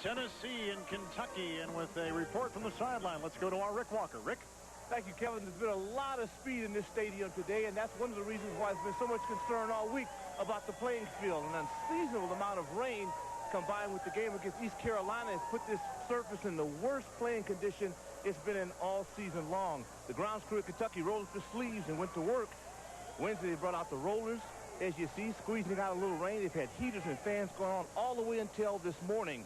Tennessee and Kentucky, and with a report from the sideline, let's go to our Rick Walker. Rick? Thank you, Kevin. There's been a lot of speed in this stadium today, and that's one of the reasons why there's been so much concern all week about the playing field. An unseasonable amount of rain combined with the game against East Carolina has put this surface in the worst playing condition it's been in all season long. The grounds crew at Kentucky rolled up their sleeves and went to work. Wednesday, they brought out the rollers, as you see, squeezing out a little rain. They've had heaters and fans going on all the way until this morning.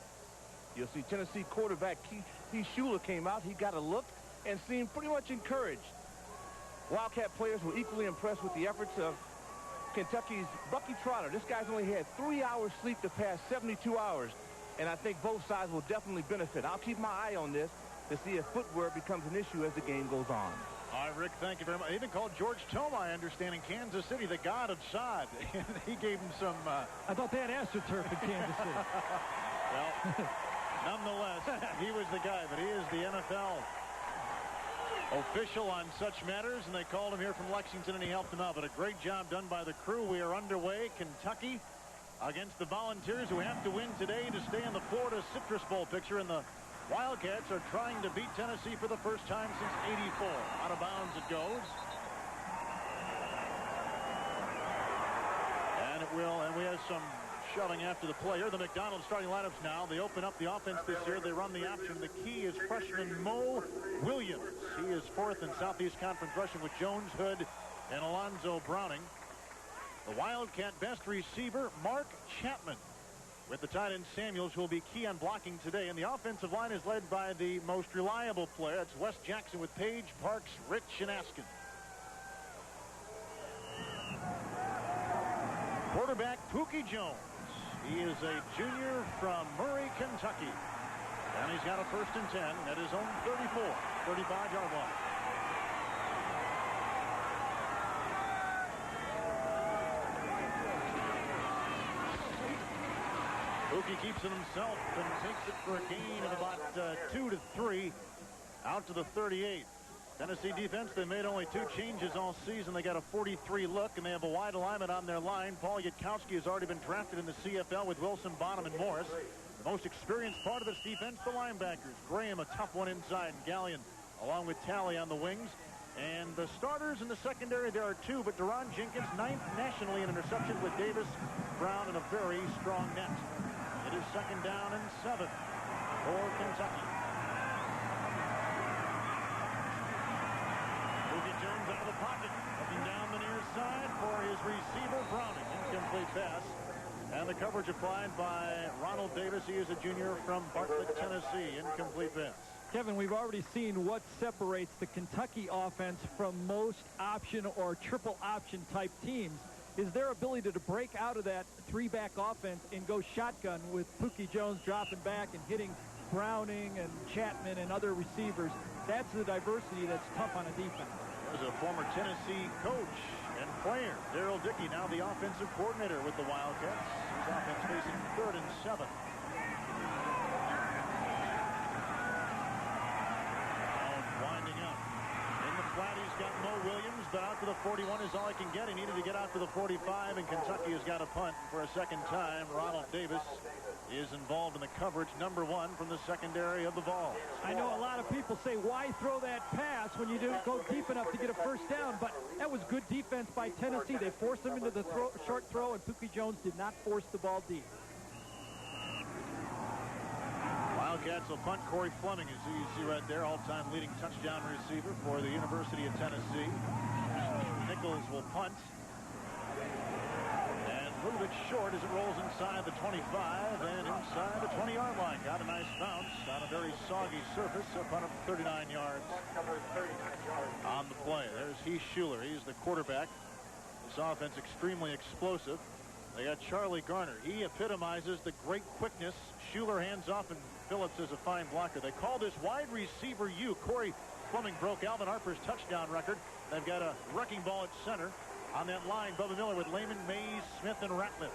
You'll see Tennessee quarterback Heath Shuler came out. He got a look and seemed pretty much encouraged. Wildcat players were equally impressed with the efforts of Kentucky's Bucky Trotter. This guy's only had 3 hours sleep the past 72 hours, and I think both sides will definitely benefit. I'll keep my eye on this to see if footwear becomes an issue as the game goes on. All right, Rick, thank you very much. I even called George Toma, I understand, in Kansas City, the god of sod. He gave him some... I thought they had AstroTurf in Kansas City. Well, nonetheless, he was the guy, but he is the NFL official on such matters, and they called him here from Lexington, and he helped them out. But a great job done by the crew. We are underway. Kentucky against the Volunteers, who have to win today to stay in the Florida Citrus Bowl picture, and the Wildcats are trying to beat Tennessee for the first time since '84. Out of bounds it goes. And it will, and we have some shoving after the play. Here are the McDonald's starting lineups now. They open up the offense this year. They run the option. The key is freshman Mo Williams. He is fourth in Southeast Conference rushing with Jones, Hood, and Alonzo Browning. The Wildcat best receiver, Mark Chapman, with the tight end Samuels, who will be key on blocking today. And the offensive line is led by the most reliable player. That's Wes Jackson with Page, Parks, Rich, and Askin. Quarterback Pookie Jones. He is a junior from Murray, Kentucky. And he's got a 1st and 10 at his own 35-yard line. Pookie keeps it himself and takes it for a gain of about 2 to 3 out to the 38. Tennessee defense, they made only 2 changes all season. They got a 43 look, and they have a wide alignment on their line. Paul Yatkowski has already been drafted in the CFL with Wilson, Bonham, and Morris. The most experienced part of this defense, the linebackers. Graham, a tough one inside, and Gallion, along with Talley on the wings. And the starters in the secondary, there are 2, but Deron Jenkins, 9th nationally in interceptions with Davis, Brown, and a very strong net. It is 2nd down and 7 for Kentucky. Jones out of the pocket, looking down the near side for his receiver, Browning. Incomplete pass. And the coverage applied by Ronald Davis. He is a junior from Bartlett, Tennessee. Incomplete pass. Kevin, we've already seen what separates the Kentucky offense from most option or triple option type teams is their ability to break out of that 3-back offense and go shotgun with Pookie Jones dropping back and hitting Browning and Chapman and other receivers. That's the diversity that's tough on a defense. There's a former Tennessee coach and player, Darrell Dickey, now the offensive coordinator with the Wildcats. His offense facing 3rd and 7. Winding up. In the flat, he's got Mo Williams, but out to the 41 is all he can get. He needed to get out to the 45, and Kentucky has got a punt for a 2nd time. Ronald Davis is involved in the coverage, number 1 from the secondary of the Vols. I know a lot of people say, why throw that pass when you don't go deep enough to get a 1st down? But that was good defense by Tennessee. They forced him into the short throw, and Pookie Jones did not force the ball deep. Wildcats will punt. Corey Fleming, as you see right there, all-time leading touchdown receiver for the University of Tennessee. Nichols will punt. A little bit short as it rolls inside the 25 and inside the 20-yard line. Got a nice bounce on a very soggy surface up on 39 yards on the play. There's Heath Shuler. He's the quarterback. This offense extremely explosive. They got Charlie Garner. He epitomizes the great quickness. Shuler hands off, and Phillips is a fine blocker. They call this wide receiver U. Corey Fleming broke Alvin Harper's touchdown record. They've got a wrecking ball at center. On that line, Bubba Miller with Lehman, Mays, Smith, and Ratliff.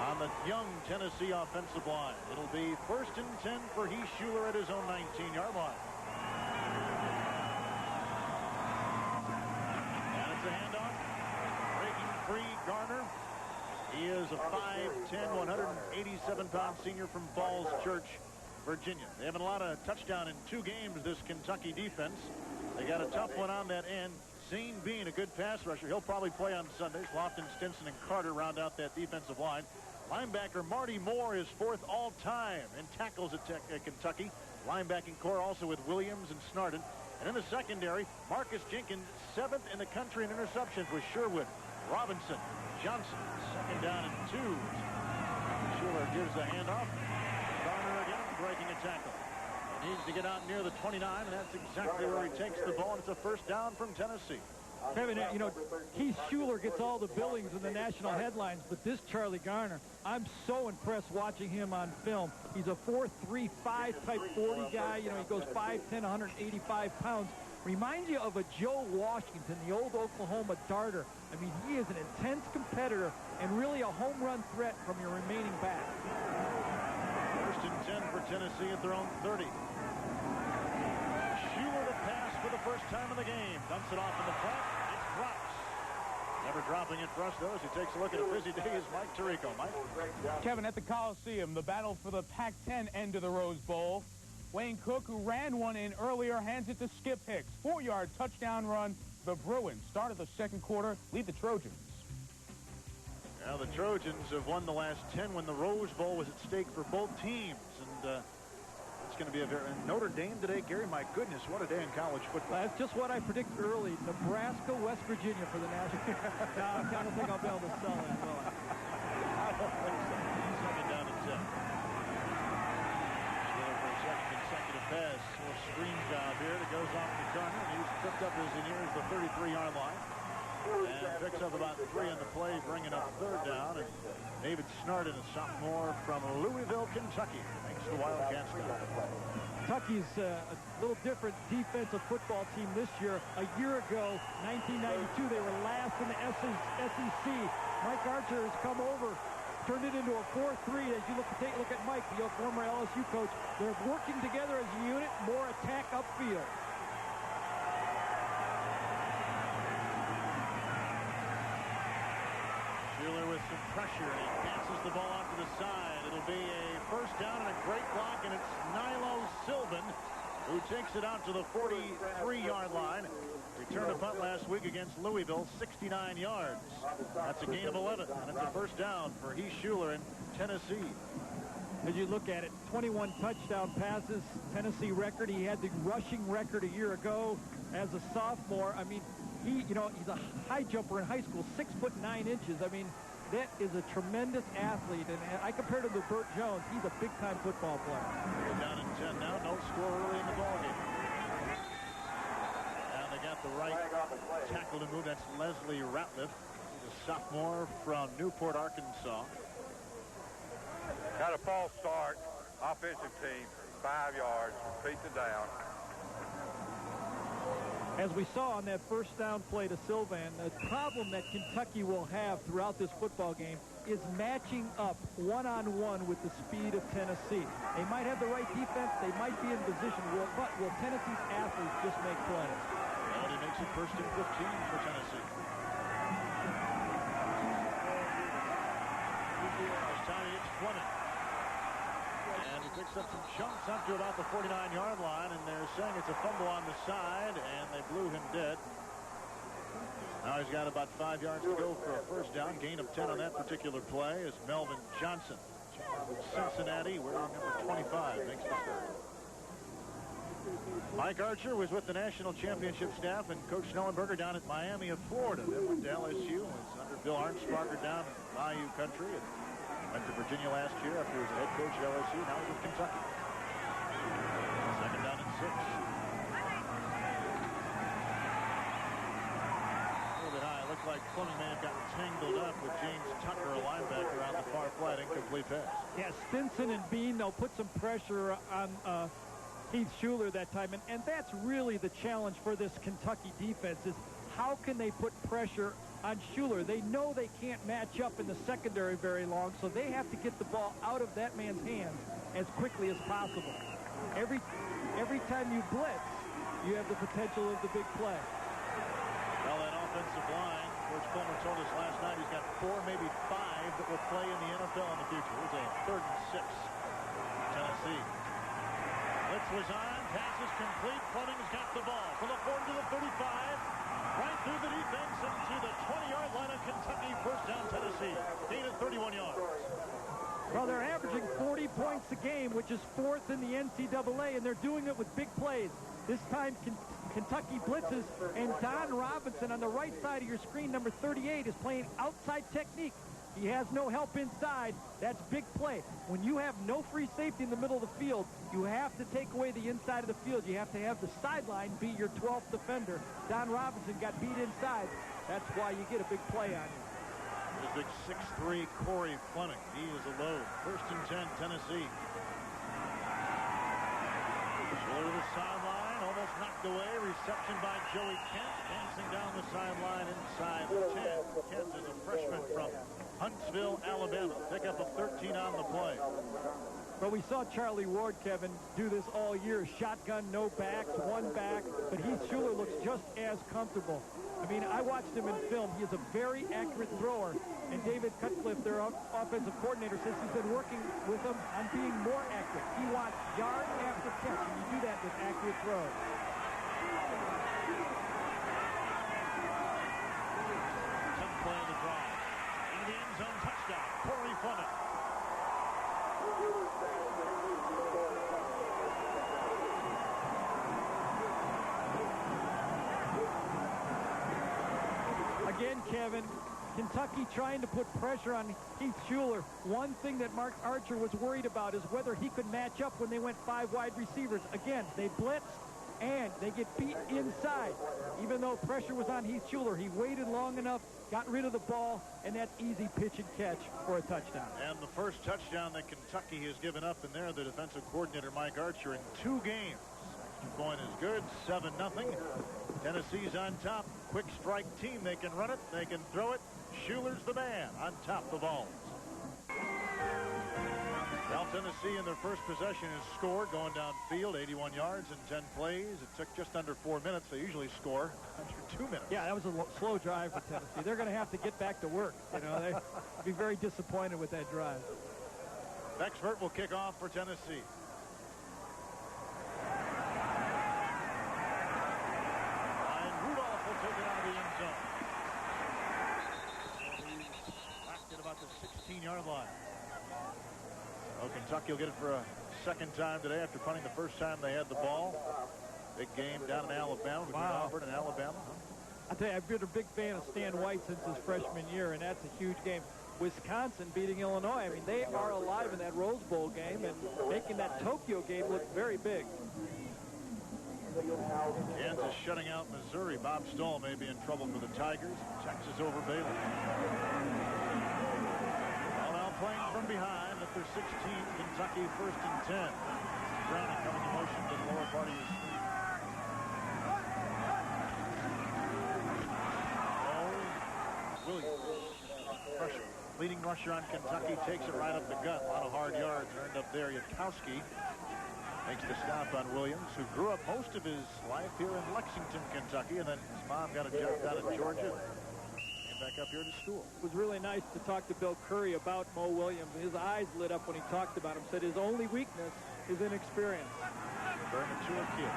On the young Tennessee offensive line. It'll be 1st and 10 for Heath Shuler at his own 19-yard line. And it's a handoff. Breaking free, Garner He is a 5'10", 187-pound senior from Falls Church, Virginia. They haven't allowed a touchdown in 2 games, this Kentucky defense. They got a tough one on that end. Zane Bean, a good pass rusher. He'll probably play on Sundays. Lofton, Stinson, and Carter round out that defensive line. Linebacker Marty Moore is 4th all-time in tackles at Kentucky. Linebacking core also with Williams and Snarden. And in the secondary, Marcus Jenkins, 7th in the country in interceptions with Sherwood, Robinson, Johnson. 2nd down and 2. Schuler gives the handoff. Garner again breaking a tackle. He needs to get out near the 29, and that's exactly where he takes the ball, and it's a 1st down from Tennessee. Kevin, you know, Keith Schuler gets all the billings in the national headlines, but this Charlie Garner, I'm so impressed watching him on film. He's a 4'3", 5 type 40 guy. You know, he goes 5'10", 185 pounds. Reminds you of a Joe Washington, the old Oklahoma darter. I mean, he is an intense competitor and really a home run threat from your remaining back. 1st and 10 for Tennessee at their own 30. Schuler to pass for the first time in the game. Dumps it off in the front. It drops. Never dropping it for us, though, as he takes a look at a busy day, is Mike Tirico. Mike? Kevin, at the Coliseum, the battle for the Pac-10 end of the Rose Bowl. Wayne Cook, who ran one in earlier, hands it to Skip Hicks. 4-yard touchdown run. The Bruins start of the 2nd quarter, lead the Trojans. Now the Trojans have won the last 10 when the Rose Bowl was at stake for both teams. And it's going to be a very... Notre Dame today, Gary, my goodness, what a day in college football. That's just what I predicted early. Nebraska, West Virginia for the national. No, I don't think I'll be able to sell it, will I? I don't think so. 2nd down and 10. Schuler for a 2nd consecutive pass. Little screen job here that goes off to Garner, and he's picked up as he nears the 33-yard line. And picks up about 3 on the play, bringing up 3rd down. And David Snarden, a sophomore from Louisville, Kentucky, makes the Wildcats go. Kentucky's a little different defensive football team this year. A year ago, 1992, they were last in the SEC. Mike Archer has come over, turned it into a 4-3. As you take a look at Mike, the former LSU coach, they're working together as a unit, more attack upfield. Schuler with some pressure, and he passes the ball out to the side. It'll be a 1st down and a great block, and it's Nilo Sylvan who takes it out to the 43-yard line. Returned a punt last week against Louisville, 69 yards. That's a gain of 11, and it's a 1st down for Heath Schuler in Tennessee. As you look at it, 21 touchdown passes, Tennessee record. He had the rushing record a year ago as a sophomore. I mean, he's a high jumper in high school, 6'9". I mean, that is a tremendous athlete, and I compared him to Burt Jones. He's a big-time football player. Down in 10 now, no score early in the ballgame. Now they got the right tackle to move. That's Leslie Ratliff. He's a sophomore from Newport, Arkansas. Got a false start. Offensive team, 5 yards, repeat the down. As we saw on that 1st down play to Sylvan, the problem that Kentucky will have throughout this football game is matching up one-on-one with the speed of Tennessee. They might have the right defense, they might be in position, but will Tennessee's athletes just make plays? And he makes it 1st and 15 for Tennessee. This time he gets Fleming. And he picks up some chunks up to about the 49-yard line, and they're saying it's a fumble on the side, and they blew him dead. Now he's got about 5 yards to go for a 1st down. Gain of 10 on that particular play is Melvin Johnson. Cincinnati, wearing number 25, makes the start. Mike Archer was with the national championship staff and Coach Schnellenberger down at Miami of Florida. Then went to LSU, was under Bill Arnsparker down in Bayou country, and went to Virginia last year after he was a head coach at LSU. Now he's with Kentucky. 2nd down and 6. A little bit high. It looked like Fleming may have gotten tangled up with James Tucker, a linebacker, on the far flat. Incomplete pass. Yeah, Stinson and Bean, they'll put some pressure on Heath Schuler that time. And that's really the challenge for this Kentucky defense is how can they put pressure on Schuler? They know they can't match up in the secondary very long, so they have to get the ball out of that man's hands as quickly as possible. Every time you blitz, you have the potential of the big play. Well, that offensive line for Coach Fulmer told us last night he's got 4, maybe 5 that will play in the NFL in the future. It was a 3rd and 6. Tennessee. Blitz was on. Pass is complete. Fleming's got the ball. From the 40 to the 35. Right through the defense into the 20-yard line of Kentucky. First down, Tennessee. Gain of 31 yards. Well, they're averaging 40 points a game, which is 4th in the NCAA, and they're doing it with big plays. This time, Kentucky blitzes, and Don Robinson on the right side of your screen, number 38, is playing outside technique. He has no help inside. That's big play. When you have no free safety in the middle of the field, you have to take away the inside of the field. You have to have the sideline be your 12th defender. Don Robinson got beat inside. That's why you get a big play on him. The big 6'3" Corey Fleming. He is a load. 1st and 10, Tennessee. Schuler to the sideline, almost knocked away. Reception by Joey Kent. Dancing down the sideline inside the 10. Kent is a freshman from Huntsville, Alabama. Pick up a 13 on the play. But we saw Charlie Ward, Kevin, do this all year. Shotgun, no backs, one back. But Heath Schuler looks just as comfortable. I mean, I watched him in film. He is a very accurate thrower. And David Cutcliffe, their offensive coordinator, says he's been working with him on being more accurate. He wants yard after catch, and you do that with accurate throws. 10th play of the drive. Into the end zone, touchdown. Corey Fleming. Again, Kevin, Kentucky trying to put pressure on Heath Schuler. One thing that Mark Archer was worried about is whether he could match up when they went 5 wide receivers. Again, they blitzed and they get beat inside. Even though pressure was on Heath Schuler, he waited long enough, got rid of the ball, and that's easy pitch and catch for a touchdown. And the first touchdown that Kentucky has given up in there, the defensive coordinator Mike Archer in 2 games. Extra point is good, 7-0. Tennessee's on top. Quick strike team. They can run it. They can throw it. Schuler's the man on top of all. South Tennessee in their first possession is scored going downfield, 81 yards in 10 plays. It took just under 4 minutes. They usually score under 2 minutes. Yeah, that was a slow drive for Tennessee. They're going to have to get back to work. You know, they'll be very disappointed with that drive. Bexford will kick off for Tennessee. And Rudolph will take it out of the end zone. He's whacked at about the 16-yard line. Oh, Kentucky will get it for a second time today after punting the first time they had the ball. Big game down in Alabama between Auburn and Alabama. I'll tell you, I've been a big fan of Stan White since his freshman year, and that's a huge game. Wisconsin beating Illinois. I mean, they are alive in that Rose Bowl game and making that Tokyo game look very big. Kansas shutting out Missouri. Bob Stoll may be in trouble for the Tigers. Texas over Baylor. Now playing from behind at their 16th. Kentucky 1st and 10. Browning coming in motion to the lower part of his sleeve. Oh, Williams. Pressure. Leading rusher on Kentucky takes it right up the gut. A lot of hard yards earned up there. Yatkowski makes the stop on Williams, who grew up most of his life here in Lexington, Kentucky, and then his mom got a job down in Georgia. Came back up here to school. It was really nice to talk to Bill Curry about Mo Williams. His eyes lit up when he talked about him. Said his only weakness is inexperience. Very mature kid.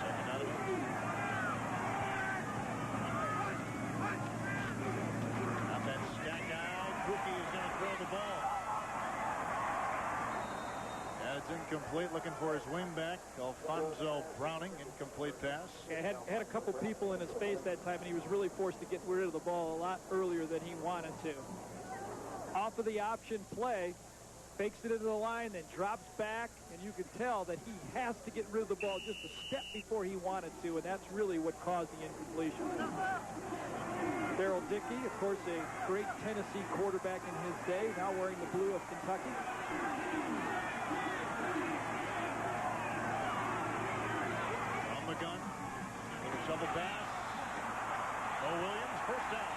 Second out of it. Not that stack out. Cookie is going to throw the ball. And it's incomplete. Looking for his wingback, Alfonso Browning. Incomplete pass. Yeah, had a couple people in his face that time, and he was really forced to get rid of the ball a lot earlier than he wanted to. Off of the option play, fakes it into the line, then drops back, and you can tell that he has to get rid of the ball just a step before he wanted to, and that's really what caused the incompletion. Darrell Dickey, of course, a great Tennessee quarterback in his day, now wearing the blue of Kentucky. On the gun, with a shovel pass. Mo Williams, first down.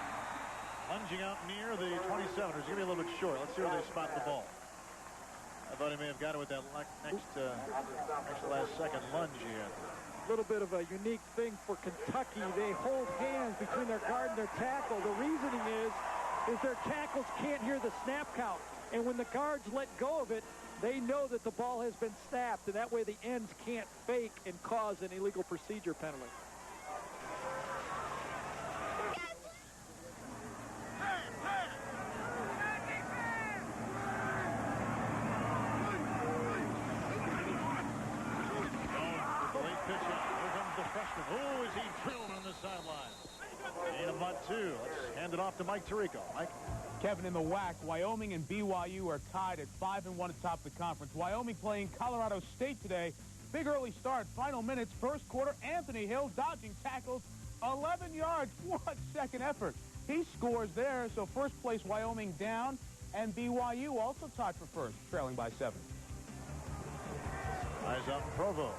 Lunging out near the 27ers. He's going to be a little bit short. Let's see where they spot the ball. I thought he may have got it with that next last second lunge he had. little bit of a unique thing for Kentucky. They hold hands between their guard and their tackle. The reasoning is their tackles can't hear the snap count. And when the guards let go of it, they know that the ball has been snapped, and that way the ends can't fake and cause an illegal procedure penalty. Oh, is he drilled on the sideline? And a butt, too. Let's hand it off to Mike Tirico. Mike? Kevin, in the WAC, Wyoming and BYU are tied at 5-1 atop the conference. Wyoming playing Colorado State today. Big early start, final minutes, first quarter. Anthony Hill dodging tackles, 11 yards. What second effort. He scores there, so first place Wyoming down, and BYU also tied for first, trailing by 7. Eyes up Provo.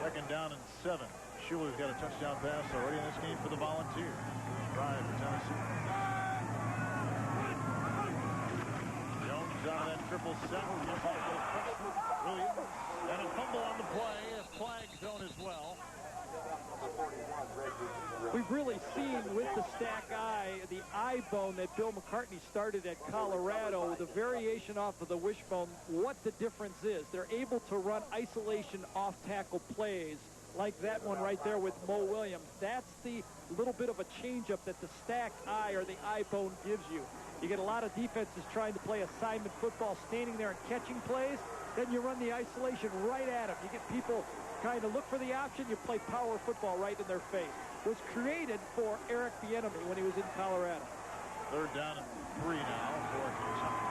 Second down and 7. Schuler's got a touchdown pass already in this game for the Volunteers. Drive for Tennessee. Jones out of that triple set. Williams. And a fumble on the play. A flag thrown as well. We've really seen with the stack eye, the eye bone that Bill McCartney started at Colorado, the variation off of the wishbone, what the difference is. They're able to run isolation off-tackle plays like that one right there with Mo Williams. That's the little bit of a changeup that the stacked eye or the eye bone gives you. You get a lot of defenses trying to play assignment football, standing there and catching plays. Then you run the isolation right at them. You get people trying to look for the option. You play power football right in their face. Was created for Eric Bieniemy when he was in Colorado. Third down and 3 now for Kentucky.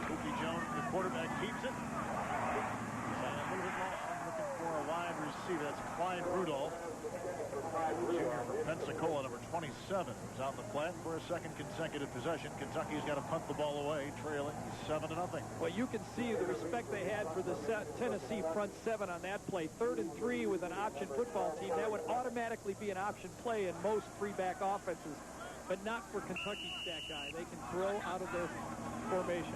Cookie Jones, the quarterback, keeps it. A little bit long, looking for a wide receiver. That's Clyde Rudolph, junior from Pensacola, number 27, who's on the flat for a second consecutive possession. Kentucky's got to punt the ball away, trailing 7-0. Well, you can see the respect they had for the Tennessee front 7 on that play. 3rd and 3 with an option football team. That would automatically be an option play in most three-back offenses, but not for Kentucky stack eye. They can throw out of their formation.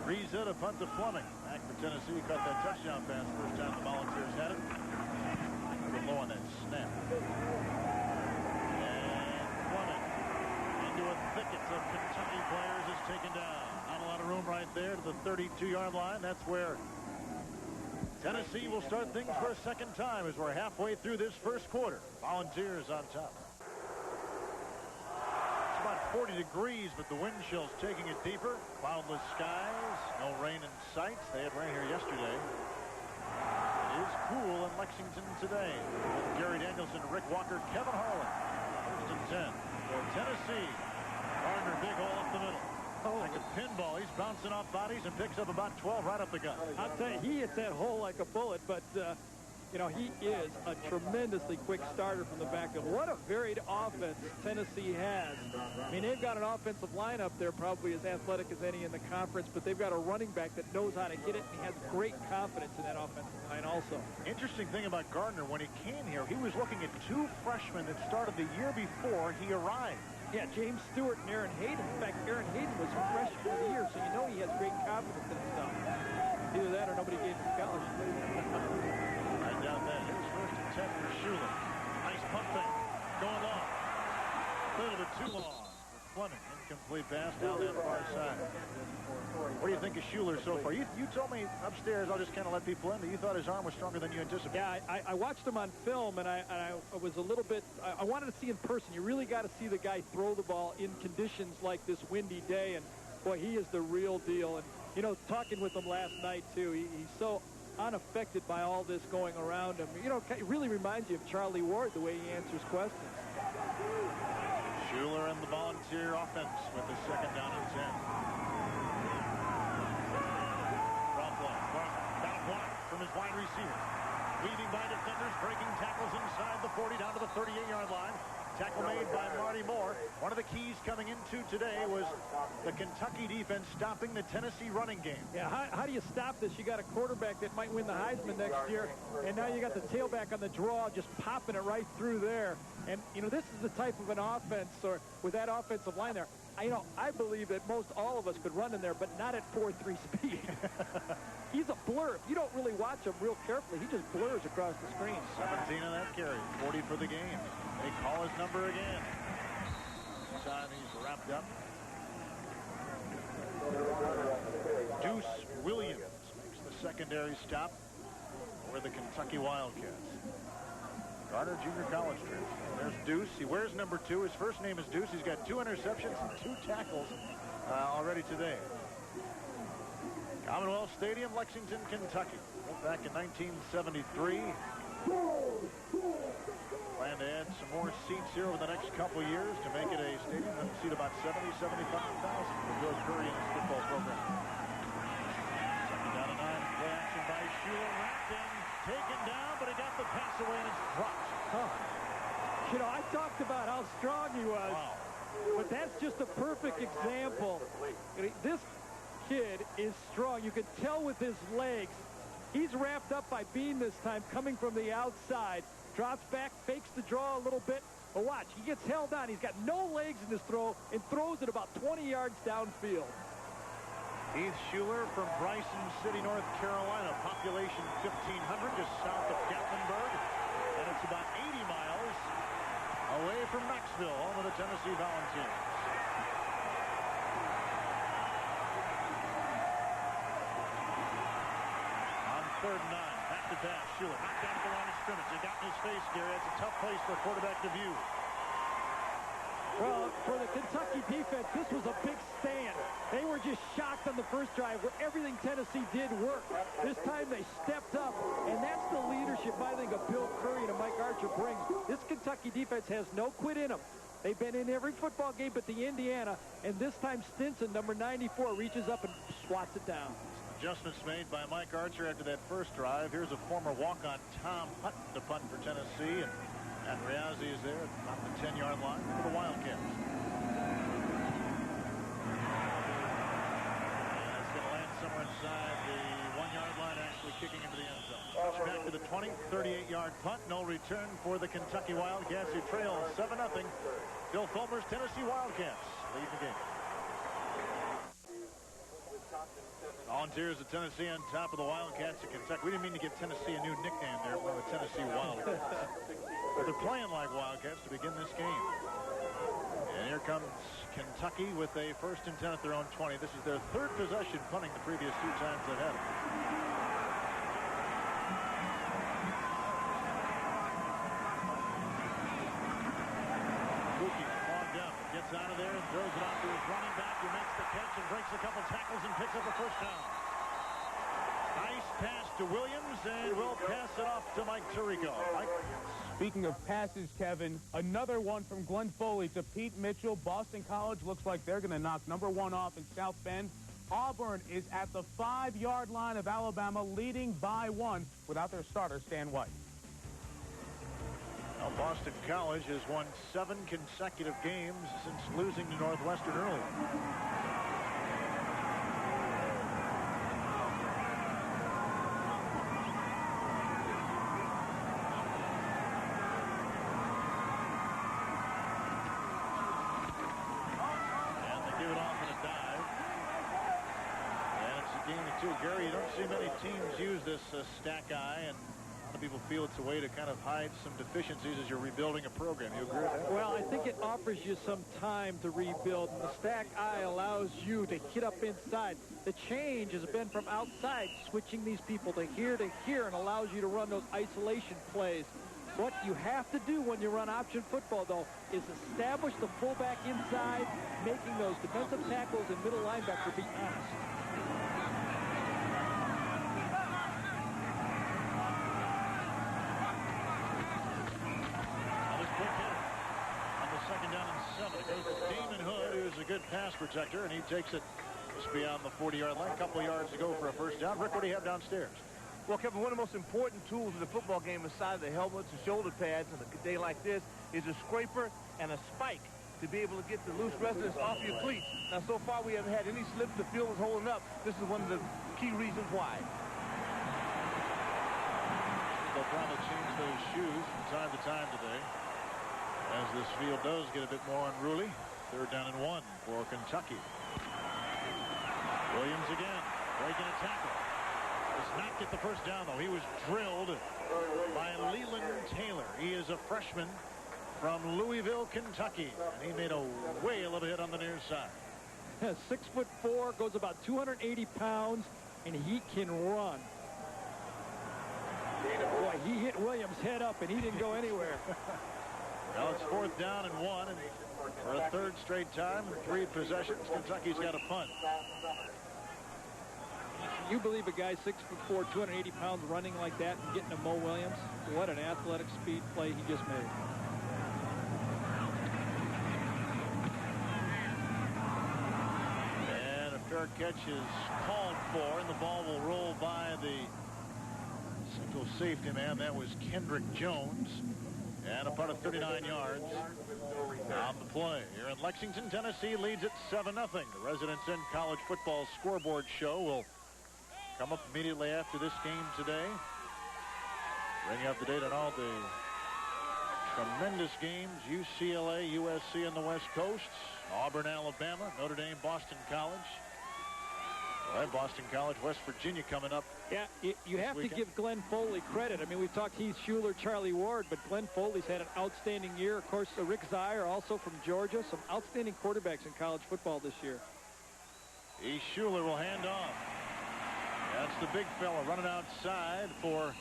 Riza to punt to Fleming. Back for Tennessee. Caught that touchdown pass first time the Volunteers had it. A little low on that snap. And Fleming into a thicket of Kentucky players is taken down. Not a lot of room right there to the 32-yard line. That's where Tennessee will start things for a second time as we're halfway through this first quarter. Volunteers on top. It's about 40 degrees, but the wind chill's taking it deeper. Cloudless skies, no rain in sight. They had rain here yesterday. It is cool in Lexington today. With Gary Danielson, Rick Walker, Kevin Harlan. First and 10 for Tennessee. Gardner, big hole up the middle. Oh, like a pinball. He's bouncing off bodies and picks up about 12 right up the gut. I'll tell you, he hits that hole like a bullet, but, you know, he is a tremendously quick starter from the backfield. What a varied offense Tennessee has. I mean, they've got an offensive line up there probably as athletic as any in the conference, but they've got a running back that knows how to hit it, and he has great confidence in that offensive line also. Interesting thing about Gardner, when he came here, he was looking at 2 freshmen that started the year before he arrived. Yeah, James Stewart and Aaron Hayden. In fact, Aaron Hayden was freshman of the year, so you know he has great confidence in himself. Either that or nobody gave him scholarship. I doubt that. Here's first and 10 for Schuler. Nice punt fake. Going long. A little bit too long for Fleming. Incomplete pass down that far side. What do you think of Schuler so far? You told me upstairs, I'll just kind of let people in, that you thought his arm was stronger than you anticipated. Yeah, I watched him on film, and I was a little bit, I wanted to see in person. You really got to see the guy throw the ball in conditions like this windy day, and boy, he is the real deal. And, you know, talking with him last night, too, he's so unaffected by all this going around him. You know, it really reminds you of Charlie Ward, the way he answers questions. Schuler and the Volunteer offense with the second down and 10. From his wide receiver. Weaving by defenders, breaking tackles inside the 40 down to the 38-yard line. Tackle made by Marty Moore. One of the keys coming into today was the Kentucky defense stopping the Tennessee running game. Yeah, how do you stop this? You got a quarterback that might win the Heisman next year, and now you got the tailback on the draw just popping it right through there. And, you know, this is the type of an offense, or with that offensive line there, I believe that most all of us could run in there, but not at 4.3 speed. He's a blur. If you don't really watch him real carefully, he just blurs across the screen. 17 on that carry, 40 for the game. They call his number again. This time he's wrapped up. Deuce Williams makes the secondary stop for the Kentucky Wildcats. Garner Junior College transfer. There's Deuce. He wears number 2. His first name is Deuce. He's got 2 interceptions and 2 tackles already today. Commonwealth Stadium, Lexington, Kentucky. Built back in 1973. Plan to add some more seats here over the next couple years to make it a stadium that will seat about 75,000 for Bill Curry and his football program. Second down and 9. Play action by Schuler. Wrapped in, taken down, but he got the pass away and it's dropped. You know, I talked about how strong he was, but that's just a perfect example. This kid is strong. You can tell with his legs. He's wrapped up by Bean this time, coming from the outside. Drops back, fakes the draw a little bit. But watch, he gets held on. He's got no legs in his throw and throws it about 20 yards downfield. Heath Schuler from Bryson City, North Carolina. Population 1,500, just south of Gatlinburg. And it's about 80 miles away from Knoxville, home of the Tennessee Volunteers. On 3rd and 9, back to pass. Schuler knocked down at the line of scrimmage. He got in his face, Gary. That's a tough place for a quarterback to view. Well, for the Kentucky defense, this was a big stand. They were just shocked on the first drive where everything Tennessee did work. This time they stepped up, and that's the leadership, I think, of Bill Curry and Mike Archer brings. This Kentucky defense has no quit in them. They've been in every football game but the Indiana, and this time Stinson, number 94, reaches up and swats it down. Adjustments made by Mike Archer after that first drive. Here's a former walk-on, Tom Hutton, to punt for Tennessee, and Riazzi is there on the 10-yard line for the Wildcats. And it's going to land somewhere inside the 1-yard line, actually kicking into the end zone. Touchback to the 20, 38-yard punt. No return for the Kentucky Wildcats, who trail 7-0. Bill Fulmer's Tennessee Wildcats lead the game. Volunteers of Tennessee on top of the Wildcats of Kentucky. We didn't mean to give Tennessee a new nickname there for the Tennessee Wildcats. But they're playing like Wildcats to begin this game. And here comes Kentucky with a 1st and 10 at their own 20. This is their 3rd possession, punting the previous 2 times they've had it. Buki logged up, gets out of there and throws it off to his running back, who makes the catch and breaks a couple tackles and picks up a 1st down. Nice pass to Williams, and we'll pass it off to Mike Tirico. Mike? Speaking of passes, Kevin, another one from Glenn Foley to Pete Mitchell. Boston College looks like they're going to knock number 1 off in South Bend. Auburn is at the 5-yard line of Alabama, leading by 1 without their starter, Stan White. Now, Boston College has won 7 consecutive games since losing to Northwestern earlier. Gary, you don't see many teams use this stack eye, and a lot of people feel it's a way to kind of hide some deficiencies as you're rebuilding a program. You agree with that? Well, I think it offers you some time to rebuild, and the stack eye allows you to hit up inside. The change has been from outside, switching these people to here, and allows you to run those isolation plays. What you have to do when you run option football, though, is establish the fullback inside, making those defensive tackles and middle linebacker be honest. A good pass protector, and he takes it just beyond the 40-yard line. A couple of yards to go for a 1st down. Rick, what do you have downstairs? Well, Kevin, one of the most important tools in the football game aside the helmets and shoulder pads on a day like this is a scraper and a spike to be able to get the loose resonance off your cleats. Now, so far, we haven't had any slips. The field is holding up. This is one of the key reasons why. They'll probably change those shoes from time to time today as this field does get a bit more unruly. 3rd down and 1 for Kentucky. Williams again breaking a tackle. Does not get the first down, though. He was drilled by Leland Taylor. He is a freshman from Louisville, Kentucky, and he made a whale of a hit on the near side. 6'4", goes about 280 pounds, and he can run. Boy, he hit Williams head up, and he didn't go anywhere. Well, it's 4th down and 1, and for a 3rd straight time in 3 possessions, Kentucky's got a punt. You believe a guy 6'4", 280 pounds running like that and getting to Mo Williams? What an athletic speed play he just made. And a fair catch is called for, and the ball will roll by the single safety man. That was Kendrick Jones. And a punt of 39 yards on the play. Here in Lexington, Tennessee leads at 7-0. The Residents In College Football Scoreboard Show will come up immediately after this game today. Bring you up to date on all the tremendous games. UCLA, USC on the West Coast. Auburn, Alabama. Notre Dame, Boston College. Well, Boston College, West Virginia coming up. Yeah, you have to give Glenn Foley credit. I mean, we've talked Heath Shuler, Charlie Ward, but Glenn Foley's had an outstanding year. Of course, Rick Zier, also from Georgia. Some outstanding quarterbacks in college football this year. Heath Shuler will hand off. That's the big fella running outside for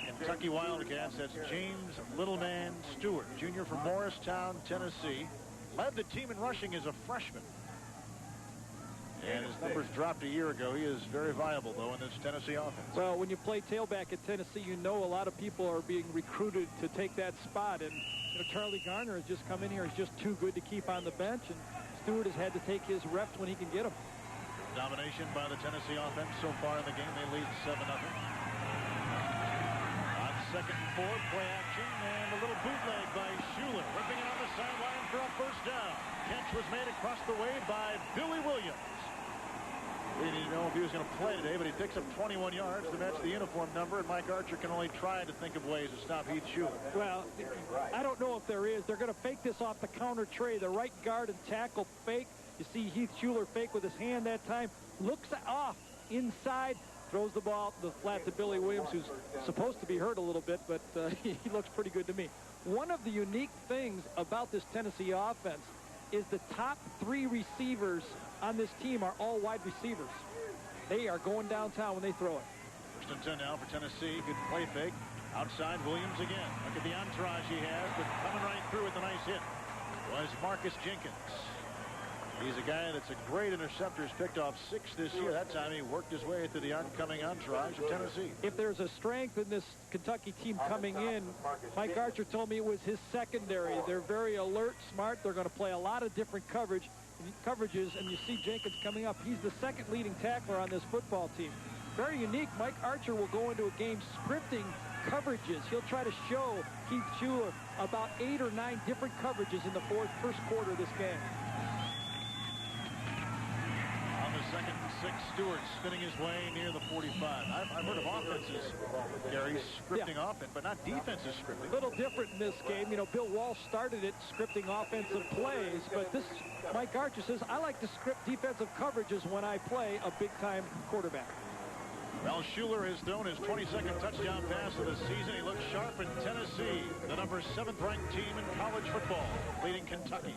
the Kentucky Wildcats. That's James Littleman Stewart, junior from Morristown, Tennessee. Led the team in rushing as a freshman. And his numbers dropped a year ago. He is very viable, though, in this Tennessee offense. Well, when you play tailback at Tennessee, you know a lot of people are being recruited to take that spot. And you know, Charlie Garner has just come in here. He's just too good to keep on the bench. And Stewart has had to take his reps when he can get them. Domination by the Tennessee offense so far in the game. They lead 7-0. On 2nd and 4, play action, and a little bootleg by Shuler. Ripping it on the sideline for a first down. Catch was made across the way by Billy Williams. We didn't know if he was going to play today, but he picks up 21 yards to match the uniform number, and Mike Archer can only try to think of ways to stop Heath Shuler. Well, I don't know if there is. They're going to fake this off the counter tray. The right guard and tackle fake. You see Heath Shuler fake with his hand that time. Looks off inside. Throws the ball the flat to Billy Williams, who's supposed to be hurt a little bit, but he looks pretty good to me. One of the unique things about this Tennessee offense is the top 3 receivers on this team are all wide receivers. They are going downtown when they throw it. 1st and 10 now for Tennessee. Good play fake. Outside Williams again. Look at the entourage he has, but coming right through with a nice hit was Marcus Jenkins. He's a guy that's a great interceptor. He's picked off 6 this year. That time he worked his way through the oncoming entourage of Tennessee. If there's a strength in this Kentucky team coming in, Mike Archer told me it was his secondary. They're very alert, smart. They're going to play a lot of different coverages, and you see Jenkins coming up. He's the 2nd leading tackler on this football team. Very unique. Mike Archer will go into a game scripting coverages. He'll try to show Heath Shuler about 8 or 9 different coverages in the first quarter of this game. On the 2nd and 6, Stewart spinning his way near the 45. I've heard of offenses, Gary, scripting offense, but not defenses scripting. A little different in this game. You know, Bill Walsh started it scripting offensive plays, but this Mike Archer says, I like to script defensive coverages when I play a big-time quarterback. Well, Shuler has thrown his 22nd touchdown pass of the season. He looks sharp in Tennessee, the number 7th ranked team in college football, leading Kentucky.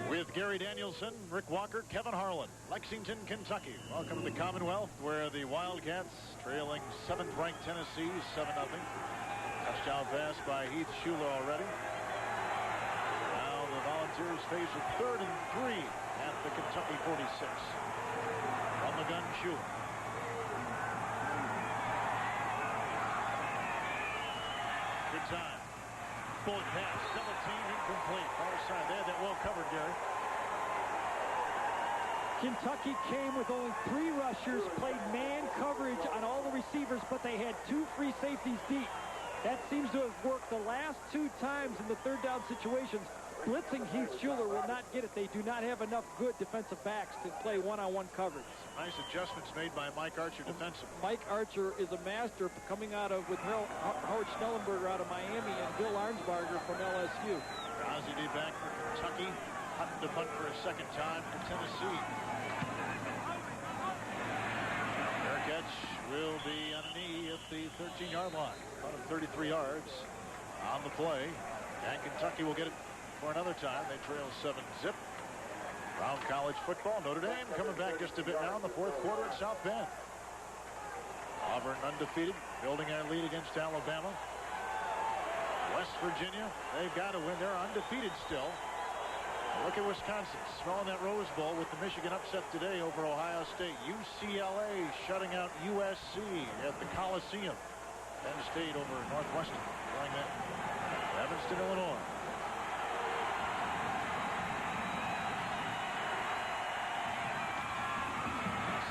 With Gary Danielson, Rick Walker, Kevin Harlan, Lexington, Kentucky. Welcome to the Commonwealth, where the Wildcats trailing 7th ranked Tennessee 7-0. Touchdown pass by Heath Shuler already. Now the Volunteers face a 3rd and 3 at the Kentucky 46. On the gun, Shuler. Good time. Bullet pass, double team, incomplete. Far side. They had that well covered, Gary. Kentucky came with only 3 rushers, played man coverage on all the receivers, but they had 2 free safeties deep. That seems to have worked the last 2 times in the third down situations. Blitzing Heath Schuler will not get it. They do not have enough good defensive backs to play one-on-one coverage. Nice adjustments made by Mike Archer defensively. Mike Archer is a master coming out of with Howard Schnellenberger out of Miami and Bill Arnsbarger from LSU. Rossi back for Kentucky. Hutton to punt for a second time for Tennessee. Their catch will be on a knee at the 13-yard line. Out of 33 yards on the play. And Kentucky will get it for another time. They trail 7-zip. Around college football, Notre Dame coming back just a bit now in the fourth quarter at South Bend. Auburn undefeated, building their lead against Alabama. West Virginia, they've got to win. They're undefeated still. Look at Wisconsin smelling that Rose Bowl with the Michigan upset today over Ohio State. UCLA shutting out USC at the Coliseum. Penn State over Northwestern playing that Evanston, Illinois.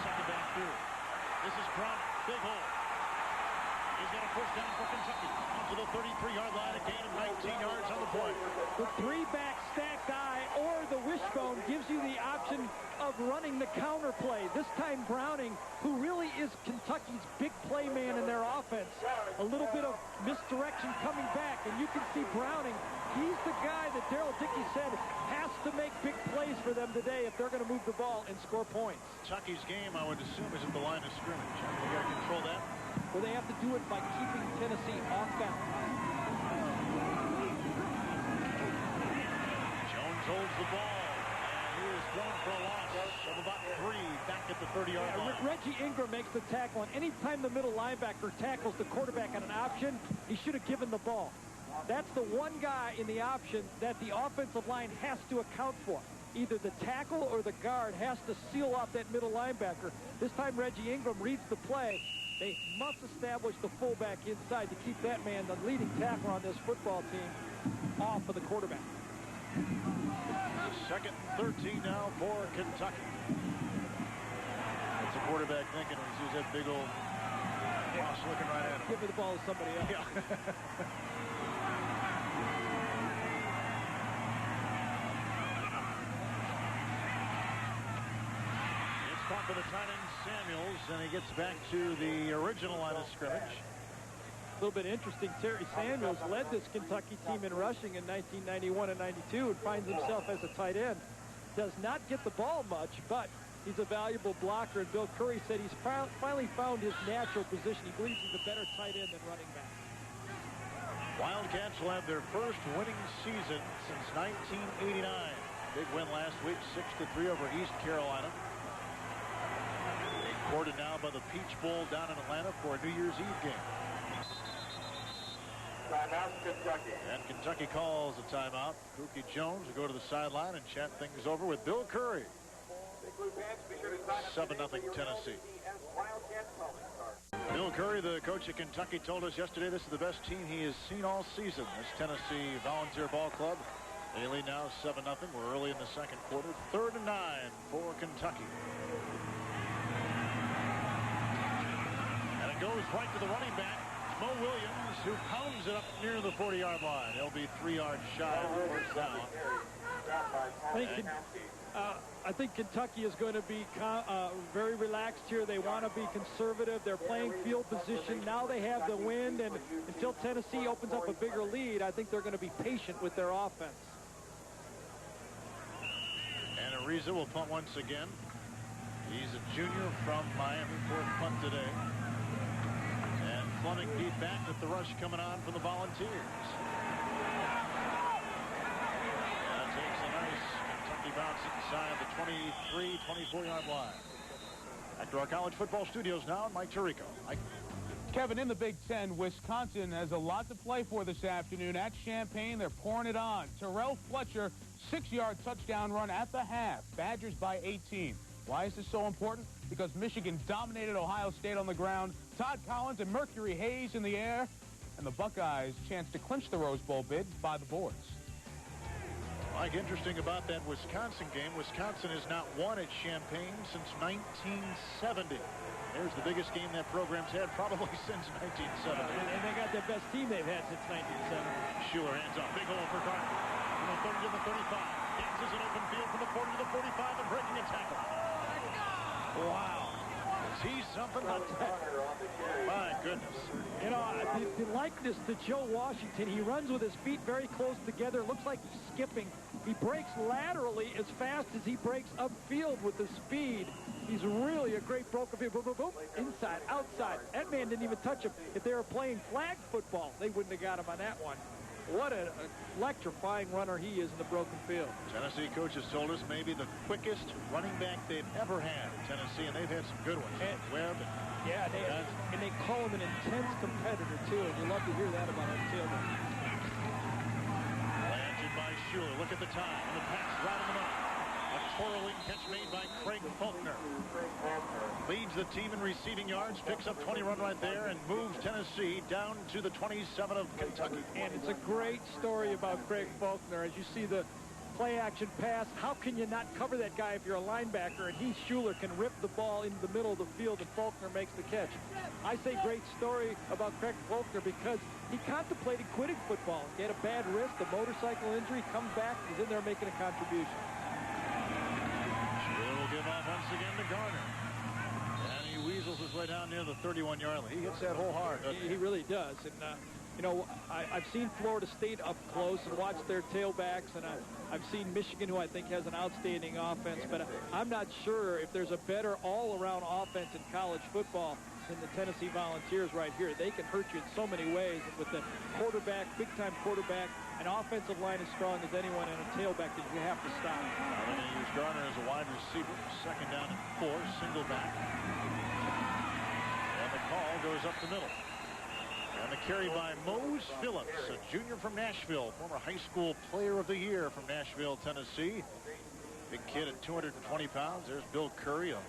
Second down through. This is Brown. Big hole. He's got a first down for Kentucky. To the 33-yard line, a gain of 19 yards on the play. The 3-back stacked eye or the wishbone gives you the option of running the counter play. This time Browning, who really is Kentucky's big play man in their offense. A little bit of misdirection coming back, and you can see Browning. He's the guy that Darrell Dickey said has to make big plays for them today if they're going to move the ball and score points. Kentucky's game, I would assume, is at the line of scrimmage. They got to control that. Well, they have to do it by keeping Tennessee off balance. Jones holds the ball, and he is thrown for a loss of about 3 back at the 30-yard line. Reggie Ingram makes the tackle, and anytime the middle linebacker tackles the quarterback on an option, he should have given the ball. That's the one guy in the option that the offensive line has to account for. Either the tackle or the guard has to seal off that middle linebacker. This time Reggie Ingram reads the play. They must establish the fullback inside to keep that man, the leading tackler on this football team, off of the quarterback. Second and 13 now for Kentucky. What's the quarterback thinking when he sees that big old boss looking right at him? Give me the ball to somebody else. Yeah. Caught for the tight end Samuels, and he gets back to the original line of scrimmage. A little bit interesting. Terry Samuels led this Kentucky team in rushing in 1991 and 92 and finds himself as a tight end. Does not get the ball much, but he's a valuable blocker, and Bill Curry said he's finally found his natural position. He believes he's a better tight end than running back. Wildcats will have their first winning season since 1989. Big win last week, 6-3 over East Carolina. Courted now by the Peach Bowl down in Atlanta for a New Year's Eve game. Timeout, Kentucky. And Kentucky calls a timeout. Kookie Jones will go to the sideline and chat things over with Bill Curry. 7-0 Tennessee. Bill Curry, the coach of Kentucky, told us yesterday this is the best team he has seen all season. This Tennessee Volunteer Ball Club. They lead now 7-0. We're early in the second quarter. 3rd and 9 for Kentucky. Goes right to the running back, Mo Williams, who pounds it up near the 40-yard line. He'll be 3 yards shy of the first down. I think Kentucky is going to be very relaxed here. They want to be conservative. They're playing field position. Now they have the wind, and until Tennessee opens up a bigger lead, I think they're going to be patient with their offense. And Ariza will punt once again. He's a junior from Miami, 4th punt today. Fleming beat back with the rush coming on for the Volunteers. That takes a nice Kentucky bounce inside the 23-24-yard line. Back to our college football studios now, Mike Tirico. Mike. Kevin, in the Big Ten, Wisconsin has a lot to play for this afternoon. At Champaign, they're pouring it on. Terrell Fletcher, 6-yard touchdown run at the half. Badgers by 18. Why is this so important? Because Michigan dominated Ohio State on the ground. Todd Collins and Mercury Hayes in the air. And the Buckeyes chance to clinch the Rose Bowl bid by the boards. Mike, interesting about that Wisconsin game. Wisconsin has not won at Champaign since 1970. There's the biggest game that program's had probably since 1970. And they got the best team they've had since 1970. Schuler hands off. Big hole for Garner. From the 30 to the 35. Dances an open field from the 40 to the 45 and breaking a tackle. Wow. Is he something? My goodness. You know, the likeness to Joe Washington, he runs with his feet very close together. Looks like he's skipping. He breaks laterally as fast as he breaks upfield with the speed. He's really a great broken field. Boom, boom, boom. Inside, outside. That man didn't even touch him. If they were playing flag football, they wouldn't have got him on that one. What an electrifying runner he is in the broken field. Tennessee coaches told us maybe the quickest running back they've ever had in Tennessee, and they've had some good ones. And, Webb. Yeah, and they call him an intense competitor, too, and you love to hear that about our tailback. Landed by Schuler. Look at the time. And the pass right in the middle. A twirling catch made by Craig Faulkner. Leads the team in receiving yards, picks up 20 run right there, and moves Tennessee down to the 27 of Kentucky. And it's a great story about Craig Faulkner. As you see the play-action pass, how can you not cover that guy if you're a linebacker? And Heath Schuler can rip the ball into the middle of the field, and Faulkner makes the catch. I say great story about Craig Faulkner because he contemplated quitting football. He had a bad wrist, a motorcycle injury, comes back, he's in there making a contribution. Will give off once again to Garner. And he weasels his way down near the 31-yard line. He hits that hole hard. He really does. And, you know, I've seen Florida State up close and watched their tailbacks, and I've seen Michigan, who I think has an outstanding offense, but I'm not sure if there's a better all-around offense in college football than the Tennessee Volunteers right here. They can hurt you in so many ways. And with the quarterback, big-time quarterback, an offensive line as strong as anyone, and a tailback that you have to stop. They're going to use Garner as a wide receiver. Second down and 4, single back. And the call goes up the middle. And the carry by Mose Phillips, a junior from Nashville, former high school player of the year from Nashville, Tennessee. Big kid at 220 pounds. There's Bill Curry, a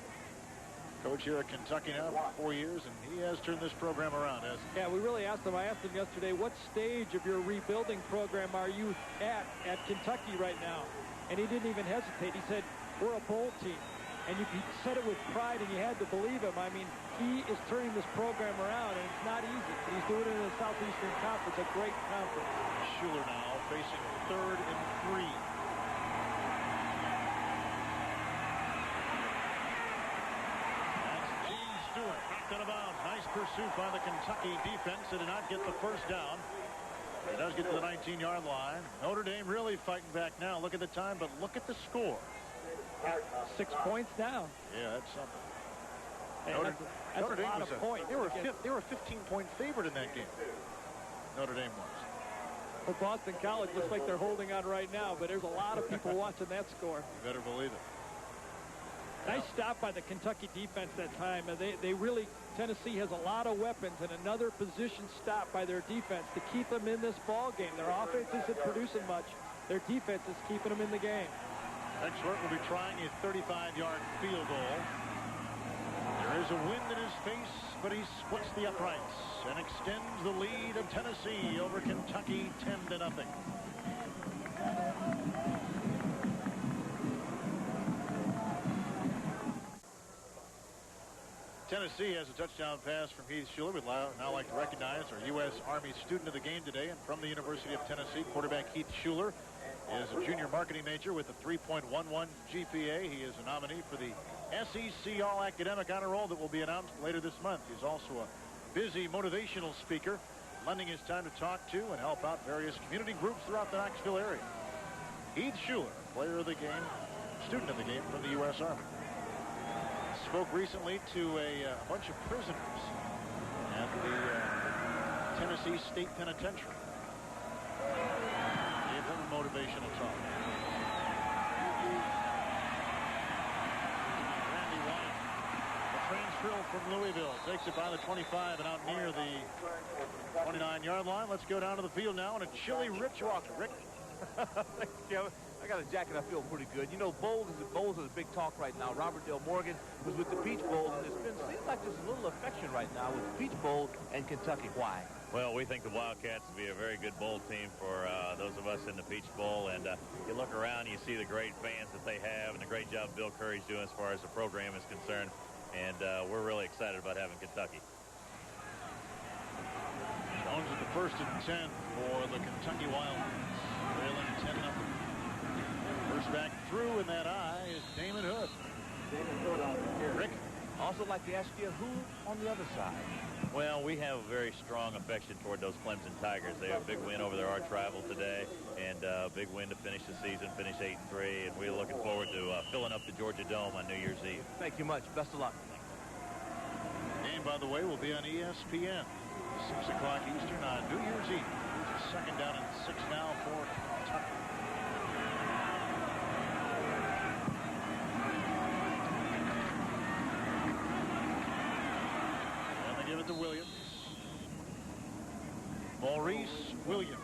coach here at Kentucky now for 4 years, and he has turned this program around, hasn't he? Yeah, we really asked him. I asked him yesterday, what stage of your rebuilding program are you at Kentucky right now? And he didn't even hesitate. He said, we're a bowl team. And he said it with pride, and you had to believe him. I mean, he is turning this program around, and it's not easy. He's doing it in the Southeastern Conference, a great conference. Schuler now facing 3rd and 3. That's Gene Stewart, knocked out of bounds. Nice pursuit by the Kentucky defense. They did not get the first down. It does get to the 19-yard line. Notre Dame really fighting back now. Look at the time, but look at the score. 6 points down. Yeah, that's something. Notre Dame was points. They were a 15-point favorite in that game. Notre Dame was. Well, Boston College looks like they're holding on right now, but there's a lot of people watching that score. You better believe it. Nice stop by the Kentucky defense that time. They really, Tennessee has a lot of weapons, and another position stop by their defense to keep them in this ball game. Their offense isn't producing much. Their defense is keeping them in the game. Exworth will be trying a 35-yard field goal. There is a wind in his face, but he splits the uprights and extends the lead of Tennessee over Kentucky 10-0. Tennessee has a touchdown pass from Heath Schuler. We'd now like to recognize our U.S. Army student of the game today, and from the University of Tennessee, quarterback Heath Schuler is a junior marketing major with a 3.11 GPA. He is a nominee for the SEC All-Academic Honor Roll that will be announced later this month. He's also a busy motivational speaker, lending his time to talk to and help out various community groups throughout the Knoxville area. Heath Schuler, player of the game, student of the game from the U.S. Army. Spoke recently to a bunch of prisoners at the Tennessee State Penitentiary. Gave them a motivational talk. Randy White, the transfer from Louisville, takes it by the 25 and out near the 29-yard line. Let's go down to the field now, and a chilly Rich Walker. Rick? Yeah, I got a jacket. I feel pretty good. You know, bowls is a big talk right now. Robert Dale Morgan was with the Peach Bowl, and seems like there's a little affection right now with the Peach Bowl and Kentucky. Why? Well, we think the Wildcats will be a very good bowl team for those of us in the Peach Bowl. And you look around, you see the great fans that they have and the great job Bill Curry's doing as far as the program is concerned. And we're really excited about having Kentucky. Jones at the 1st and 10 for the Kentucky Wildcats. Trailing 10-0. First back through in that eye is Damon Hood. Rick? Also like to ask you who on the other side. Well, we have a very strong affection toward those Clemson Tigers. They have a big win over their arch rival today, and a big win to finish the season, finish 8-3, and we're looking forward to filling up the Georgia Dome on New Year's Eve. Thank you much. Best of luck. Game, by the way, will be on ESPN. 6 o'clock Eastern on New Year's Eve. Second down and 6 now for Kentucky. Give it to Williams. Maurice Williams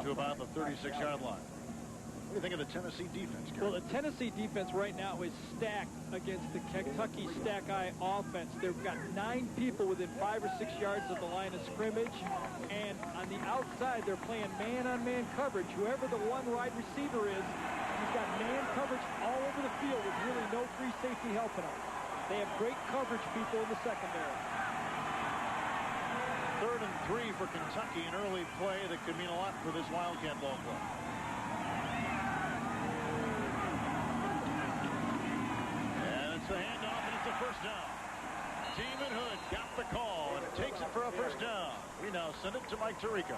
to about the 36-yard line. What do you think of the Tennessee defense, Gary? Well, the Tennessee defense right now is stacked against the Kentucky stack-eye offense. They've got 9 people within 5 or 6 yards of the line of scrimmage. And on the outside, they're playing man-on-man coverage. Whoever the one wide receiver is, he's got man coverage all over the field with really no free safety helping them. They have great coverage people in the secondary. 3rd and 3 for Kentucky, an early play that could mean a lot for this Wildcat ball club. And it's a handoff, and it's a first down. Damon Hood got the call and takes it for a first down. We now send it to Mike Tirico.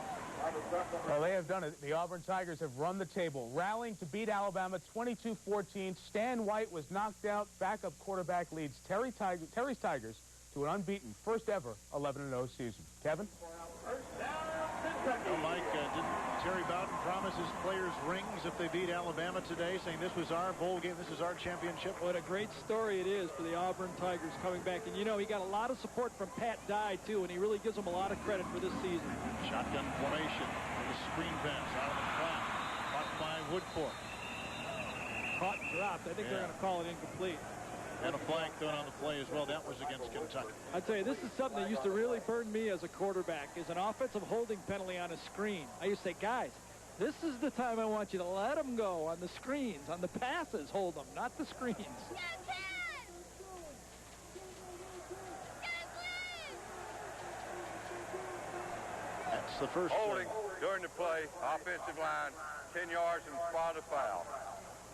Well, they have done it. The Auburn Tigers have run the table, rallying to beat Alabama 22-14. Stan White was knocked out. Backup quarterback leads Terry's Tigers to an unbeaten first-ever 11-0 season. Kevin? Well, Mike, didn't Terry Bowden promise his players rings if they beat Alabama today, saying this was our bowl game, this is our championship? What a great story it is for the Auburn Tigers coming back. And, you know, he got a lot of support from Pat Dye, too, and he really gives them a lot of credit for this season. Shotgun formation with a screen pass out of the flat. Caught by Woodfork. Caught and dropped. I think they're going to call it incomplete. And a flag thrown on the play as well. That was against Kentucky. I tell you, this is something that used to really burn me as a quarterback, is an offensive holding penalty on a screen. I used to say, guys, this is the time I want you to let them go on the screens. On the passes, hold them, not the screens. That's the first Holding during the play, offensive line, 10 yards and spot a foul.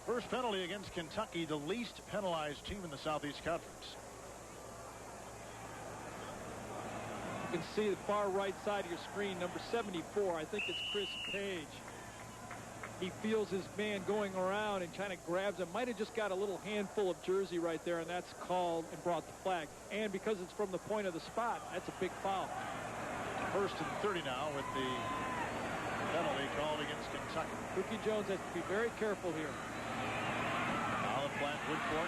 First penalty against Kentucky, the least penalized team in the Southeast Conference. You can see the far right side of your screen, number 74. I think it's Chris Page. He feels his man going around and kind of grabs him. Might have just got a little handful of jersey right there, and that's called and brought the flag. And because it's from the point of the spot, that's a big foul. First and 30 now with the penalty called against Kentucky. Pookie Jones has to be very careful here. Flat Woodfork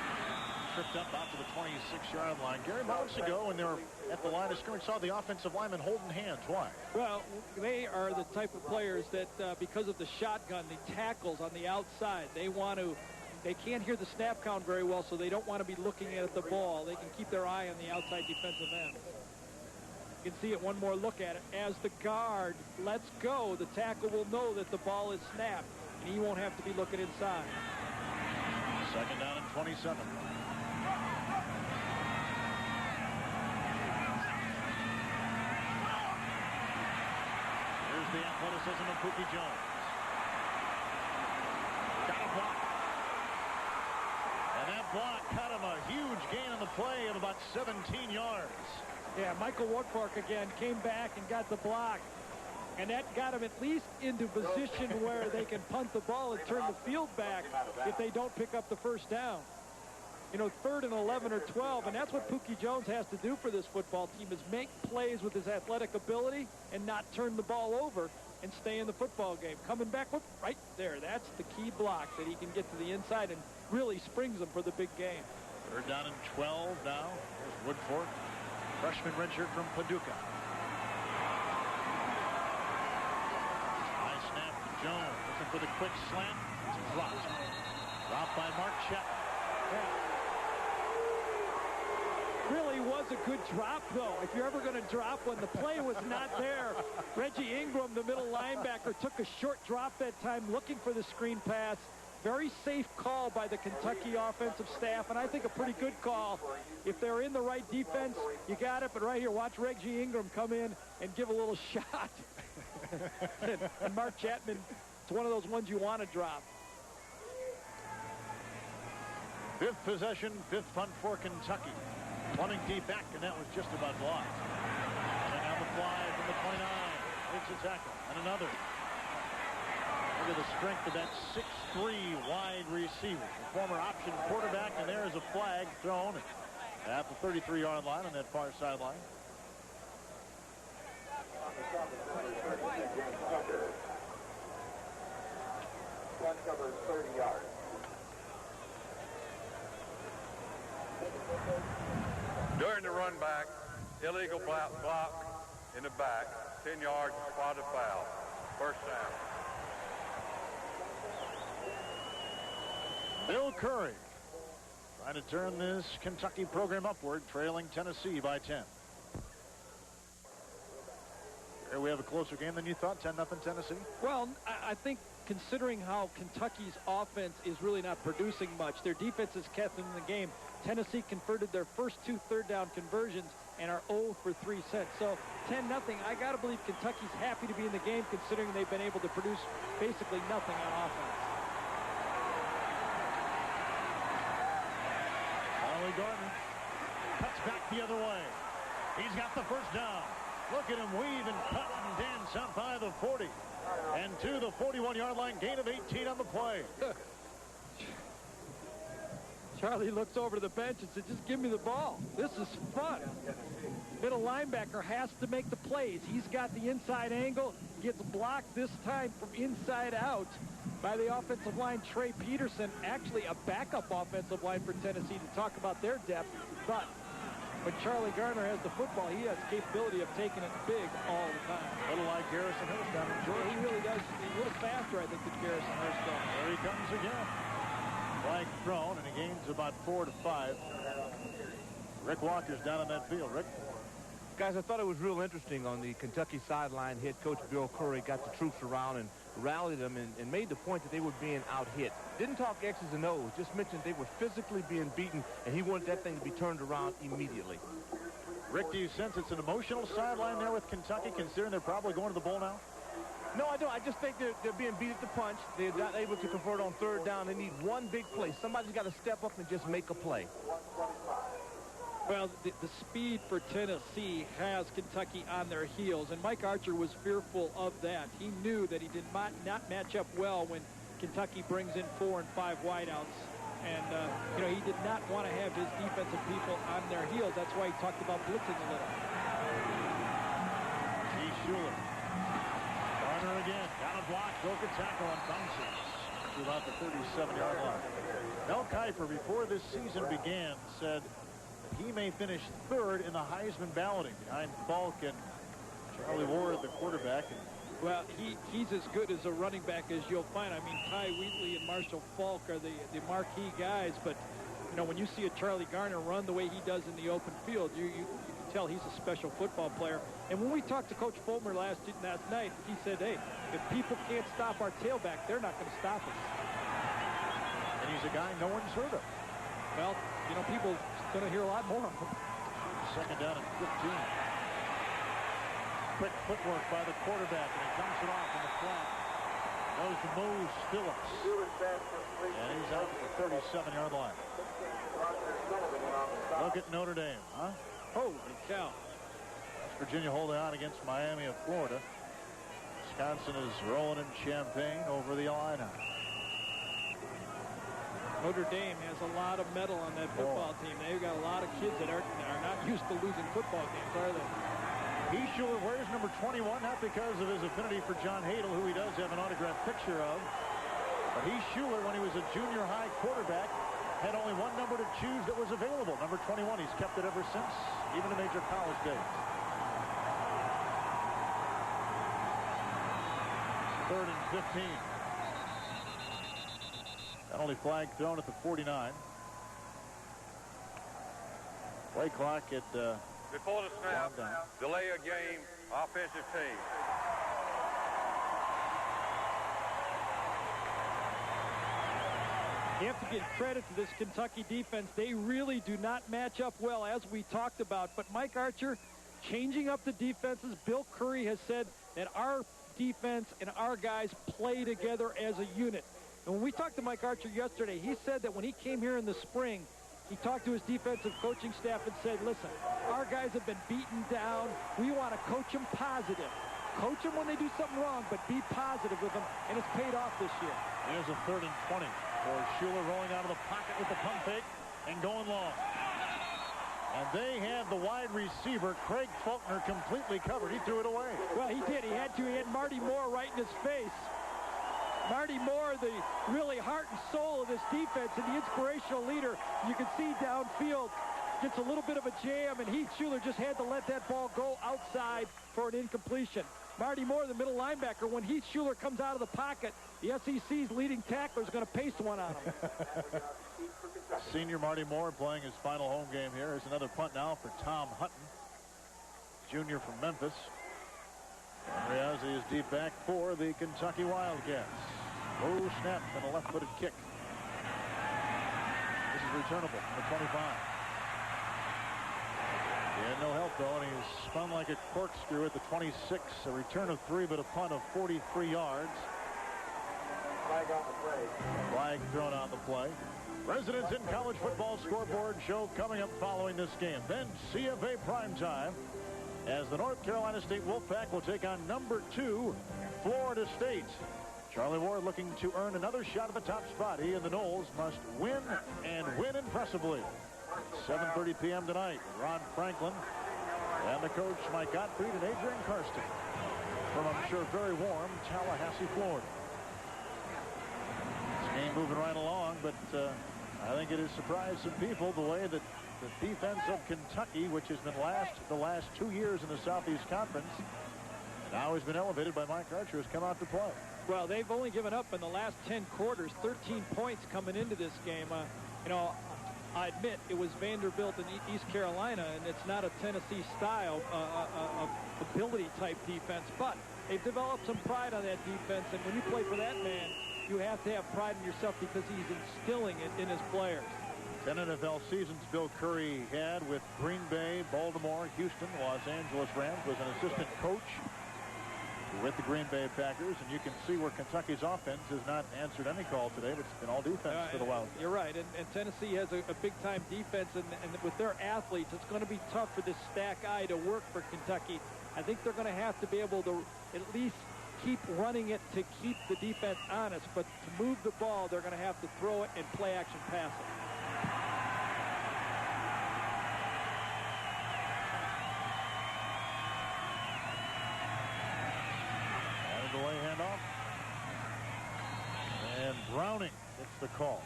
tripped up out to the 26-yard line. Gary, moments ago when they were at the line of scrimmage, saw the offensive lineman holding hands. Why? Well, they are the type of players that because of the shotgun, the tackles on the outside, they can't hear the snap count very well, so they don't want to be looking at the ball. They can keep their eye on the outside defensive end. You can see it, one more look at it. As the guard lets go, the tackle will know that the ball is snapped, and he won't have to be looking inside. Second down and 27. Here's the athleticism of Pookie Jones. Got a block. And that block cut him a huge gain on the play of about 17 yards. Yeah, Michael Woodfork again came back and got the block. And that got them at least into position where they can punt the ball and turn the field back if they don't pick up the first down. You know, 3rd and 11 or 12, and that's what Pookie Jones has to do for this football team, is make plays with his athletic ability and not turn the ball over and stay in the football game. Coming back, right there, that's the key block, that he can get to the inside and really springs them for the big game. 3rd down and 12 now. There's Woodfork, freshman redshirt from Paducah. Jones looking for the quick slant. It's dropped. Dropped by Mark Chapman. really was a good drop, though. If you're ever going to drop one, the play was not there. Reggie Ingram, the middle linebacker, took a short drop that time looking for the screen pass. Very safe call by the Kentucky offensive staff, and I think a pretty good call. If they're in the right defense, you got it. But right here, watch Reggie Ingram come in and give a little shot. and Mark Chapman, it's one of those ones you want to drop. Fifth possession, fifth punt for Kentucky. Punting deep back, and that was just about blocked. And on the fly from the 29. It's a tackle, and another. Look at the strength of that 6'3" wide receiver. The former option quarterback, and there is a flag thrown at the 33-yard line on that far sideline. Run cover 30 yards. During the run back, illegal block in the back, 10 yards, spotted foul. First down. Bill Curry trying to turn this Kentucky program upward, trailing Tennessee by 10. Here we have a closer game than you thought, 10-0 Tennessee. Well, I think considering how Kentucky's offense is really not producing much, their defense is kept in the game. Tennessee converted their first 2 third-down conversions and are 0 for 3 cents. So 10-0. I got to believe Kentucky's happy to be in the game considering they've been able to produce basically nothing on offense. Charlie Gardner cuts back the other way. He's got the first down. Look at him weave and cut and dance out by the 40. And to the 41-yard line, gain of 18 on the play. Charlie looks over to the bench and says, just give me the ball. This is fun. Middle linebacker has to make the plays. He's got the inside angle, gets blocked this time from inside out by the offensive line, Trey Peterson. Actually, a backup offensive line for Tennessee to talk about their depth. But when Charlie Gardner has the football, he has capability of taking it big all the time. A little like Garrison Hurst down in Georgia. He really does. He's a little faster, I think, than Garrison Hurst. There he comes again. Flag thrown, and he gains about 4 to 5. Rick Walker's down on that field. Rick? Guys, I thought it was real interesting on the Kentucky sideline. Head coach Bill Curry got the troops around and rallied them and made the point that they were being out-hit. Didn't talk X's and O's, just mentioned they were physically being beaten, and he wanted that thing to be turned around immediately. Rick, do you sense it's an emotional sideline there with Kentucky, considering they're probably going to the bowl now? No, I don't. I just think they're being beat at the punch. They're not able to convert on third down. They need one big play. Somebody's got to step up and just make a play. Well, the speed for Tennessee has Kentucky on their heels, and Mike Archer was fearful of that. He knew that he did not match up well when Kentucky brings in 4 and 5 wideouts. And, you know, he did not want to have his defensive people on their heels. That's why he talked about blitzing a little. G. Schuler. Garner again. Got a block. Broke a tackle on bounces to about the 37-yard line. Mel Kiper, before this season began, said that he may finish third in the Heisman balloting behind Falk and Charlie Ward, the quarterback. Well, he's as good as a running back as you'll find. I mean, Ty Wheatley and Marshall Falk are the marquee guys, but, you know, when you see a Charlie Garner run the way he does in the open field, you can tell he's a special football player. And when we talked to Coach Fulmer last night, he said, hey, if people can't stop our tailback, they're not going to stop us. And he's a guy no one's heard of. Well, you know, people are going to hear a lot more of him. Second down and 15. Quick footwork by the quarterback, and he dumps it off in the flat. Goes to Moose Phillips. And he's out to the 37-yard line. Look at Notre Dame, huh? Holy cow. West Virginia holding on against Miami of Florida. Wisconsin is rolling in Champaign over the Illini. Notre Dame has a lot of metal on that football team. They've got a lot of kids that are not used to losing football games, are they? Schuler wears number 21, not because of his affinity for John Hadel, who he does have an autographed picture of. But Schuler, when he was a junior high quarterback, had only one number to choose that was available. Number 21. He's kept it ever since, even the major college days. Third and 15. Penalty flag thrown at the 49. Play clock at Before the snap, down. delay a game, offensive team. You have to give credit to this Kentucky defense. They really do not match up well, as we talked about. But Mike Archer changing up the defenses. Bill Curry has said that our defense and our guys play together as a unit. And when we talked to Mike Archer yesterday, he said that when he came here in the spring, he talked to his defensive coaching staff and said, listen, our guys have been beaten down. We want to coach them positive. Coach them when they do something wrong, but be positive with them, and it's paid off this year. Here's a 3rd and 20 for Schuler, rolling out of the pocket with the pump fake and going long. And they had the wide receiver, Craig Faulkner, completely covered. He threw it away. Well, he did. He had to. He had Marty Moore right in his face. Marty Moore, the really heart and soul of this defense and the inspirational leader. You can see downfield, gets a little bit of a jam, and Heath Schuler just had to let that ball go outside for an incompletion. Marty Moore, the middle linebacker, when Heath Schuler comes out of the pocket, the SEC's leading tackler is going to paste one on him. Senior Marty Moore playing his final home game here. Here's another punt now for Tom Hutton, junior from Memphis. And Riazzi is deep back for the Kentucky Wildcats. Low snap and a left-footed kick. This is returnable at 25. He had no help, though, and he spun like a corkscrew at the 26. A return of 3, but a punt of 43 yards. Flag on the play. Flag thrown on the play. Residents in College Football Scoreboard show coming up following this game. Then CFA primetime as the North Carolina State Wolfpack will take on number 2, Florida State. Charlie Ward looking to earn another shot at the top spot. He and the Noles must win and win impressively. 7:30 p.m. tonight. Ron Franklin and the coach Mike Gottfried and Adrian Karsten from, I'm sure, very warm Tallahassee, Florida. This game moving right along, but I think it has surprised some people the way that the defense of Kentucky, which has been the last 2 years in the Southeast Conference, now has been elevated by Mike Archer, has come out to play. Well, they've only given up in the last 10 quarters 13 points coming into this game. You know, I admit it was Vanderbilt and East Carolina, and it's not a Tennessee style of ability type defense, but they've developed some pride on that defense, and when you play for that man, you have to have pride in yourself because he's instilling it in his players. 10 NFL seasons Bill Curry had with Green Bay, Baltimore, Houston, Los Angeles Rams, was an assistant coach with the Green Bay Packers, and you can see where Kentucky's offense has not answered any call today, but it's been all defense for the Wildcats. You're right, and Tennessee has a big-time defense, and with their athletes, it's going to be tough for this stack eye to work for Kentucky. I think they're going to have to be able to at least keep running it to keep the defense honest, but to move the ball, they're going to have to throw it and play-action pass it. Delay handoff. And Browning gets the call.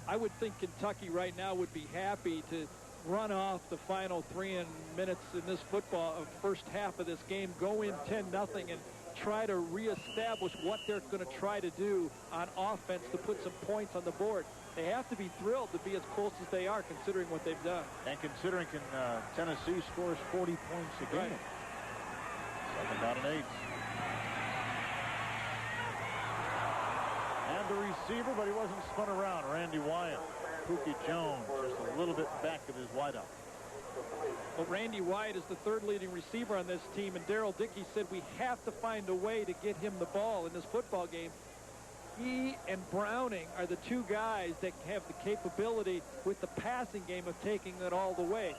I would think Kentucky right now would be happy to run off the final 3 minutes in this first half of this game, go in 10-0 and try to reestablish what they're going to try to do on offense to put some points on the board. They have to be thrilled to be as close as they are considering what they've done. And considering Tennessee scores 40 points a game. Right. Second down and 8. And the receiver, but he wasn't spun around. Randy Wyatt. Pookie Jones just a little bit back of his wideout. Well, Randy Wyatt is the 3rd leading receiver on this team, and Daryl Dickey said we have to find a way to get him the ball in this football game. He and Browning are the 2 guys that have the capability with the passing game of taking it all the way.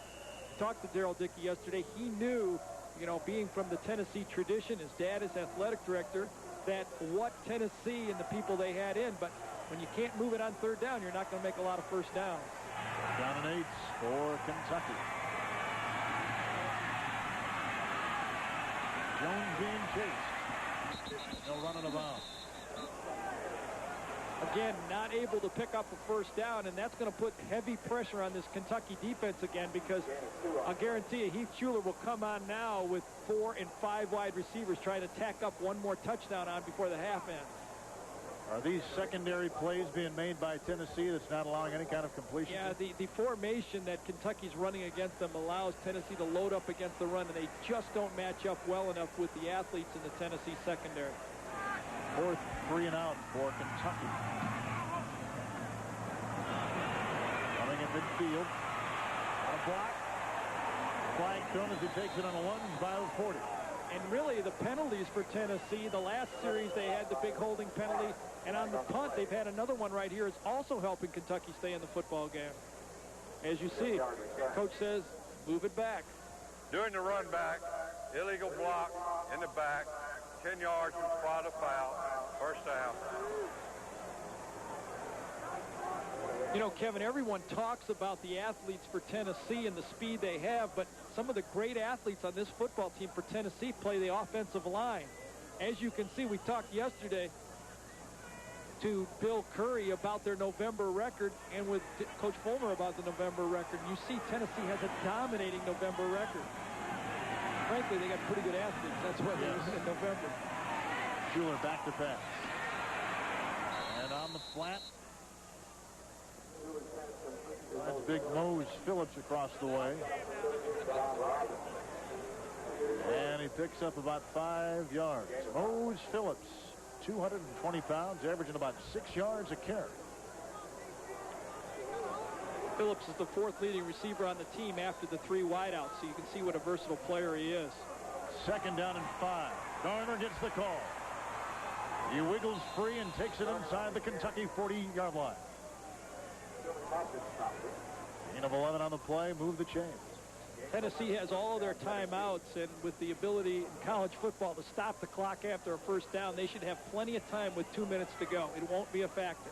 Talked to Daryl Dickey yesterday. He knew, you know, being from the Tennessee tradition, his dad is athletic director, that what Tennessee and the people they had in, but when you can't move it on 3rd down, you're not going to make a lot of first downs. Down and 8 for Kentucky. Jones being chased. No run and a bounce. Again, not able to pick up a first down, and that's going to put heavy pressure on this Kentucky defense again, because I'll guarantee you Heath Schuler will come on now with 4 and 5 wide receivers trying to tack up one more touchdown on before the half ends. Are these secondary plays being made by Tennessee that's not allowing any kind of completion? Yeah, the formation that Kentucky's running against them allows Tennessee to load up against the run, and they just don't match up well enough with the athletes in the Tennessee secondary. 4th 3 and out for Kentucky. Coming in midfield. On a block. Flag thrown as he takes it on a lunge by the 40. And really, the penalties for Tennessee, the last series they had the big holding penalty, and on the punt they've had another one right here. It's also helping Kentucky stay in the football game. As you see, coach says, move it back. During the run back, illegal block in the back, 10 yards from spot of foul, first down. You know, Kevin, everyone talks about the athletes for Tennessee and the speed they have, but some of the great athletes on this football team for Tennessee play the offensive line. As you can see, we talked yesterday to Bill Curry about their November record and with Coach Fulmer about the November record. You see Tennessee has a dominating November record. Frankly, they got pretty good athletes. That's why they were in November. Schuler back to pass. And on the flat. That's big Mose Phillips across the way. And he picks up about 5 yards. Mose Phillips, 220 pounds, averaging about 6 yards a carry. Phillips is the 4th leading receiver on the team after the 3 wideouts, so you can see what a versatile player he is. 2nd down and 5. Garner gets the call. He wiggles free and takes it inside the Kentucky 40-yard line. Gain of 11 on the play, move the chains. Tennessee has all of their timeouts, and with the ability in college football to stop the clock after a first down, they should have plenty of time with 2 minutes to go. It won't be a factor.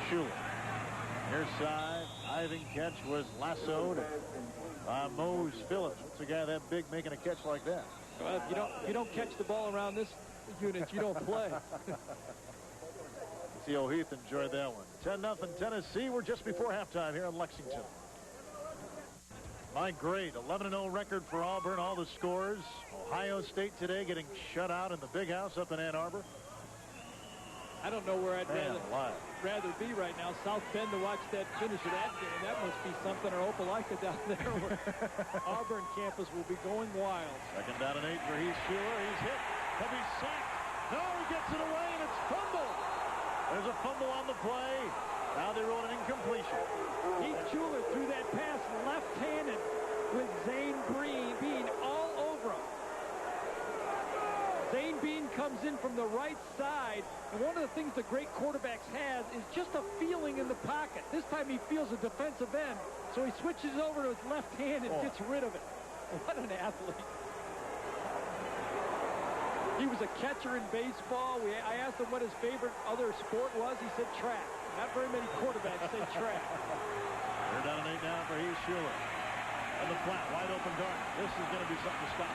Schuler. Near side, diving catch was lassoed by Mose Phillips. What's a guy that big making a catch like that? Well, if you don't catch the ball around this unit, you don't play. Theo Heath enjoyed that one. 10-0 Tennessee. We're just before halftime here in Lexington. My great 11-0 record for Auburn. All the scores. Ohio State today getting shut out in the Big House up in Ann Arbor. I don't know where I'd rather be right now. South Bend to watch that finish of that game. That must be something, or Opelika down there where Auburn campus will be going wild. 2nd down and 8 for Heath Schuler. He's hit. Heavy sack. No, he gets it away, and it's fumbled. There's a fumble on the play. Now they roll an incompletion. Heath Schuler threw that pass left-handed with Zane Bean all over him. Zane Bean comes in from the right side, and one of the things the great quarterbacks has is just a feeling in the pocket. This time he feels a defensive end, so he switches over to his left hand and gets rid of it. What an athlete. He was a catcher in baseball. I asked him what his favorite other sport was. He said track. Not very many quarterbacks say track. 3rd down and 8 now for Heath Schuler. And the flat, wide open Garner. This is going to be something to stop.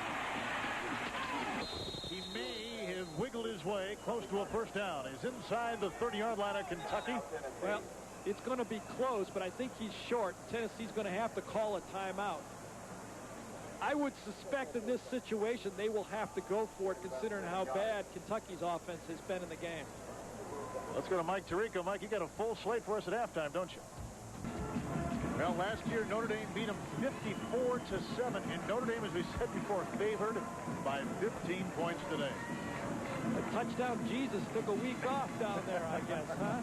He may have wiggled his way close to a first down. He's inside the 30-yard line of Kentucky. Well, it's going to be close, but I think he's short. Tennessee's going to have to call a timeout. I would suspect in this situation they will have to go for it, considering how bad Kentucky's offense has been in the game. Let's go to Mike Tirico. Mike, you got a full slate for us at halftime, don't you? Well, last year Notre Dame beat them 54-7, and Notre Dame, as we said before, favored by 15 points today. The touchdown Jesus took a week off down there, I guess, huh?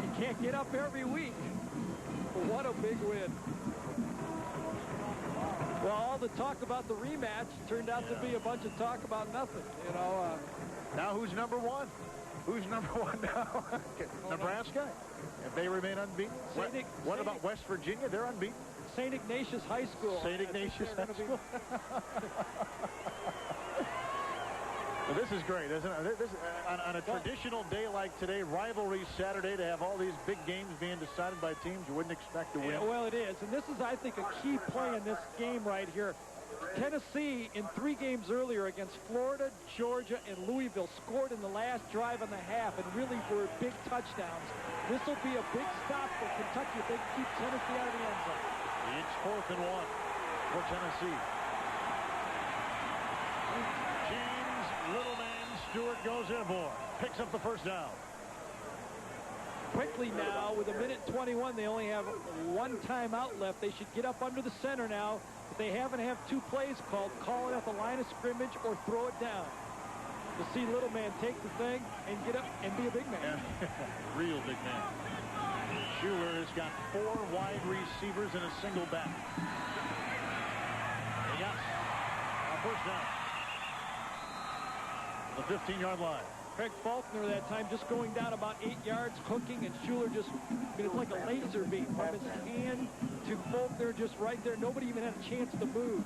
You can't get up every week. But what a big win. Well, all the talk about the rematch turned out to be a bunch of talk about nothing, you know. Now who's number one? Who's number one now? Nebraska? If they remain unbeaten? What about West Virginia? They're unbeaten. St. Ignatius High School. St. Ignatius High School. Well, this is great, isn't it? On a traditional day like today, rivalry Saturday, to have all these big games being decided by teams you wouldn't expect to win. Yeah, well, it is. And this is, I think, a key play in this game right here. Tennessee, in 3 games earlier against Florida, Georgia, and Louisville, scored in the last drive in the half and really were big touchdowns. This will be a big stop for Kentucky if they can keep Tennessee out of the end zone. It's 4th and 1 for Tennessee. James Littleman Stewart goes aboard. Picks up the first down. Quickly now, with 1:21, they only have one timeout left. They should get up under the center now. If they haven't have 2 plays called, call it at the line of scrimmage or throw it down. To see little man take the thing and get up and be a big man. Real big man. Schuler has got 4 wide receivers and a single back. They got a first down. The 15-yard line. Craig Faulkner that time just going down about 8 yards, hooking, and Schuler just, it's like a laser beam from his hand to Faulkner just right there. Nobody even had a chance to move.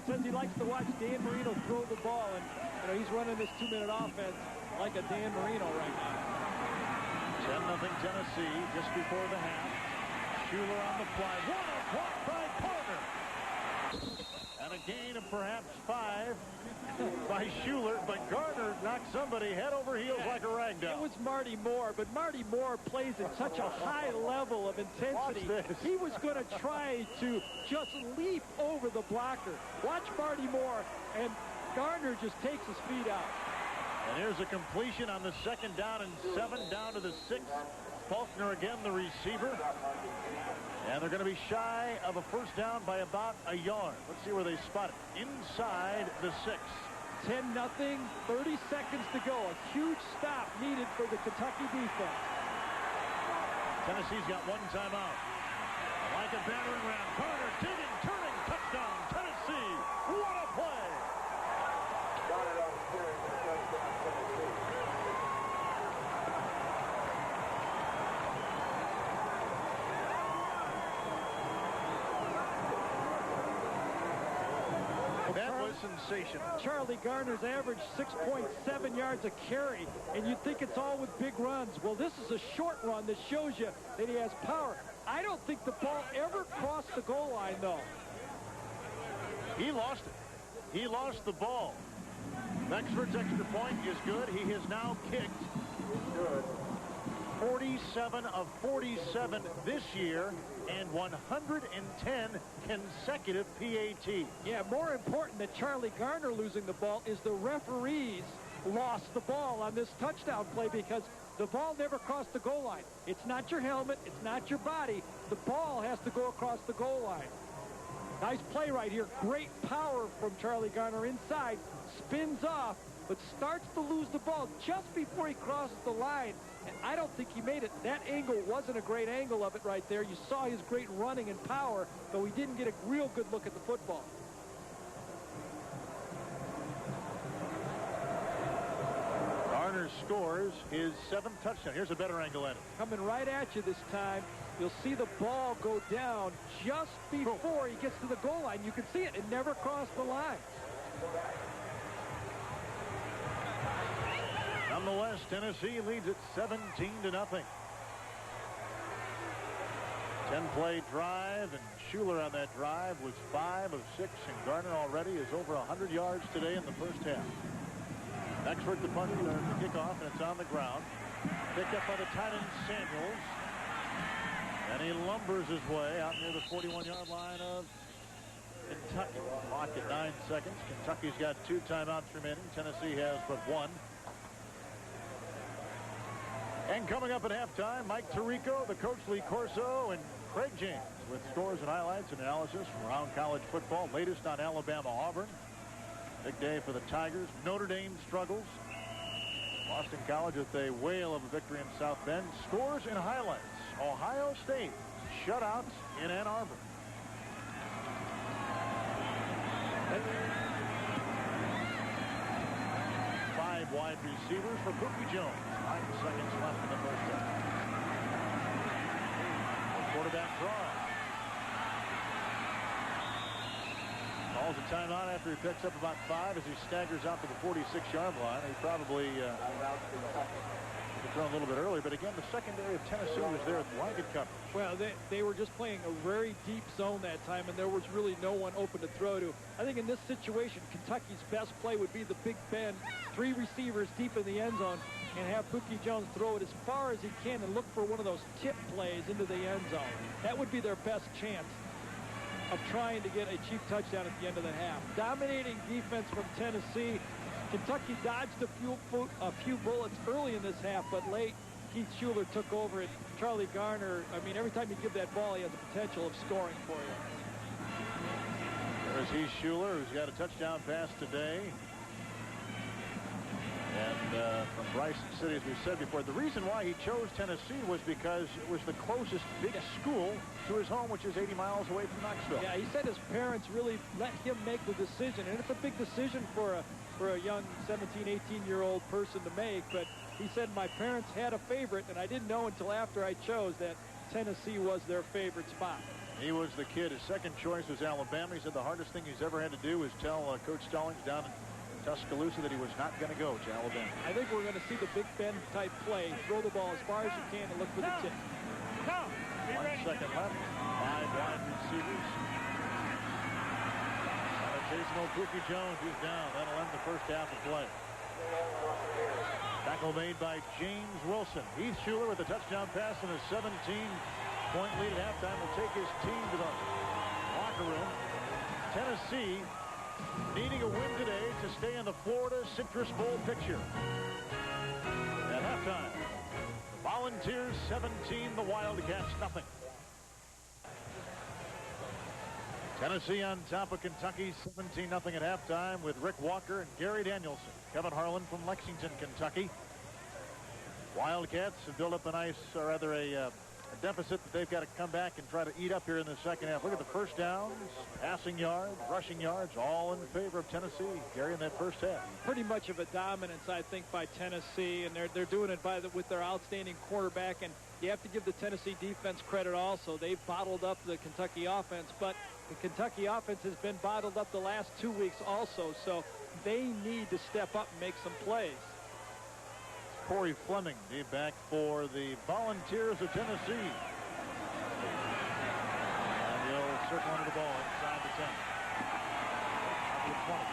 Says he likes to watch Dan Marino throw the ball, and he's running this 2-minute offense like a Dan Marino right now. 10-0 Tennessee just before the half. Schuler on the fly. What a block by Parker. And a gain of perhaps 5 by Schuler, but Gardner knocked somebody head over heels like a rag doll. It was Marty Moore, but Marty Moore plays at such a high level of intensity. He was going to try to just leap over the blocker. Watch Marty Moore, and Gardner just takes his feet out. And here's a completion on the 2nd down and 7 down to the 6th. Faulkner again, the receiver. And they're going to be shy of a first down by about a yard. Let's see where they spot it. Inside the 6. 10-0, 30 seconds to go. A huge stop needed for the Kentucky defense. Tennessee's got 1 timeout. Like a battering ram. Carter digging, turning, touchdown, Tennessee. What a play! Got it on clearing for touchdown, Tennessee. That was sensational. Charlie Gardner's averaged 6.7 yards a carry, and you'd think it's all with big runs. Well, this is a short run that shows you that he has power. I don't think the ball ever crossed the goal line, though. He lost it. He lost the ball. Becksford's extra point is good. He has now kicked 47 of 47 this year and 110 consecutive PAT. Yeah, more important than Charlie Gardner losing the ball is the referees lost the ball on this touchdown play because the ball never crossed the goal line. It's not your helmet. It's not your body. The ball has to go across the goal line. Nice play right here. Great power from Charlie Gardner inside. Spins off, but starts to lose the ball just before he crosses the line. And I don't think he made it. That angle wasn't a great angle of it right there. You saw his great running and power, though he didn't get a real good look at the football. Garner scores his 7th touchdown. Here's a better angle at it. Coming right at you this time. You'll see the ball go down just before he gets to the goal line. You can see it. It never crossed the line. Nonetheless, Tennessee leads it 17-0. 10-play drive, and Schuler on that drive was 5 of 6, and Gardner already is over 100 yards today in the first half. Becksford the punt, the kickoff, and it's on the ground. Picked up by the tight end Samuels. And he lumbers his way out near the 41-yard line of Kentucky. Clock at 9 seconds. Kentucky's got 2 timeouts remaining. Tennessee has but 1. And coming up at halftime, Mike Tirico, the coach Lee Corso, and Craig James with scores and highlights and analysis from around college football. Latest on Alabama-Auburn. Big day for the Tigers. Notre Dame struggles. Boston College with a whale of a victory in South Bend. Scores and highlights. Ohio State shutouts in Ann Arbor. Five wide receivers for Pookie Jones. 9 seconds left in the first half. Quarterback draw. Calls a timeout after he picks up about 5 as he staggers out to the 46-yard line. He probably thrown a little bit earlier, but again, the secondary of Tennessee was there at blanket coverage. Well, they were just playing a very deep zone that time, and there was really no one open to throw to. I think in this situation, Kentucky's best play would be the Big Ben, 3 receivers deep in the end zone, and have Pookie Jones throw it as far as he can and look for one of those tip plays into the end zone. That would be their best chance of trying to get a cheap touchdown at the end of the half. Dominating defense from Tennessee. Kentucky dodged a few bullets early in this half, but late, Keith Schuler took over it. Charlie Garner, I mean, every time you give that ball, he has the potential of scoring for you. There's Heath Schuler, who's got a touchdown pass today. And from Bryson City, as we said before, the reason why he chose Tennessee was because it was the closest big school to his home, which is 80 miles away from Knoxville. Yeah, he said his parents really let him make the decision, and it's a big decision for a young 17, 18-year-old person to make, but he said, my parents had a favorite, and I didn't know until after I chose that Tennessee was their favorite spot. He was the kid. His second choice was Alabama. He said the hardest thing he's ever had to do was tell Coach Stallings down in Tuscaloosa that he was not going to go to Alabama. I think we're going to see the Big Ben type play. Throw the ball as far as you can and look for the tip. 1 second left. 5 wide receivers. Jason O'Pookie Jones is down. That'll end the first half of play. Tackle made by James Wilson. Heath Schuler with a touchdown pass and a 17-point lead at halftime will take his team to the locker room. Tennessee needing a win today to stay in the Florida Citrus Bowl picture. At halftime, the Volunteers 17, the Wildcats nothing. Tennessee on top of Kentucky 17-0 at halftime with Rick Walker and Gary Danielson. Kevin Harlan from Lexington, Kentucky. Wildcats have built up a nice, or rather a deficit that they've got to come back and try to eat up here in the second half. Look at the first downs, passing yards, rushing yards, all in favor of Tennessee, Gary, in that first half. Pretty much of a dominance, I think, by Tennessee, and they're doing it with their outstanding quarterback, and you have to give the Tennessee defense credit also. They've bottled up the Kentucky offense, but the Kentucky offense has been bottled up the last 2 weeks also, so they need to step up and make some plays. Corey Fleming, the back for the Volunteers of Tennessee. And he'll circle under the ball inside the 10. Up to the 20.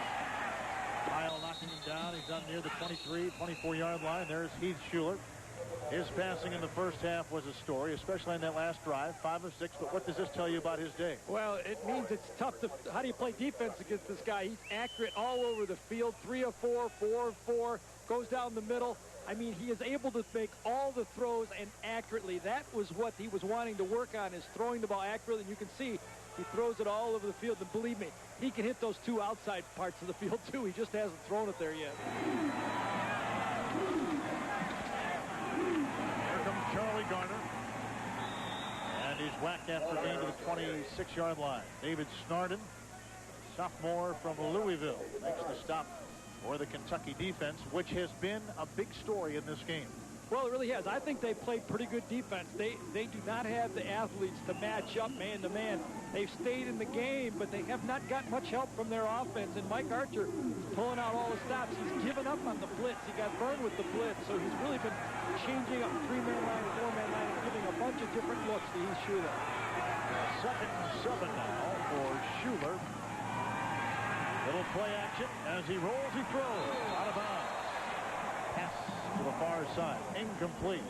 Kyle knocking him down. He's on near the 23, 24-yard line. There's Heath Schuler. His passing in the first half was a story, especially on that last drive, 5 of 6. But what does this tell you about his day? Well, it means it's tough to. How do you play defense against this guy? He's accurate all over the field. 3 of 4, 4 of 4, goes down the middle. I mean, he is able to make all the throws and accurately. That was what he was wanting to work on, is throwing the ball accurately. And you can see he throws it all over the field. And believe me, he can hit those 2 outside parts of the field, too. He just hasn't thrown it there yet. Here comes Charlie Garner. And he's whacked after gain to the 26-yard line. David Snarden, sophomore from Louisville, makes the stop for the Kentucky defense, which has been a big story in this game. Well, it really has. I think they played pretty good defense. They do not have the athletes to match up man-to-man. They've stayed in the game, but they have not got much help from their offense. And Mike Archer is pulling out all the stops. He's given up on the blitz. He got burned with the blitz, so he's really been changing up 3-man line, 4-man line, and giving a bunch of different looks to Heath Schuler. 2nd and 7 now for Schuler. Little play action. As he rolls, he throws. Out of bounds. Pass to the far side. Incomplete.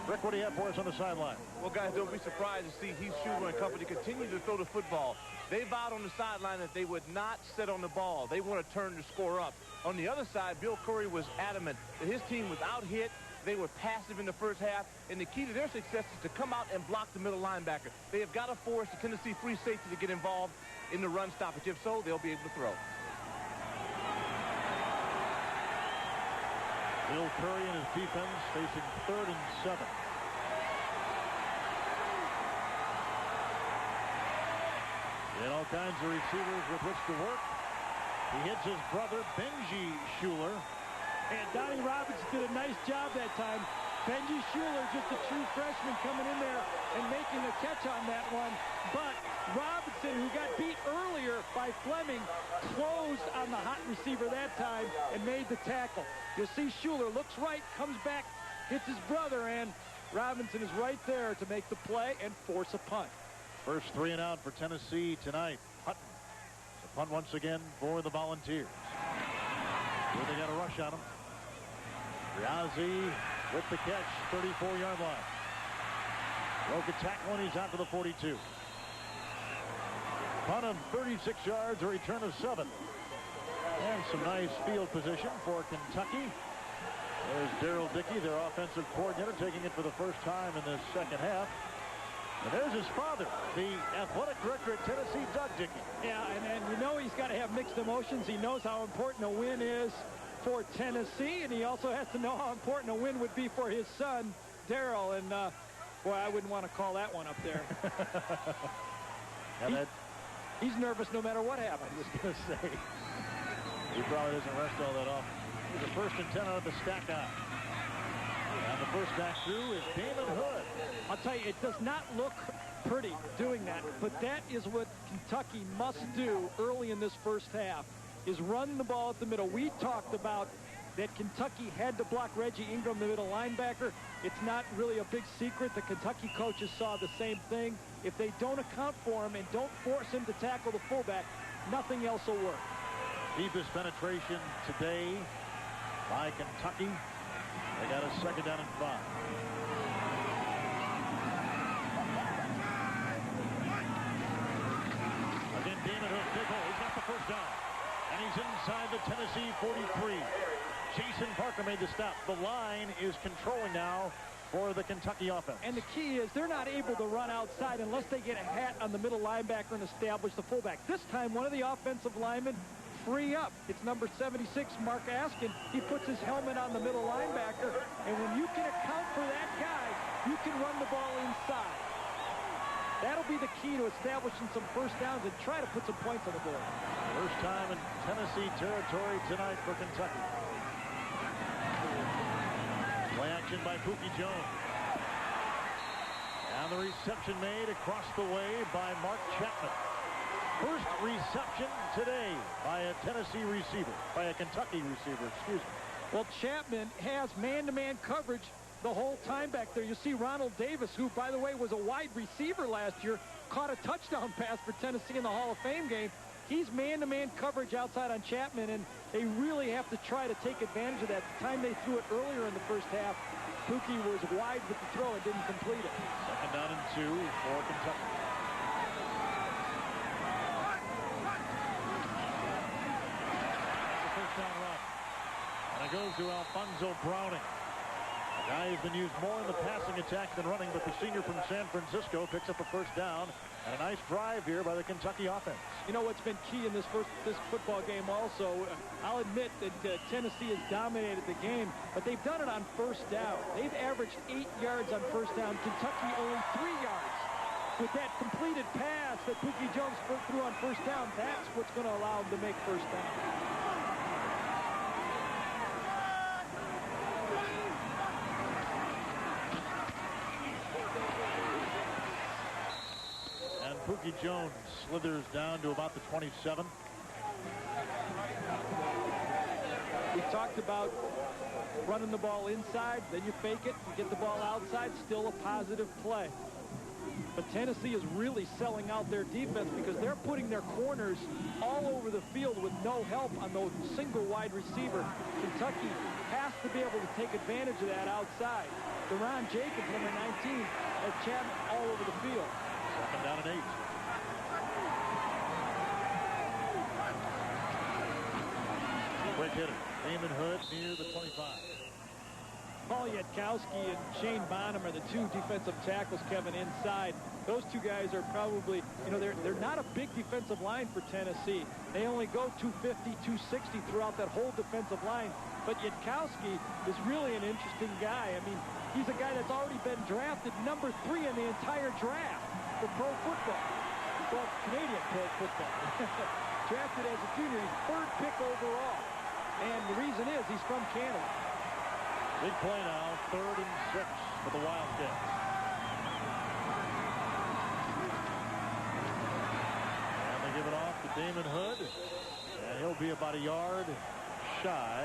Rick, what do you have for us on the sideline? Well, guys, don't be surprised to see Heath Schuler and company continue to throw the football. They vowed on the sideline that they would not sit on the ball. They want to turn the score up. On the other side, Bill Curry was adamant that his team was out hit. They were passive in the first half, and the key to their success is to come out and block the middle linebacker. They have got to force the Tennessee free safety to get involved in the run stoppage. If so, they'll be able to throw. Bill Curry and his defense facing 3rd and 7. He had all kinds of receivers with which to work. He hits his brother, Benji Schuler. And Donnie Robinson did a nice job that time. Benji Schuler, just a true freshman, coming in there and making a catch on that one. But Robinson, who got beat earlier by Fleming, closed on the hot receiver that time and made the tackle. You'll see Schuler looks right, comes back, hits his brother, and Robinson is right there to make the play and force a punt. First 3 and out for Tennessee tonight. Hutton. It's a punt once again for the Volunteers. Here they got a rush on him. Riazzi with the catch, 34-yard line. Broke a tackle and he's out to the 42. Punt of 36 yards, a return of 7. And some nice field position for Kentucky. There's Darrell Dickey, their offensive coordinator, taking it for the first time in the second half. And there's his father, the athletic director at Tennessee, Doug Dickey. Yeah, and you know he's got to have mixed emotions. He knows how important a win is for Tennessee, and he also has to know how important a win would be for his son, Darrell. And, boy, I wouldn't want to call that one up there. He's nervous no matter what happens. I was going to say, he probably doesn't rest all that often. He's a 1st and 10 out of the stack out. And the first back through is Damon Hood. I'll tell you, it does not look pretty doing that, but that is what Kentucky must do early in this first half, is run the ball at the middle. We talked about that Kentucky had to block Reggie Ingram, the middle linebacker. It's not really a big secret. The Kentucky coaches saw the same thing. If they don't account for him and don't force him to tackle the fullback, nothing else will work. Deepest penetration today by Kentucky. They got a 2nd down and 5. Again, Damon Hood, big hole. He's got the first down. And he's inside the Tennessee 43. Jason Parker made the stop. The line is controlling now for the Kentucky offense. And the key is they're not able to run outside unless they get a hat on the middle linebacker and establish the fullback. This time, one of the offensive linemen free up. It's number 76, Mark Askin. He puts his helmet on the middle linebacker, and when you can account for that guy, you can run the ball inside. That'll be the key to establishing some first downs and try to put some points on the board. First time in Tennessee territory tonight for Kentucky. Play action by Pookie Jones. And the reception made across the way by Mark Chapman. First reception today by a Tennessee receiver, by a Kentucky receiver, excuse me. Well, Chapman has man-to-man coverage the whole time back there. You see Ronald Davis, who, by the way, was a wide receiver last year, caught a touchdown pass for Tennessee in the Hall of Fame game. He's man-to-man coverage outside on Chapman, and they really have to try to take advantage of that. The time they threw it earlier in the first half, Pookie was wide with the throw and didn't complete it. 2nd down and 2 for Kentucky. Down run. And it goes to Alfonso Browning. A guy who's been used more in the passing attack than running, but the senior from San Francisco picks up a first down. And a nice drive here by the Kentucky offense. You know what's been key in this football game also, I'll admit that Tennessee has dominated the game, but they've done it on first down. They've averaged 8 yards on first down. Kentucky only 3 yards. With that completed pass that Pookie Jones threw on first down, that's what's going to allow them to make first down. Pookie Jones slithers down to about the 27. We talked about running the ball inside, then you fake it, you get the ball outside, still a positive play. But Tennessee is really selling out their defense because they're putting their corners all over the field with no help on those single wide receiver. Kentucky has to be able to take advantage of that outside. Deron Jacobs, number 19, has Chapman all over the field. 2nd down and 8. Quick hitter. Damon Hood near the 25. Paul Yatkowski and Shane Bonham are the 2 defensive tackles, Kevin, inside. Those 2 guys are probably, you know, they're not a big defensive line for Tennessee. They only go 250, 260 throughout that whole defensive line. But Yatkowski is really an interesting guy. I mean, he's a guy that's already been drafted number 3 in the entire draft for pro football. Well, Canadian pro football. Drafted as a junior, he's 3rd pick overall. And the reason is he's from Canada. Big play now, 3rd and 6 for the Wildcats. And they give it off to Damon Hood. And he'll be about a yard shy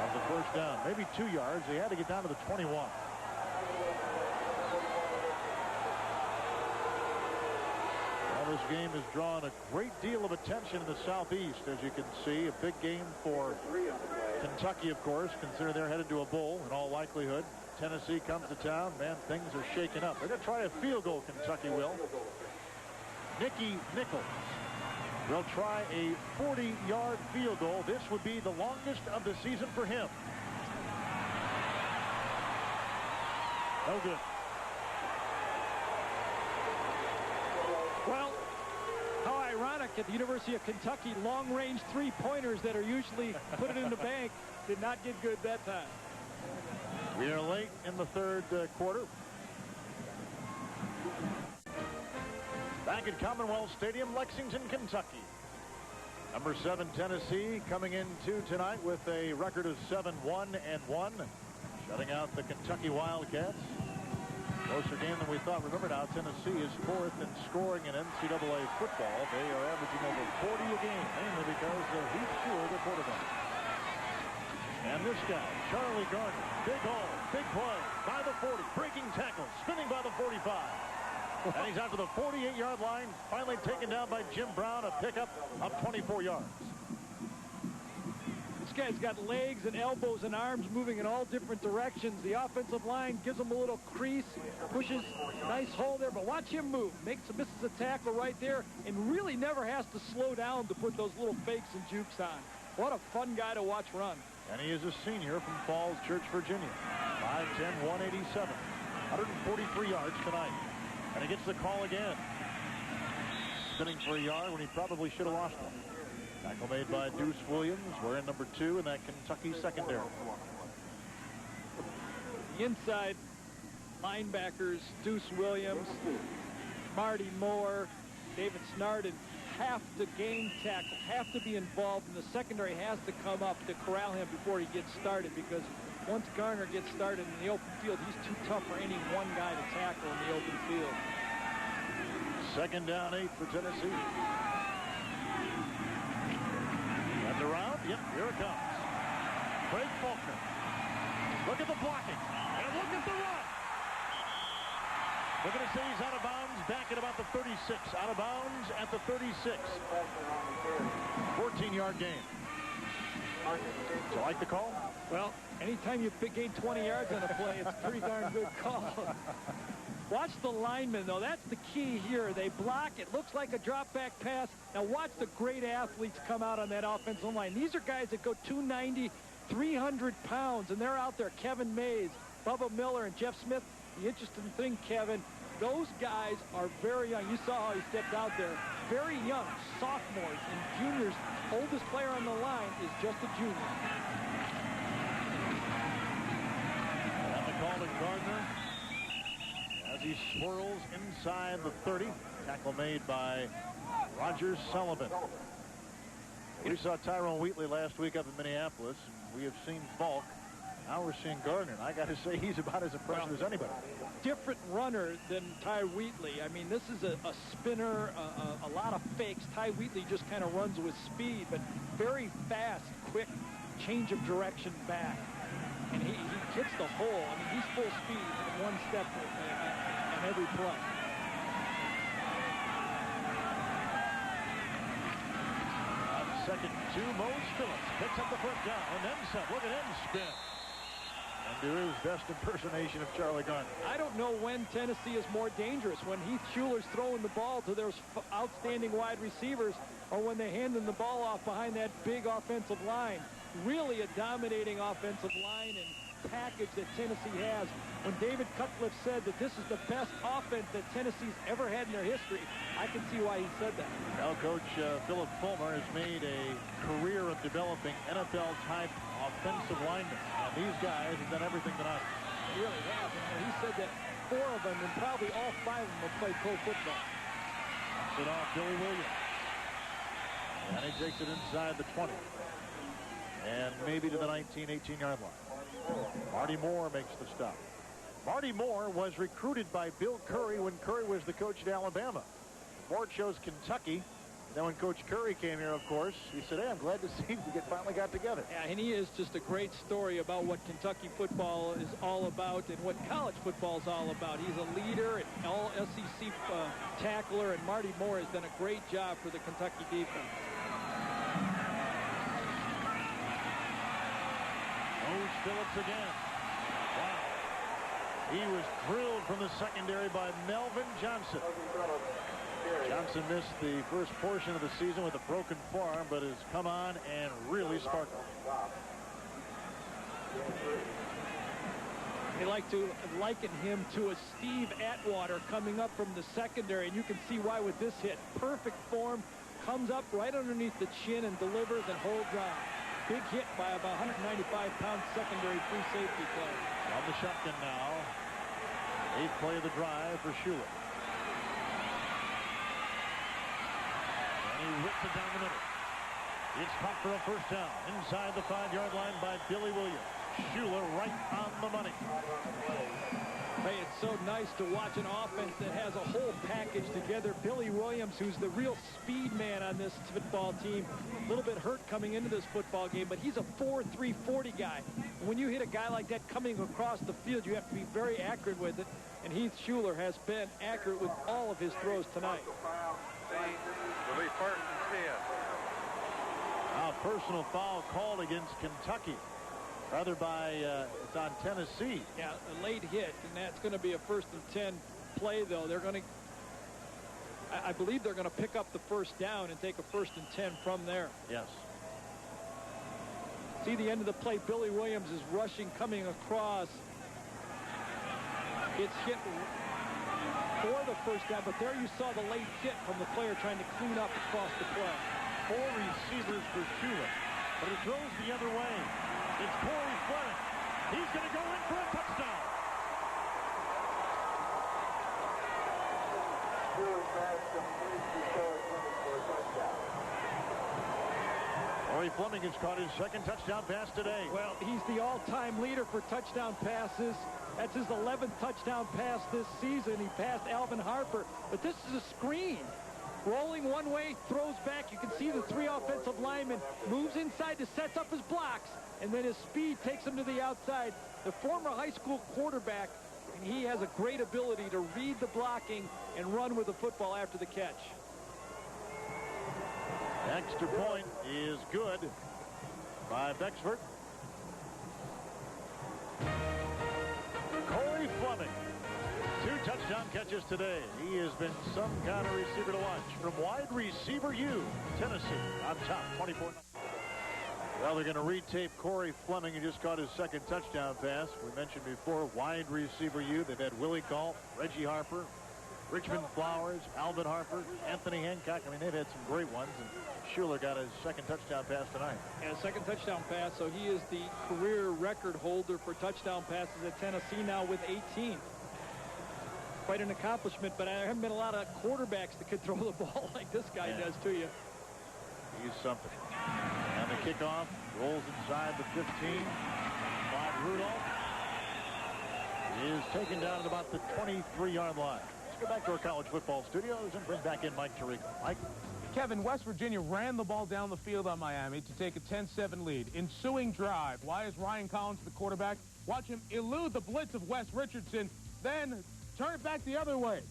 of the first down. Maybe 2 yards. He had to get down to the 21. Well, this game has drawn a great deal of attention in the Southeast, as you can see. A big game for Kentucky, of course, consider they're headed to a bowl in all likelihood. Tennessee comes to town. Man, things are shaking up. They're going to try a field goal, Kentucky will. Nicky Nichols will try a 40-yard field goal. This would be the longest of the season for him. No good. Well, how ironic at the University of Kentucky, long-range three-pointers that are usually put it in the bank did not get good that time. We are late in the third quarter. Back at Commonwealth Stadium, Lexington, Kentucky. Number 7 Tennessee coming into tonight with a record of 7-1-1, shutting out the Kentucky Wildcats. Closer game than we thought. Remember now, Tennessee is 4th in scoring in NCAA football. They are averaging over 40 a game, mainly because of Heath Stewart, the quarterback. And this guy, Charlie Gardner, big hole, big play, by the 40, breaking tackle, spinning by the 45. And he's out to the 48-yard line, finally taken down by Jim Brown, a pickup of 24 yards. This guy's got legs and elbows and arms moving in all different directions. The offensive line gives him a little crease, pushes, nice hole there, but watch him move. Misses a tackle right there, and really never has to slow down to put those little fakes and jukes on. What a fun guy to watch run. And he is a senior from Falls Church, Virginia. 5'10", 187, 143 yards tonight. And he gets the call again. Spinning for a yard when he probably should have lost one. Tackle made by Deuce Williams. We're in number 2 in that Kentucky secondary. The inside linebackers, Deuce Williams, Marty Moore, David Snarden, have to game tackle, have to be involved, and the secondary has to come up to corral him before he gets started, because once Garner gets started in the open field, he's too tough for any one guy to tackle in the open field. 2nd down 8 for Tennessee. And around, yep, here it comes. Craig Faulkner. Look at the blocking, and look at the run. We're going to say he's out of bounds, back at about the 36. Out of bounds at the 36. 14-yard gain. Do you like the call? Well, anytime you gain 20 yards on a play, it's a pretty darn good call. Watch the linemen, though. That's the key here. They block. It looks like a drop-back pass. Now watch the great athletes come out on that offensive line. These are guys that go 290, 300 pounds, and they're out there. Kevin Mays, Bubba Miller, and Jeff Smith. The interesting thing, Kevin, those guys are very young. You saw how he stepped out there. Very young, sophomores and juniors. Oldest player on the line is just a junior. And the call to Gardner as he swirls inside the 30. Tackle made by Roger Sullivan. We saw Tyrone Wheatley last week up in Minneapolis, and we have seen Falk. Now we're seeing Gardner, and I got to say he's about as impressive as anybody. Different runner than Ty Wheatley. I mean, this is a spinner, a lot of fakes. Ty Wheatley just kind of runs with speed, but very fast, quick change of direction back. And he hits the hole. I mean, he's full speed in one step on every play. On 2nd and 2, Mose Phillips picks up the first down, and then some. Look at him spin. And do his best impersonation of Charlie Gardner. I don't know when Tennessee is more dangerous, when Heath Shuler's throwing the ball to those outstanding wide receivers, or when they're handing the ball off behind that big offensive line. Really a dominating offensive line and package that Tennessee has. When David Cutcliffe said that this is the best offense that Tennessee's ever had in their history, I can see why he said that. Now Coach Philip Fulmer has made a career of developing NFL-type offensive linemen. And these guys have done everything tonight. They really have. And he said that 4 of them, and probably all 5 of them, have played pro football. Sit off Billy Williams. And he takes it inside the 20. And maybe to the 19, 18-yard line. Marty Moore makes the stop. Marty Moore was recruited by Bill Curry when Curry was the coach at Alabama. Moore chose Kentucky. Then when Coach Curry came here, of course, he said, hey, I'm glad to see we finally got together. Yeah, and he is just a great story about what Kentucky football is all about and what college football is all about. He's a leader, an all-SEC tackler, and Marty Moore has done a great job for the Kentucky defense. Mose Phillips again. Wow. He was drilled from the secondary by Melvin Johnson. Johnson missed the first portion of the season with a broken forearm, but has come on and really sparkled. They like to liken him to a Steve Atwater coming up from the secondary, and you can see why with this hit. Perfect form, comes up right underneath the chin and delivers and holds on. Big hit by about 195-pound secondary free safety player. On the shotgun now. 8th play of the drive for Schuler. And he rips it down the middle. It's caught for a first down inside the 5-yard line by Billy Williams. Schuler right on the money. Hey, it's so nice to watch an offense that has a whole package together. Billy Williams, who's the real speed man on this football team, a little bit hurt coming into this football game, but he's a 4.3 40 guy. And when you hit a guy like that coming across the field, you have to be very accurate with it. And Heath Schuler has been accurate with all of his throws tonight. Will be 1st and 10. A personal foul called against Kentucky. Rather by, it's on Tennessee. Yeah, a late hit, and that's going to be a 1st and 10 play, though. They're going to, I believe they're going to pick up the first down and take a 1st and 10 from there. Yes. See the end of the play. Billy Williams is rushing, coming across. It's hit for the first down, but there you saw the late hit from the player trying to clean up across the play. 4 receivers for Schuler, but it throws the other way. It's Corey Fleming. He's going to go in for a touchdown. Corey Fleming has caught his 2nd touchdown pass today. Well, he's the all-time leader for touchdown passes. That's his 11th touchdown pass this season. He passed Alvin Harper, but this is a screen. Rolling one way, throws back. You can see the 3 offensive linemen, moves inside to set up his blocks, and then his speed takes him to the outside. The former high school quarterback, and he has a great ability to read the blocking and run with the football after the catch. Extra point is good by Bexford. Corey Fleming, 2 touchdown catches today. He has been some kind of receiver to watch. From wide receiver U, Tennessee on top, 24. Well, they're going to retape Corey Fleming. He just caught his 2nd touchdown pass. We mentioned before, wide receiver U. They've had Willie Galt, Reggie Harper, Richmond Flowers, Alvin Harper, Anthony Hancock. I mean, they've had some great ones. And Schuler got his 2nd touchdown pass tonight. And a 2nd touchdown pass, so he is the career record holder for touchdown passes at Tennessee now with 18. Quite an accomplishment, but there haven't been a lot of quarterbacks that could throw the ball like this guy does to you. He's something. And the kickoff rolls inside the 15. Clyde Rudolph is taken down at about the 23-yard line. Let's go back to our college football studios and bring back in Mike Tirico. Mike? Kevin, West Virginia ran the ball down the field on Miami to take a 10-7 lead. Ensuing drive. Why is Ryan Collins the quarterback? Watch him elude the blitz of Wes Richardson, then turn it back the other way.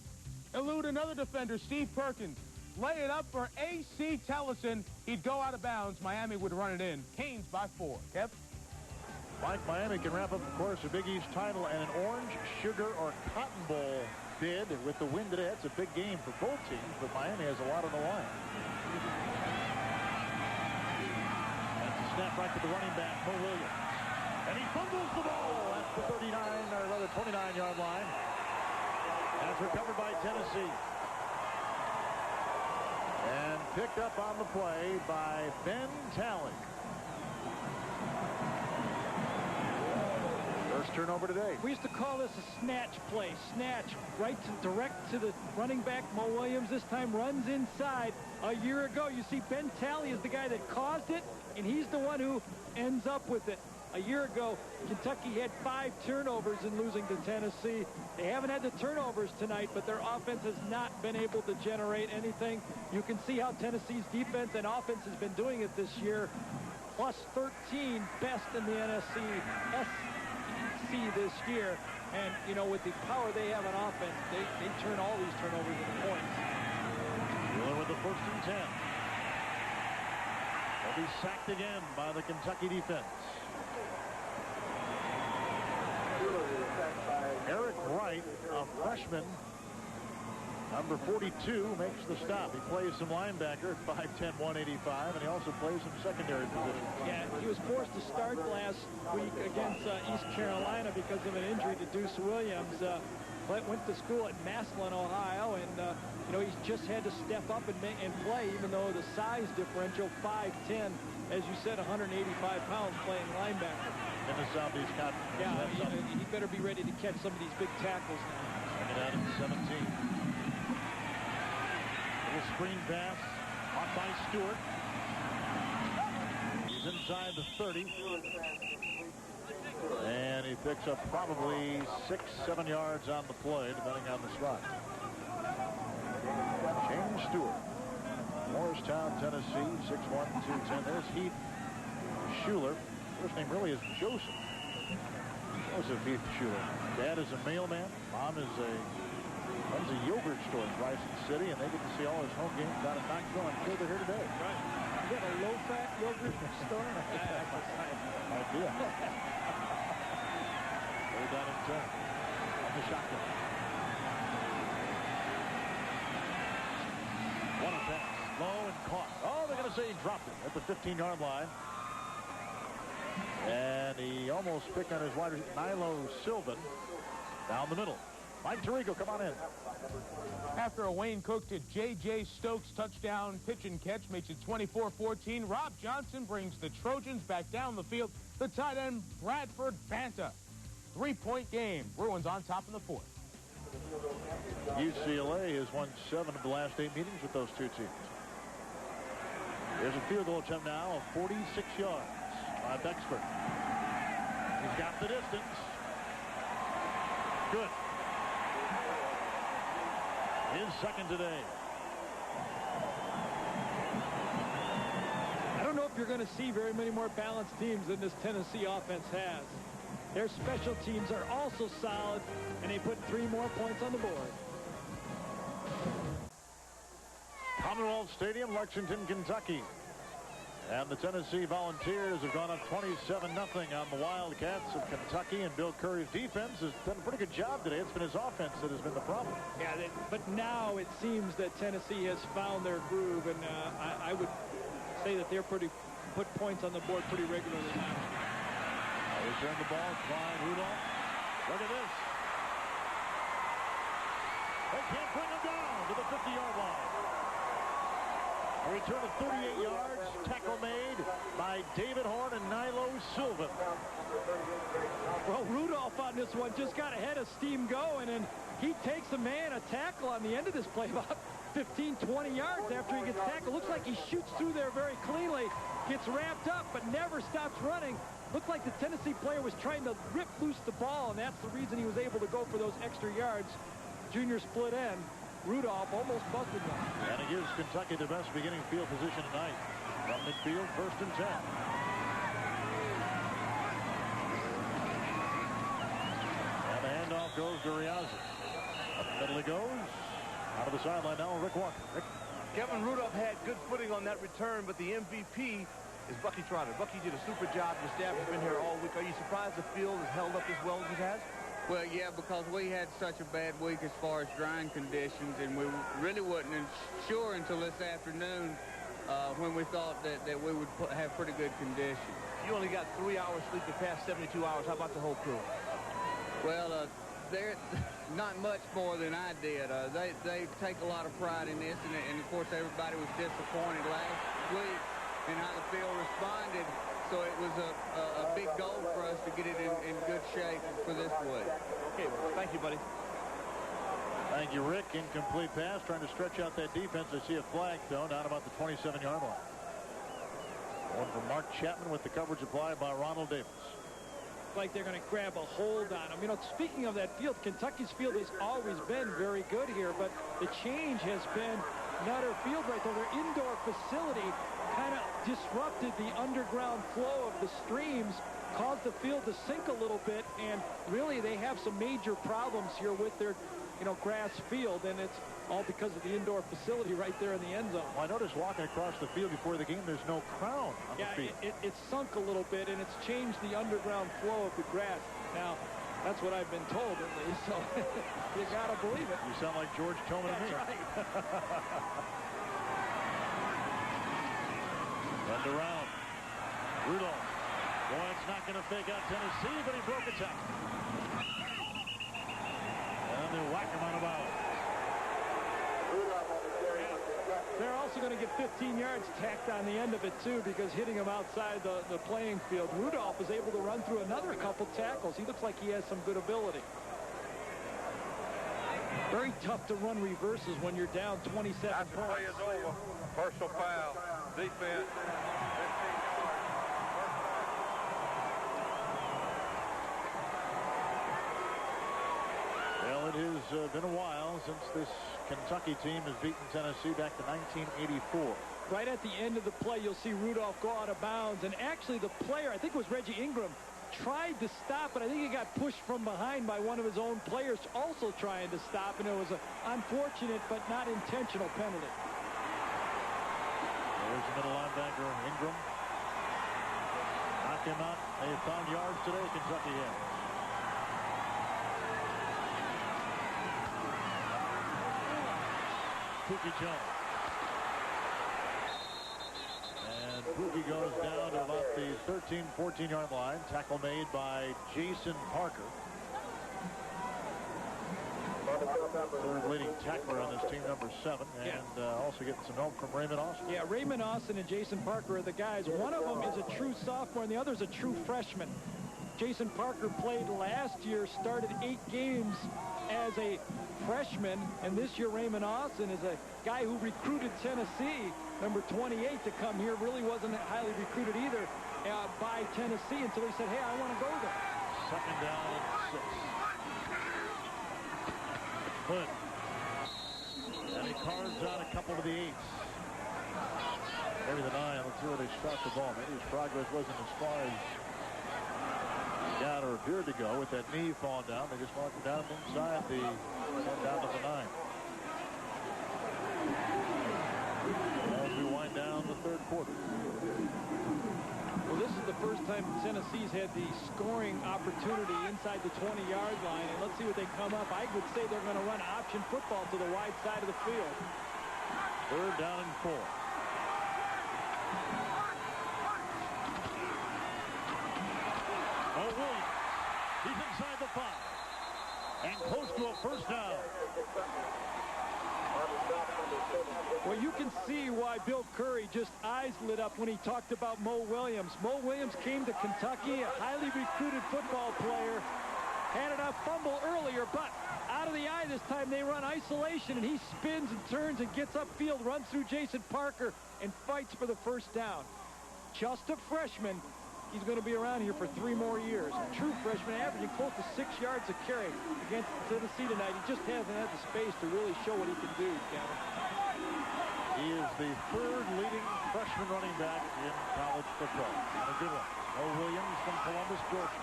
Elude another defender, Steve Perkins. Lay it up for A.C. Tellison. He'd go out of bounds. Miami would run it in. Canes by 4. Kev? Mike, Miami can wrap up, of course, a Big East title and an Orange, Sugar, or Cotton Bowl bid with the win today. That's a big game for both teams, but Miami has a lot on the line. That's a snap right to the running back, Mo Williams. And he fumbles the ball at the 39, or rather 29-yard line. That's recovered by Tennessee. And picked up on the play by Ben Talley. First turnover today. We used to call this a snatch play. Snatch right to direct to the running back. Mo Williams this time runs inside. A year ago, you see Ben Talley is the guy that caused it, and he's the one who ends up with it. A year ago, Kentucky had 5 turnovers in losing to Tennessee. They haven't had the turnovers tonight, but their offense has not been able to generate anything. You can see how Tennessee's defense and offense has been doing it this year. Plus 13, best in the SEC this year. And, you know, with the power they have on offense, they turn all these turnovers into points. Wheeler with the 1st and 10. They'll be sacked again by the Kentucky defense. Eric Wright, a freshman, Number 42 makes the stop. He plays some linebacker at 5'10", 185, and he also plays some secondary positions. Yeah, he was forced to start last week against East Carolina because of an injury to Deuce Williams. Went to school at Massillon, Ohio, and you know, he's just had to step up and play, even though the size differential, 5'10", as you said, 185 pounds, playing linebacker. In the Southeast Conference. Yeah, he better be ready to catch some of these big tackles now. Second out at 17. Little screen pass, caught by Stewart. He's inside the 30. And he picks up probably 6-7 yards on the play, depending on the spot. James Stewart, Morristown, Tennessee, 6'1", 210. There's Heath Schuler. First name really is Joseph. Joseph Heath Schuler. Dad is a mailman. Mom is runs a yogurt store in Bryson City, and they get to see all his home games down in Knoxville. I'm sure they're here today. Right. You got a low-fat yogurt store? Idea. They're down in 10. On the shotgun. One pass. Low and caught. Oh, they're going to say he dropped it at the 15-yard line. And he almost picked on his wide receiver, Nilo Sylvan, down the middle. Mike Tirico, come on in. After a Wayne Cook to J.J. Stokes touchdown pitch and catch makes it 24-14, Rob Johnson brings the Trojans back down the field. The tight end, Bradford Banta. 3-point game. Bruins on top in the fourth. UCLA has won 7 of the last 8 meetings with those two teams. There's a field goal attempt now of 46 yards by Bexford. He's got the distance. Good. His second today. I don't know if you're going to see very many more balanced teams than this Tennessee offense has. Their special teams are also solid, and they put 3 more points on the board. Commonwealth Stadium, Lexington, Kentucky. And the Tennessee Volunteers have gone up 27-0 on the Wildcats of Kentucky, and Bill Curry's defense has done a pretty good job today. It's been his offense that has been the problem. Yeah, but now it seems that Tennessee has found their groove, and I would say that they're put points on the board pretty regularly now. They return the ball by Rudolph. Look at this. They can't bring him down to the 50-yard line. A return of 38 yards. Tackle made by David Horn and Nilo Sylvan. Well, Rudolph on this one just got ahead of steam going, and he takes a tackle on the end of this play about 15, 20 yards after he gets tackled. Looks like he shoots through there very cleanly, gets ramped up, but never stops running. Looked like the Tennessee player was trying to rip loose the ball, and that's the reason he was able to go for those extra yards. Junior split end. Rudolph almost busted one. And it gives Kentucky the best beginning field position tonight. From midfield, 1st and 10. And the handoff goes to Riazzi. Up the middle he goes. Out of the sideline now, Rick Walker. Rick. Kevin Rudolph had good footing on that return, but the MVP is Bucky Trotter. Bucky did a super job. The staff has been here all week. Are you surprised the field has held up as well as it has? Well, yeah, because we had such a bad week as far as drying conditions, and we really wasn't sure until this afternoon when we thought that we would have pretty good conditions. You only got 3 hours sleep the past 72 hours. How about the whole crew? Well, they're not much more than I did. They take a lot of pride in this, and of course everybody was disappointed last week in how the field responded. So it was a big goal for us to get it in good shape for this week. Okay, thank you, buddy. Thank you, Rick. Incomplete pass, trying to stretch out that defense. I see a flag thrown down about the 27-yard line. One for Mark Chapman with the coverage applied by Ronald Davis. Like they're going to grab a hold on him. You know, speaking of that field, Kentucky's field has always been very good here, but the change has been Nutter Field right there. Their indoor facility kind of disrupted the underground flow of the streams, caused the field to sink a little bit, and really they have some major problems here with their, grass field, and it's all because of the indoor facility right there in the end zone. Well, I noticed walking across the field before the game, there's no crown on the field. It sunk a little bit, and it's changed the underground flow of the grass. Now, That's what I've been told, at least, so you got to believe it. You sound like George Tillman to me. That's right. Turned around. Rudolph. Boy, it's not going to fake out Tennessee, but he broke a tackle. And they whack him on a bounce. They're also going to get 15 yards tacked on the end of it, too, because hitting him outside the playing field. Rudolph is able to run through another couple tackles. He looks like he has some good ability. Very tough to run reverses when you're down 27 After points. play is over, personal foul, defense, 15 yards. Well, it has been a while since this Kentucky team has beaten Tennessee back to 1984. Right at the end of the play, you'll see Rudolph go out of bounds. And actually, the player, I think it was Reggie Ingram, tried to stop, but I think he got pushed from behind by one of his own players also trying to stop. And it was an unfortunate but not intentional penalty. There's the middle linebacker, Ingram. Knocked him out. They have found yards today, Kentucky has. Pookie Jones. And Pookie goes down to about the 13, 14-yard line. Tackle made by Jason Parker. Third leading tackler on this team, number 7. And also getting some help from Raymond Austin. Yeah, Raymond Austin and Jason Parker are the guys. One of them is a true sophomore, and the other is a true freshman. Jason Parker played last year, started 8 games as a freshman, and this year Raymond Austin is a guy who recruited Tennessee, number 28, to come here. Really wasn't highly recruited either by Tennessee until he said, hey, I want to go there. Second down and 6. Hood. And he carves out a couple of the 8s. Maybe the 9. Let's see where they shot the ball. Maybe his progress wasn't as far as he got or appeared to go with that knee falling down. They just marked him down inside the down to the 9. As we wind down the third quarter. Well, this is the first time Tennessee's had the scoring opportunity inside the 20-yard line, and let's see what they come up. I would say they're going to run option football to the wide side of the field. Third down and 4. Oh, Williams. He's inside the 5. And close to a first down. Well, you can see why Bill Curry just eyes lit up when he talked about Mo Williams. Mo Williams came to Kentucky, a highly recruited football player, had a fumble earlier, but out of the eye this time they run isolation, and he spins and turns and gets upfield, runs through Jason Parker, and fights for the first down. Just a freshman. He's going to be around here for 3 more years. A true freshman, averaging close to 6 yards a carry against Tennessee tonight. He just hasn't had the space to really show what he can do, Kevin. He is the 3rd leading freshman running back in college football. And a good one. Mo Williams from Columbus, Georgia.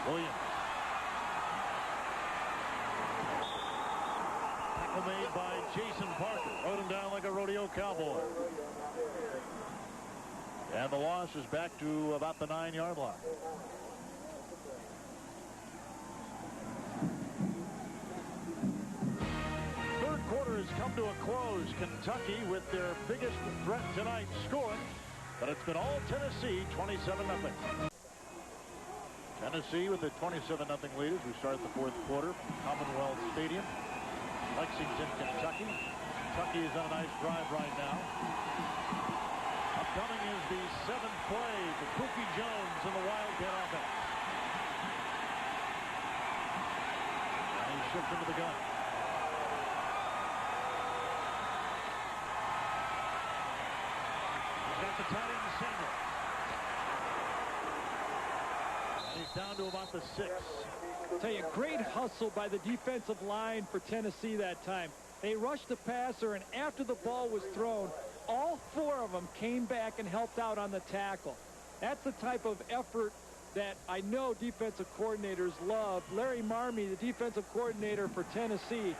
Williams. Tackle made by Jason Parker. Rode him down like a rodeo cowboy. And the loss is back to about the 9-yard line. Third quarter has come to a close. Kentucky with their biggest threat tonight scoring, but it's been all Tennessee, 27-0. Tennessee with a 27-0 lead as we start the fourth quarter. Commonwealth Stadium, Lexington, Kentucky. Kentucky is on a nice drive right now. Upcoming is the 7th play to Pookie Jones in the Wildcat offense. And he shifts into the gun. He's got the tight end single. And he's down to about the 6. I'll tell you, great hustle by the defensive line for Tennessee that time. They rushed the passer, and after the ball was thrown, all 4 of them came back and helped out on the tackle. That's the type of effort that I know defensive coordinators love. Larry Marmie, the defensive coordinator for Tennessee,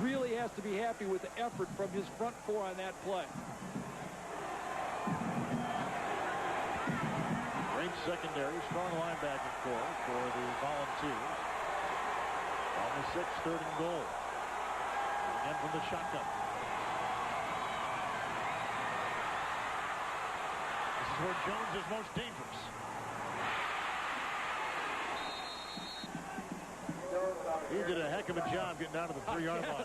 really has to be happy with the effort from his front 4 on that play. Raymond secondary. Strong linebacking core for the Volunteers. On the 6th, 3rd and goal. Again from the shotgun. This is where Jones is most dangerous. He did a heck of a job getting down to the 3-yard line.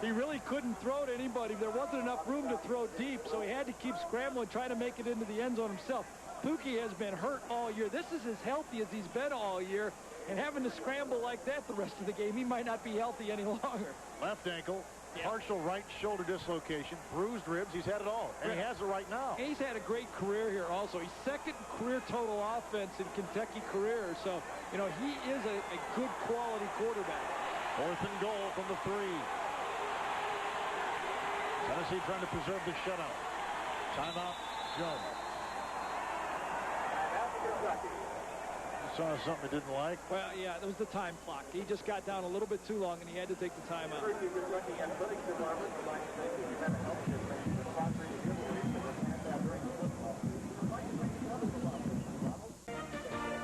He really couldn't throw to anybody. There wasn't enough room to throw deep, so he had to keep scrambling, trying to make it into the end zone himself. Pookie has been hurt all year. This is as healthy as he's been all year, and having to scramble like that the rest of the game, he might not be healthy any longer. Left ankle, partial right shoulder dislocation, bruised ribs. He's had it all, and he has it right now. And he's had a great career here also. He's 2nd career total offense in Kentucky career, so, you know, he is a good quality quarterback. 4th and goal from the 3. Tennessee trying to preserve the shutout. Timeout, Jones. You saw something he didn't like. Well, yeah, it was the time clock. He just got down a little bit too long, and he had to take the timeout.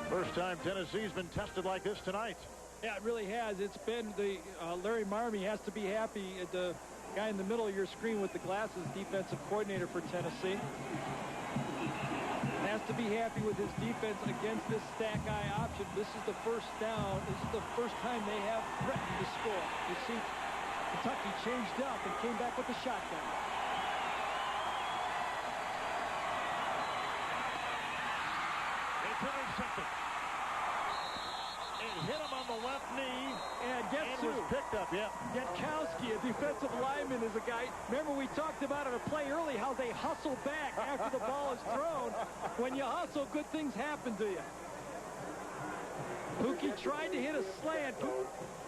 First time Tennessee's been tested like this tonight. Yeah, it really has. It's been the Larry Marmie has to be happy. The guy in the middle of your screen with the glasses, defensive coordinator for Tennessee, has to be happy with his defense against this stack eye option. This is the first down. This is the first time they have threatened to score. You see, Kentucky changed up and came back with the shotgun. It's intercepted. It hit him on the left knee. And guess who? Was picked up, yeah. Jankowski, a defensive lineman, is a guy. Remember, we talked about it a play early, how they hustle back after the ball is thrown. When you hustle, good things happen to you. Pookie tried to hit a slant.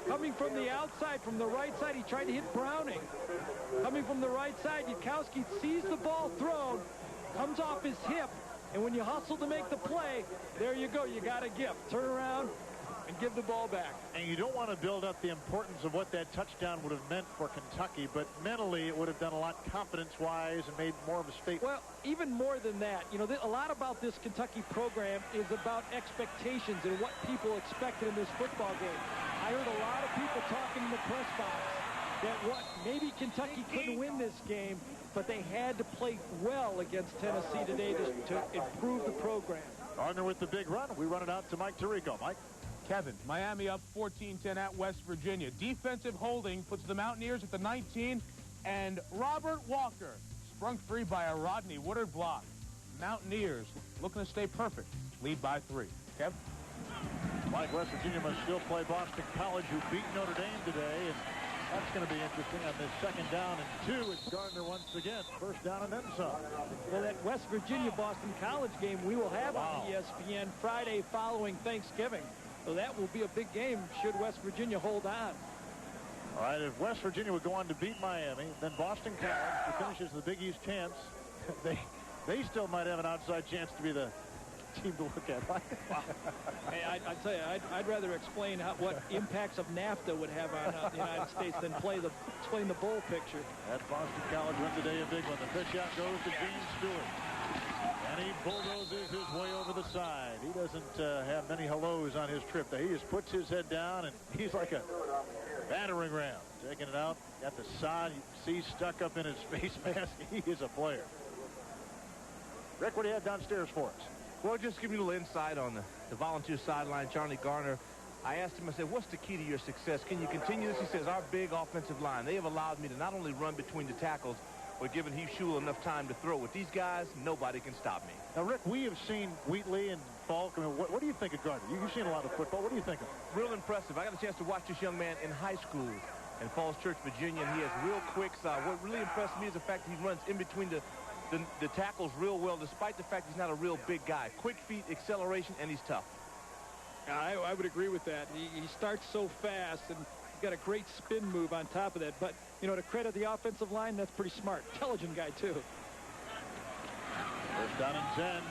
Coming from the outside, from the right side, he tried to hit Browning. Coming from the right side, Jankowski sees the ball thrown, comes off his hip, and when you hustle to make the play, there you go. You got a gift. Turn around and give the ball back. And you don't want to build up the importance of what that touchdown would have meant for Kentucky, but mentally it would have done a lot confidence-wise and made more of a statement. Well, even more than that, you know, a lot about this Kentucky program is about expectations and what people expected in this football game. I heard a lot of people talking in the press box that maybe Kentucky couldn't win this game, but they had to play well against Tennessee today to improve the program. Gardner with the big run. We run it out to Mike Tirico. Mike? Kevin, Miami up 14-10 at West Virginia. Defensive holding puts the Mountaineers at the 19, and Robert Walker sprung free by a Rodney Woodard block. Mountaineers looking to stay perfect. Lead by 3. Kev? Mike, West Virginia must still play Boston College, who beat Notre Dame today, and that's going to be interesting. On this 2nd down and 2, it's Gardner once again. First down and then some. Well, that West Virginia-Boston College game we will have on ESPN Friday following Thanksgiving. So that will be a big game should West Virginia hold on. All right, if West Virginia would go on to beat Miami, then Boston College, who finishes the Big East champs, they still might have an outside chance to be the team to look at. Wow. Hey, I tell you, I'd rather explain what impacts of NAFTA would have on the United States than explain the bowl picture. At Boston College wins today a big one. The pitch out goes to Gene Stewart. And he bulldozes his way over the side. He doesn't have many hellos on his trip. He just puts his head down, and he's like a battering ram. Taking it out at the side. You see stuck up in his face mask. He is a player. Rick, what do you have downstairs for us? Well, just give me a little insight on the Volunteer sideline. Charlie Gardner, I asked him, I said, what's the key to your success? Can you continue this? He says, our big offensive line. They have allowed me to not only run between the tackles, but giving Heath Shule enough time to throw. With these guys, nobody can stop me. Now, Rick, we have seen Wheatley and Falk. I mean, what do you think of Gardner? You've seen a lot of football. What do you think of him? Real impressive. I got a chance to watch this young man in high school in Falls Church, Virginia, and he has real quick side. What really impressed me is the fact that he runs in between the tackles real well, despite the fact he's not a real big guy. Quick feet, acceleration, and he's tough. I would agree with that. He starts so fast, and he's got a great spin move on top of that. But, you know, to credit the offensive line, that's pretty smart. Intelligent guy, too. First down and 10.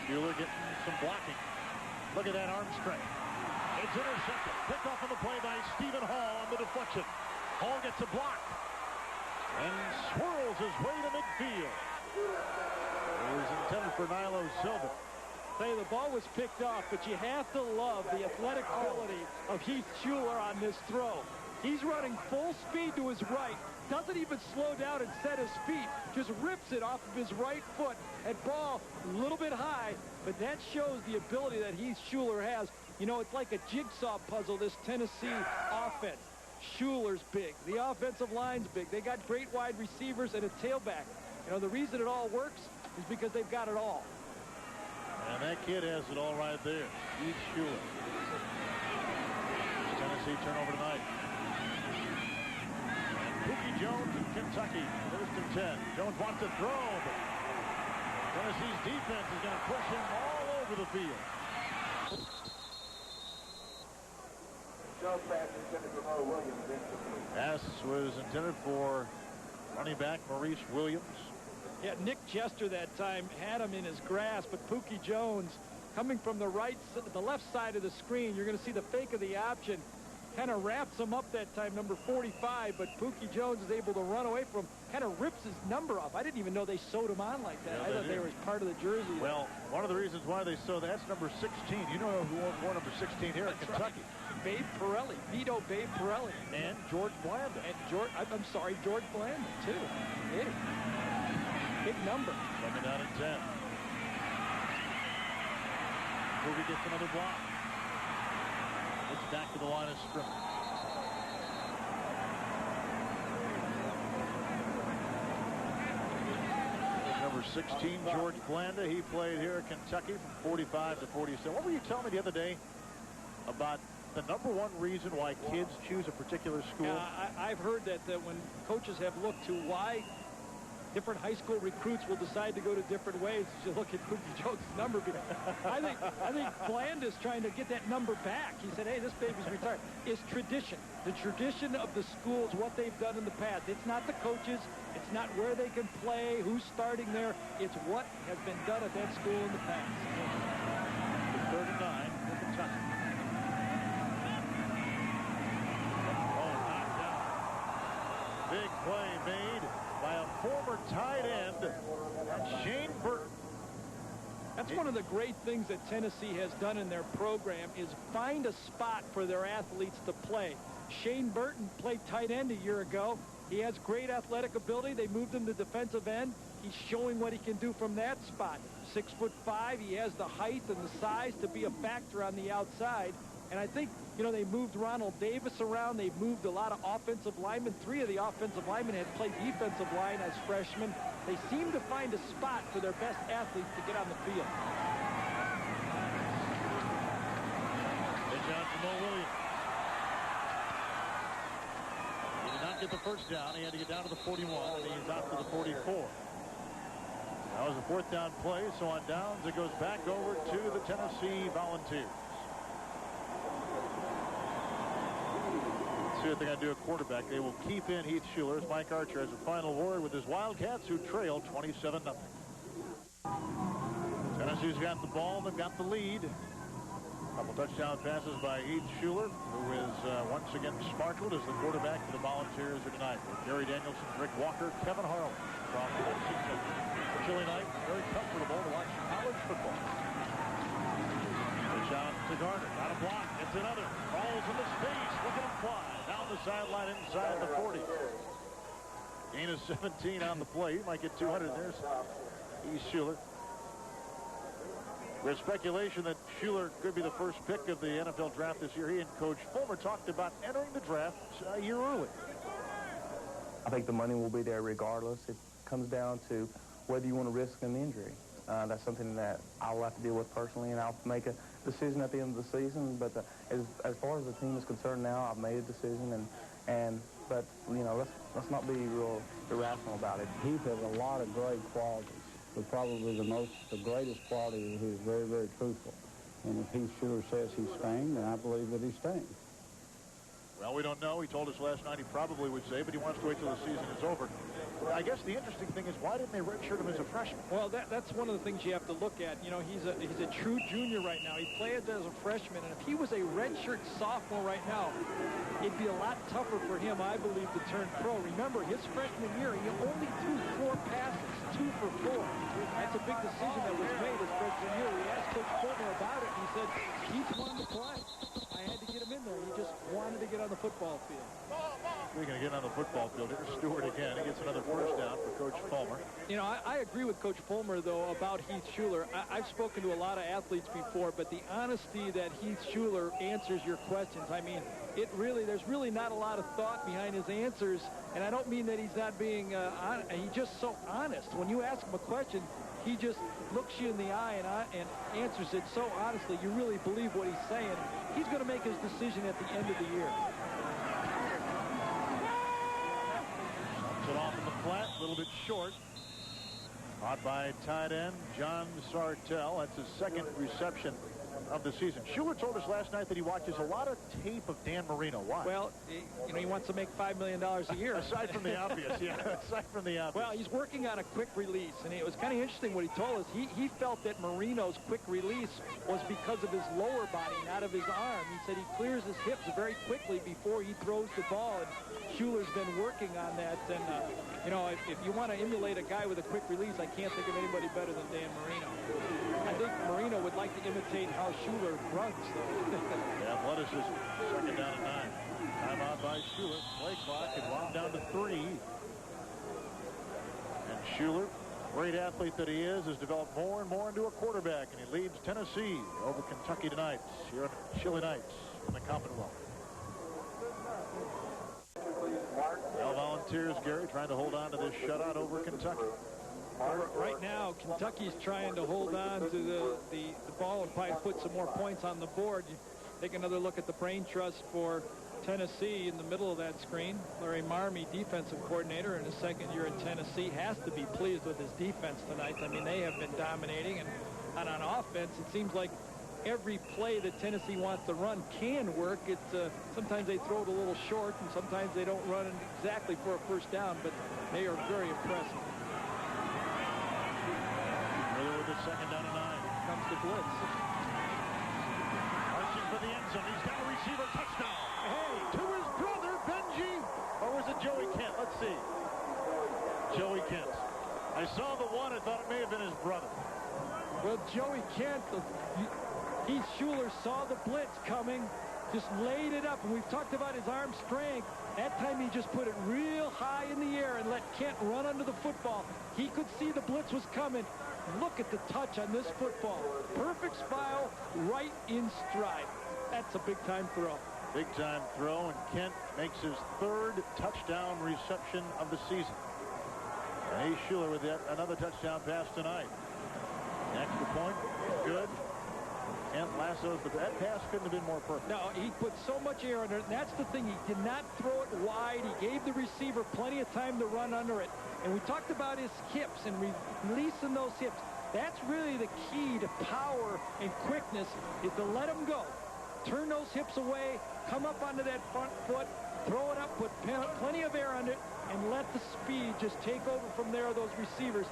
Schuler getting some blocking. Look at that arm strength. It's intercepted. Picked off on the play by Stephen Hall on the deflection. Hall gets a block and swirls his way to midfield. It was intended for Nilo Silva. Say the ball was picked off, but you have to love the athletic ability of Heath Shuler on this throw. He's running full speed to his right, doesn't even slow down and set his feet, just rips it off of his right foot and ball a little bit high, but that shows the ability that Heath Shuler has. You know, it's like a jigsaw puzzle, this Tennessee offense. Shuler's big. The offensive line's big. They got great wide receivers and a tailback. You know, the reason it all works is because they've got it all. And that kid has it all right there. Heath Shuler. Tennessee turnover tonight. Pookie Jones in Kentucky, 1st and 10. Jones wants to throw, but Tennessee's defense is going to push him all over the field. Pass was intended for running back Maurice Williams. Yeah, Nick Jester that time had him in his grasp, but Pookie Jones coming from the left side of the screen. You're going to see the fake of the option. Kind of wraps him up that time, number 45, but Pookie Jones is able to run away from him, kind of rips his number off. I didn't even know they sewed him on like that. Yeah, I thought they were part of the jersey. Well, one of the reasons why they sew that's number 16. You know who wore number 16 here in Kentucky? Right. Babe Pirelli, Vito Babe Pirelli. And George Blanda. And I'm sorry, George Blanda, too. Big number. Second down and 10. Pookie gets another block. It's back to the line of scrimmage. Number 16, George Blanda. He played here at Kentucky from 45 to 47. What were you telling me the other day about the number one reason why kids choose a particular school? I've heard that when coaches have looked to why different high school recruits will decide to go to different ways. You look at Pookie Jones' number. I think Blanda's trying to get that number back. He said, hey, this baby's retired. It's tradition. The tradition of the schools, what they've done in the past. It's not the coaches. It's not where they can play, who's starting there. It's what has been done at that school in the past. 3rd and 9 for Kentucky. Oh, knocked down. Big play made by a former tight end, Shane Burton. That's one of the great things that Tennessee has done in their program is find a spot for their athletes to play. Shane Burton played tight end a year ago. He has great athletic ability. They moved him to defensive end. He's showing what he can do from that spot. 6'5". He has the height and the size to be a factor on the outside. And I think, you know, they moved Ronald Davis around. They've moved a lot of offensive linemen. 3 of the offensive linemen had played defensive line as freshmen. They seem to find a spot for their best athletes to get on the field. Pitch out to Mo Williams. He did not get the first down. He had to get down to the 41, and he's out to the 44. That was a 4th down play, so on downs it goes back over to the Tennessee Volunteers. See what they're going to do at quarterback. They will keep in Heath Shuler. Mike Archer has a final word with his Wildcats, who trail 27-0. Tennessee's got the ball. They've got the lead. A couple touchdown passes by Heath Shuler, who is once again sparkled as the quarterback for the Volunteers here tonight. With Gary Danielson, Rick Walker, Kevin Harlan from Lexington. Chilly night, very comfortable to watch college football. Pitch out to Garner. Got a block. It's another. Falls into space. Look at him fly. Down the sideline inside the 40. Gain of 17 on the play. He might get 200 there. Heath Shuler. There's speculation that Shuler could be the first pick of the NFL draft this year. He and Coach Fulmer talked about entering the draft a year early. I think the money will be there regardless. It comes down to whether you want to risk an injury. That's something that I'll have to deal with personally, and I'll make a decision at the end of the season. But as far as the team is concerned now, I've made a decision, but you know, let's not be real irrational about it. Heath has a lot of great qualities, but probably the greatest quality is he's very, very truthful. And if Heath Shuler says he's staying, then I believe that he's staying. Well, we don't know. He told us last night he probably would say, but he wants to wait till the season is over. I guess the interesting thing is, why didn't they redshirt him as a freshman? Well, that's one of the things you have to look at. You know, he's a true junior right now. He played as a freshman, and if he was a redshirt sophomore right now, it'd be a lot tougher for him, I believe, to turn pro. Remember, his freshman year, he only threw 4 passes, 2 for 4. That's a big decision that was made his freshman year. We asked Coach Fulmer about it, and he said, Keith wanted to play. I had to get him in there. He just wanted to get on the football field. Speaking of getting on the football field, here's Stewart again. He gets another first down for Coach Fulmer. You know, I agree with Coach Fulmer, though, about Heath Schuler. I've spoken to a lot of athletes before, but the honesty that Heath Schuler answers your questions, I mean, there's really not a lot of thought behind his answers, and I don't mean that he's not being honest. He's just so honest. When you ask him a question, he just looks you in the eye and answers it so honestly, you really believe what he's saying. He's going to make his decision at the end of the year. It off in the flat, a little bit short. Caught by tight end John Sartell. That's his second reception of the season. Schuler told us last night that he watches a lot of tape of Dan Marino. Why? Well, you know, he wants to make $5 million a year. Aside from the obvious, yeah. Aside from the obvious. Well, he's working on a quick release, and it was kind of interesting what he told us. He felt that Marino's quick release was because of his lower body, not of his arm. He said he clears his hips very quickly before he throws the ball, and Schuler's been working on that. And, you know, if you want to emulate a guy with a quick release, I can't think of anybody better than Dan Marino. I think Marino would like to imitate how Schuler runs, though. Yeah, athleticism. Second down and 9. Timeout by Schuler. Play clock and wound down to 3. And Schuler, great athlete that he is, has developed more and more into a quarterback, and he leads Tennessee over Kentucky tonight here on chilly nights in the Commonwealth. Now Volunteers, Gary, trying to hold on to this shutout over Kentucky. Right now, Kentucky's trying to hold on to the ball and probably put some more points on the board. You take another look at the brain trust for Tennessee in the middle of that screen. Larry Marmie, defensive coordinator in his second year at Tennessee, has to be pleased with his defense tonight. I mean, they have been dominating, and on offense, it seems like every play that Tennessee wants to run can work. It's sometimes they throw it a little short, and sometimes they don't run it exactly for a first down, but they are very impressive. With the second down and 9. Comes the blitz. Marching for the end zone. He's got a receiver. Touchdown. Hey, to his brother, Benji. Or was it Joey Kent? Let's see. Joey Kent. I saw the one. I thought it may have been his brother. Well, Joey Kent, Heath Schuler saw the blitz coming, just laid it up. And we've talked about his arm strength. That time he just put it real high in the air and let Kent run under the football. He could see the blitz was coming. Look at the touch on this football. Perfect smile, right in stride. That's a big-time throw. Big-time throw, and Kent makes his 3rd touchdown reception of the season. And Heath Schuler with another touchdown pass tonight. An extra point, good. Kent lassos, but that pass couldn't have been more perfect. No, he put so much air under it, and that's the thing. He did not throw it wide. He gave the receiver plenty of time to run under it. And we talked about his hips and releasing those hips. That's really the key to power and quickness, is to let him go. Turn those hips away, come up onto that front foot, throw it up, put plenty of air under it, and let the speed just take over from there, those receivers.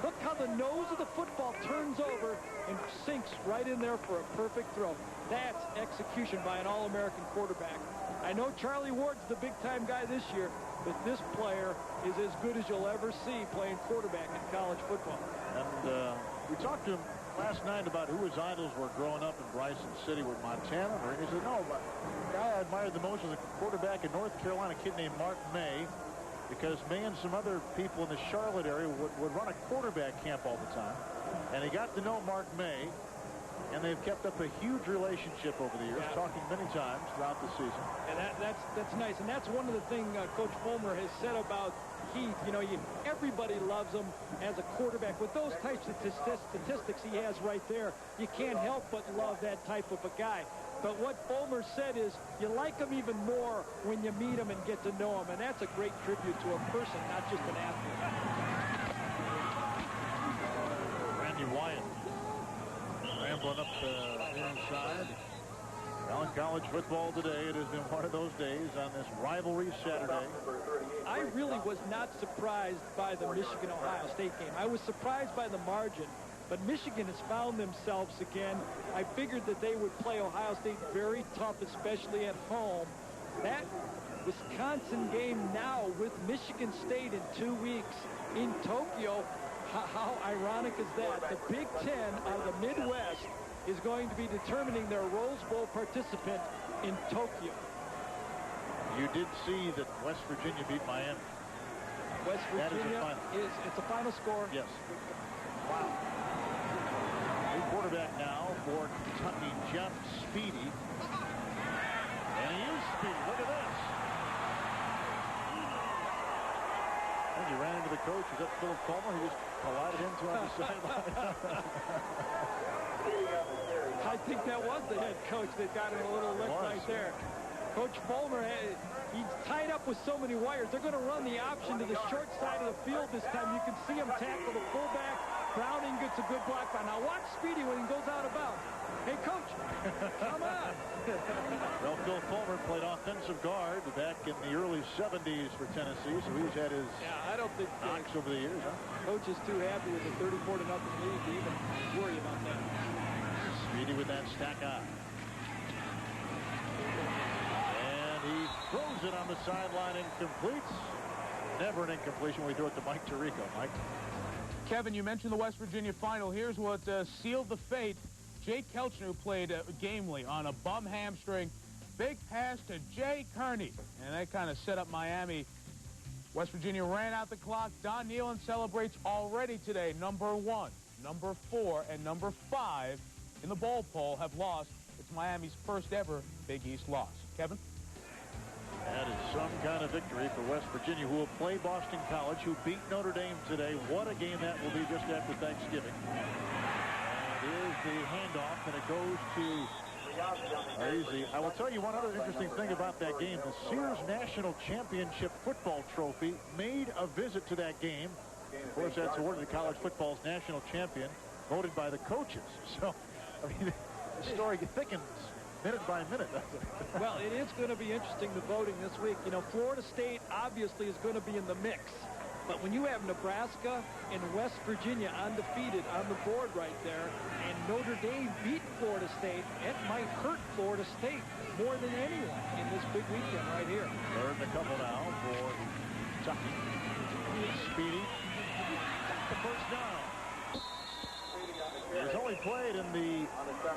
Look how the nose of the football turns over and sinks right in there for a perfect throw. That's execution by an All-American quarterback. I know Charlie Ward's the big-time guy this year, but this player is as good as you'll ever see playing quarterback in college football. And we talked to him last night about who his idols were growing up in Bryson City with Montana. And he said, no, the guy I admired the most was a quarterback in North Carolina, a kid named Mark May, because May and some other people in the Charlotte area would run a quarterback camp all the time. And he got to know Mark May, and they've kept up a huge relationship over the years, talking many times throughout the season. And that's nice. And that's one of the things Coach Fulmer has said about Heath. You know, everybody loves him as a quarterback. With those types of statistics he has right there, you can't help but love that type of a guy. But what Fulmer said is you like him even more when you meet him and get to know him. And that's a great tribute to a person, not just an athlete. Randy Wyatt rambling up the inside. college football today. It has been one of those days on this rivalry Saturday. I really was not surprised by the Michigan-Ohio State game. I was surprised by the margin, but Michigan has found themselves again. I figured that they would play Ohio State very tough, especially at home. That Wisconsin game now with Michigan State in 2 weeks in Tokyo, how ironic is that? The Big Ten out of the Midwest is going to be determining their Rose Bowl participant in Tokyo. You did see that West Virginia beat Miami. West Virginia it's a final score. Yes. Wow. New quarterback now for Kentucky, Jeff Speedy. And he is Speedy. Look at this. And he ran into the coach. Was that Philip Fulmer? He just collided into on the sideline. I think that was the head coach that got him a little lift right there. Coach Fulmer, he's tied up with so many wires. They're going to run the option to the short side of the field this time. You can see him tackle the fullback. Browning gets a good block by. Now watch Speedy when he goes out of bounds. Hey, coach, come on. Well, Phil Fulmer played offensive guard back in the early 70s for Tennessee, so he's had his I don't think knocks over the years. Huh? Coach is too happy with a 34-0 lead to even worry about that. Speedy with that stack eye. And he throws it on the sideline and completes. Never an incompletion when we throw it to Mike Tirico. Mike? Kevin, you mentioned the West Virginia final. Here's what sealed the fate. Jake Kelchner, who played gamely on a bum hamstring. Big pass to Jay Kearney. And that kind of set up Miami. West Virginia ran out the clock. Don Nehlen celebrates already today. Number 1, number 4, and number 5 in the bowl poll have lost. It's Miami's first ever Big East loss. Kevin? That is some kind of victory for West Virginia, who will play Boston College, who beat Notre Dame today. What a game that will be just after Thanksgiving. And here's the handoff, and it goes to Easy. I will tell you one other interesting thing about that game. The Sears National Championship football trophy made a visit to that game. Of course, that's awarded to college football's national champion, voted by the coaches. So, I mean, the story thickens minute by minute. Well, it is going to be interesting, the voting this week. You know, Florida State obviously is going to be in the mix. But when you have Nebraska and West Virginia undefeated on the board right there, and Notre Dame beat Florida State, it might hurt Florida State more than anyone in this big weekend right here. Third and a couple now for Kentucky. Speedy got the first down. He's only played in the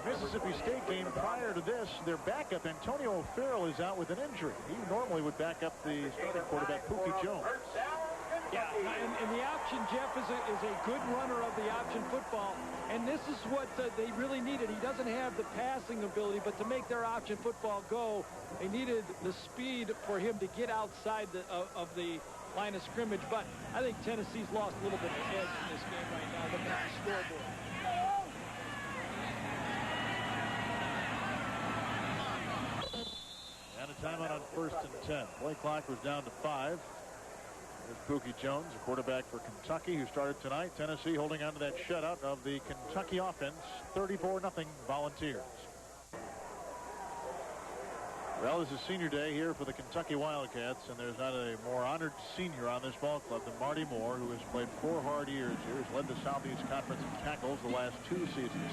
Mississippi State game prior to this. Their backup, Antonio Farrell, is out with an injury. He normally would back up the starting quarterback, Pookie Jones. Yeah, and the option, Jeff, is a good runner of the option football. And this is what they really needed. He doesn't have the passing ability, but to make their option football go, they needed the speed for him to get outside of the line of scrimmage. But I think Tennessee's lost a little bit of edge in this game right now, looking at the scoreboard. And a timeout on 1st and 10. Play clock was down to 5. There's Pookie Jones, a quarterback for Kentucky, who started tonight. Tennessee holding on to that shutout of the Kentucky offense, 34-0 Volunteers. Well, this is senior day here for the Kentucky Wildcats, and there's not a more honored senior on this ball club than Marty Moore, who has played 4 hard years here. He's led the Southeast Conference in tackles the last 2 seasons.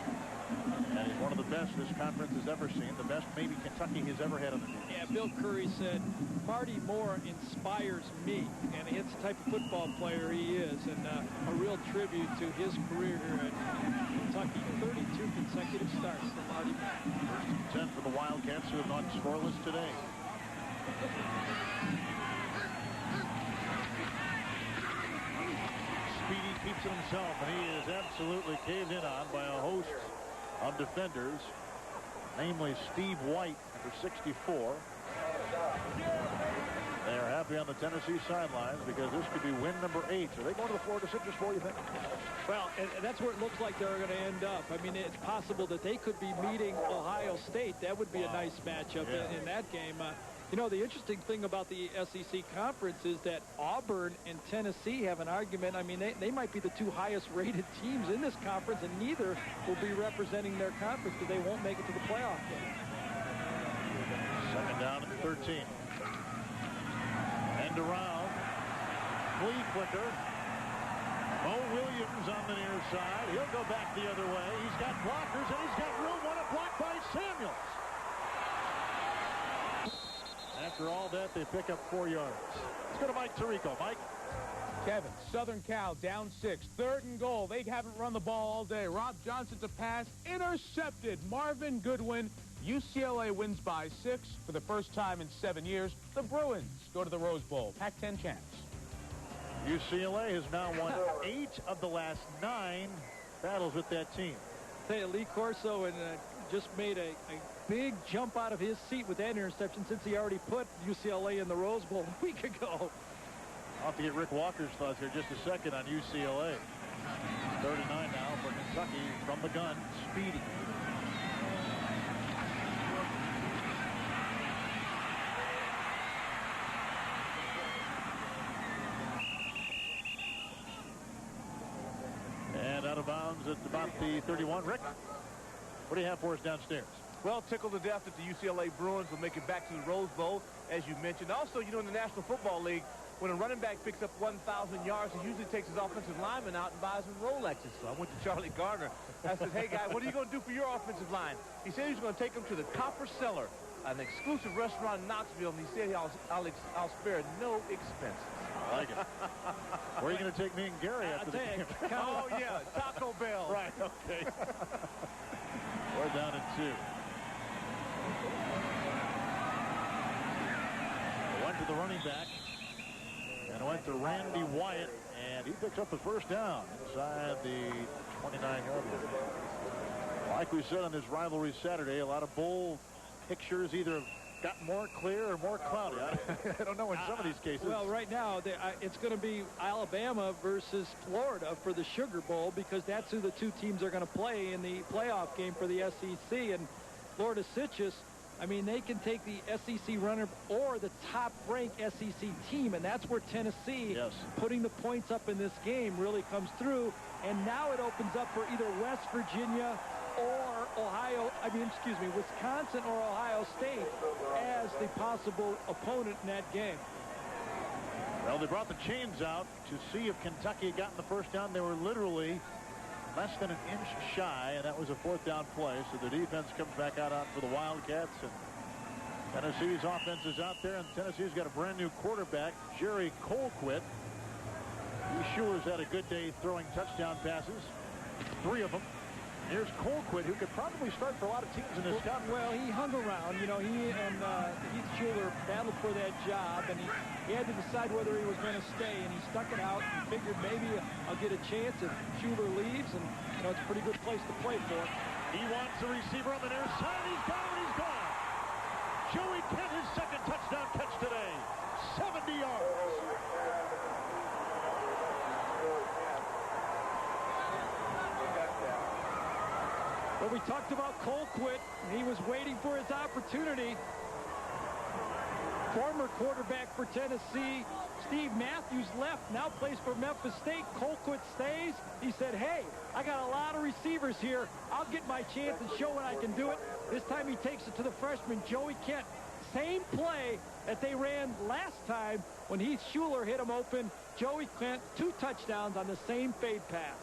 And he's one of the best this conference has ever seen, the best maybe Kentucky has ever had on the team. Yeah, Bill Curry said, Marty Moore inspires me, and it's the type of football player he is, and a real tribute to his career here at Kentucky. 32 consecutive starts for Marty Moore. 1st and 10 for the Wildcats, who have gone scoreless today. Speedy keeps it himself, and he is absolutely caved in on by a host of defenders, namely Steve White, number 64. They are happy on the Tennessee sidelines because this could be win number 8. Are they going to the Florida Citrus Bowl, you think? Well, and that's where it looks like they're going to end up. I mean, it's possible that they could be meeting Ohio State. That would be a nice matchup in that game. You know, the interesting thing about the SEC Conference is that Auburn and Tennessee have an argument. I mean, they might be the 2 highest-rated teams in this conference, and neither will be representing their conference because they won't make it to the playoff game. 13. End around. Flea flicker. Mo Williams on the near side. He'll go back the other way. He's got blockers, and he's got room. What a block by Samuels. After all that, they pick up 4 yards. Let's go to Mike Tirico. Mike. Kevin, Southern Cal down 6. 3rd and goal. They haven't run the ball all day. Rob Johnson to pass. Intercepted. Marvin Goodwin. UCLA wins by 6 for the first time in 7 years. The Bruins go to the Rose Bowl. Pac-10 champs. UCLA has now won 8 of the last 9 battles with that team. Say, Lee Corso just made a big jump out of his seat with that interception since he already put UCLA in the Rose Bowl a week ago. I'll have to get Rick Walker's thoughts here just a second on UCLA. 39 now for Kentucky from the gun. Speedy. And out of bounds at about the 31. Rick, what do you have for us downstairs? Well, tickled to death that the UCLA Bruins will make it back to the Rose Bowl, as you mentioned. Also, you know, in the National Football League, when a running back picks up 1,000 yards, he usually takes his offensive lineman out and buys him Rolexes. So I went to Charlie Gardner. I said, hey, guy, what are you going to do for your offensive line? He said he was going to take him to the Copper Cellar, an exclusive restaurant in Knoxville, and he said I'll spare no expenses. I like it. Where are you going to take me and Gary after the game? Oh, yeah, Taco Bell. Right, okay. We're down at 2. Went to the running back. And it went to Randy Wyatt, and he picks up the first down inside the 29-yard line. Like we said on this rivalry Saturday, a lot of bowl pictures either got more clear or more cloudy. I don't know in some of these cases. Well, right now, it's going to be Alabama versus Florida for the Sugar Bowl because that's who the 2 teams are going to play in the playoff game for the SEC. And Florida Citrus, I mean, they can take the SEC runner or the top-ranked SEC team, and that's where Tennessee, putting the points up in this game, really comes through. And now it opens up for either West Virginia or Wisconsin or Ohio State as the possible opponent in that game. Well, they brought the chains out to see if Kentucky had gotten the first down. They were literally less than an inch shy, and that was a 4th down play. So the defense comes back out for the Wildcats, and Tennessee's offense is out there, and Tennessee's got a brand new quarterback, Jerry Colquitt. Schuler's had a good day throwing touchdown passes, 3 of them. Here's Colquitt, who could probably start for a lot of teams in this conference. Well, he hung around. You know, he and Heath Schuler battled for that job, and he had to decide whether he was going to stay, and he stuck it out and figured maybe I'll get a chance if Schuler leaves, and, you know, it's a pretty good place to play for. He wants a receiver on the near side. He's got him, and he's gone. Joey Kent, his 2nd touchdown catch today. 70 yards. Well, we talked about Colquitt. He was waiting for his opportunity. Former quarterback for Tennessee, Steve Matthews, left, now plays for Memphis State. Colquitt stays. He said, hey, I got a lot of receivers here. I'll get my chance and show when I can do it. This time he takes it to the freshman, Joey Kent. Same play that they ran last time when Heath Schuler hit him open. Joey Kent, 2 touchdowns on the same fade pass.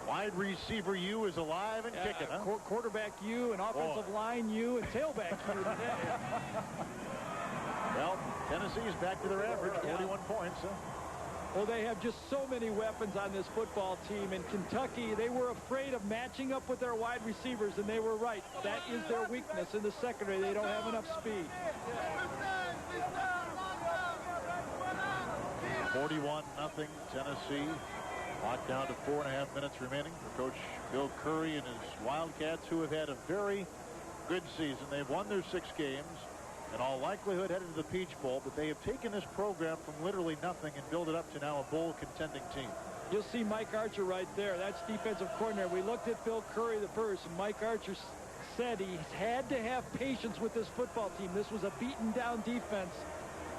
Wide receiver U is alive and kicking, huh? Quarterback U and offensive line U and tailback U today. Well, Tennessee's back to their average, 41 points. Huh? Well, they have just so many weapons on this football team. In Kentucky, they were afraid of matching up with their wide receivers, and they were right. That is their weakness in the secondary. They don't have enough speed. 41-0 Tennessee. Clock down to 4.5 minutes remaining for Coach Bill Curry and his Wildcats, who have had a very good season. They've won their 6 games, in all likelihood headed to the Peach Bowl, but they have taken this program from literally nothing and built it up to now a bowl contending team. You'll see Mike Archer right there. That's defensive coordinator. We looked at Bill Curry the first, and Mike Archer said he had to have patience with this football team. This was a beaten down defense.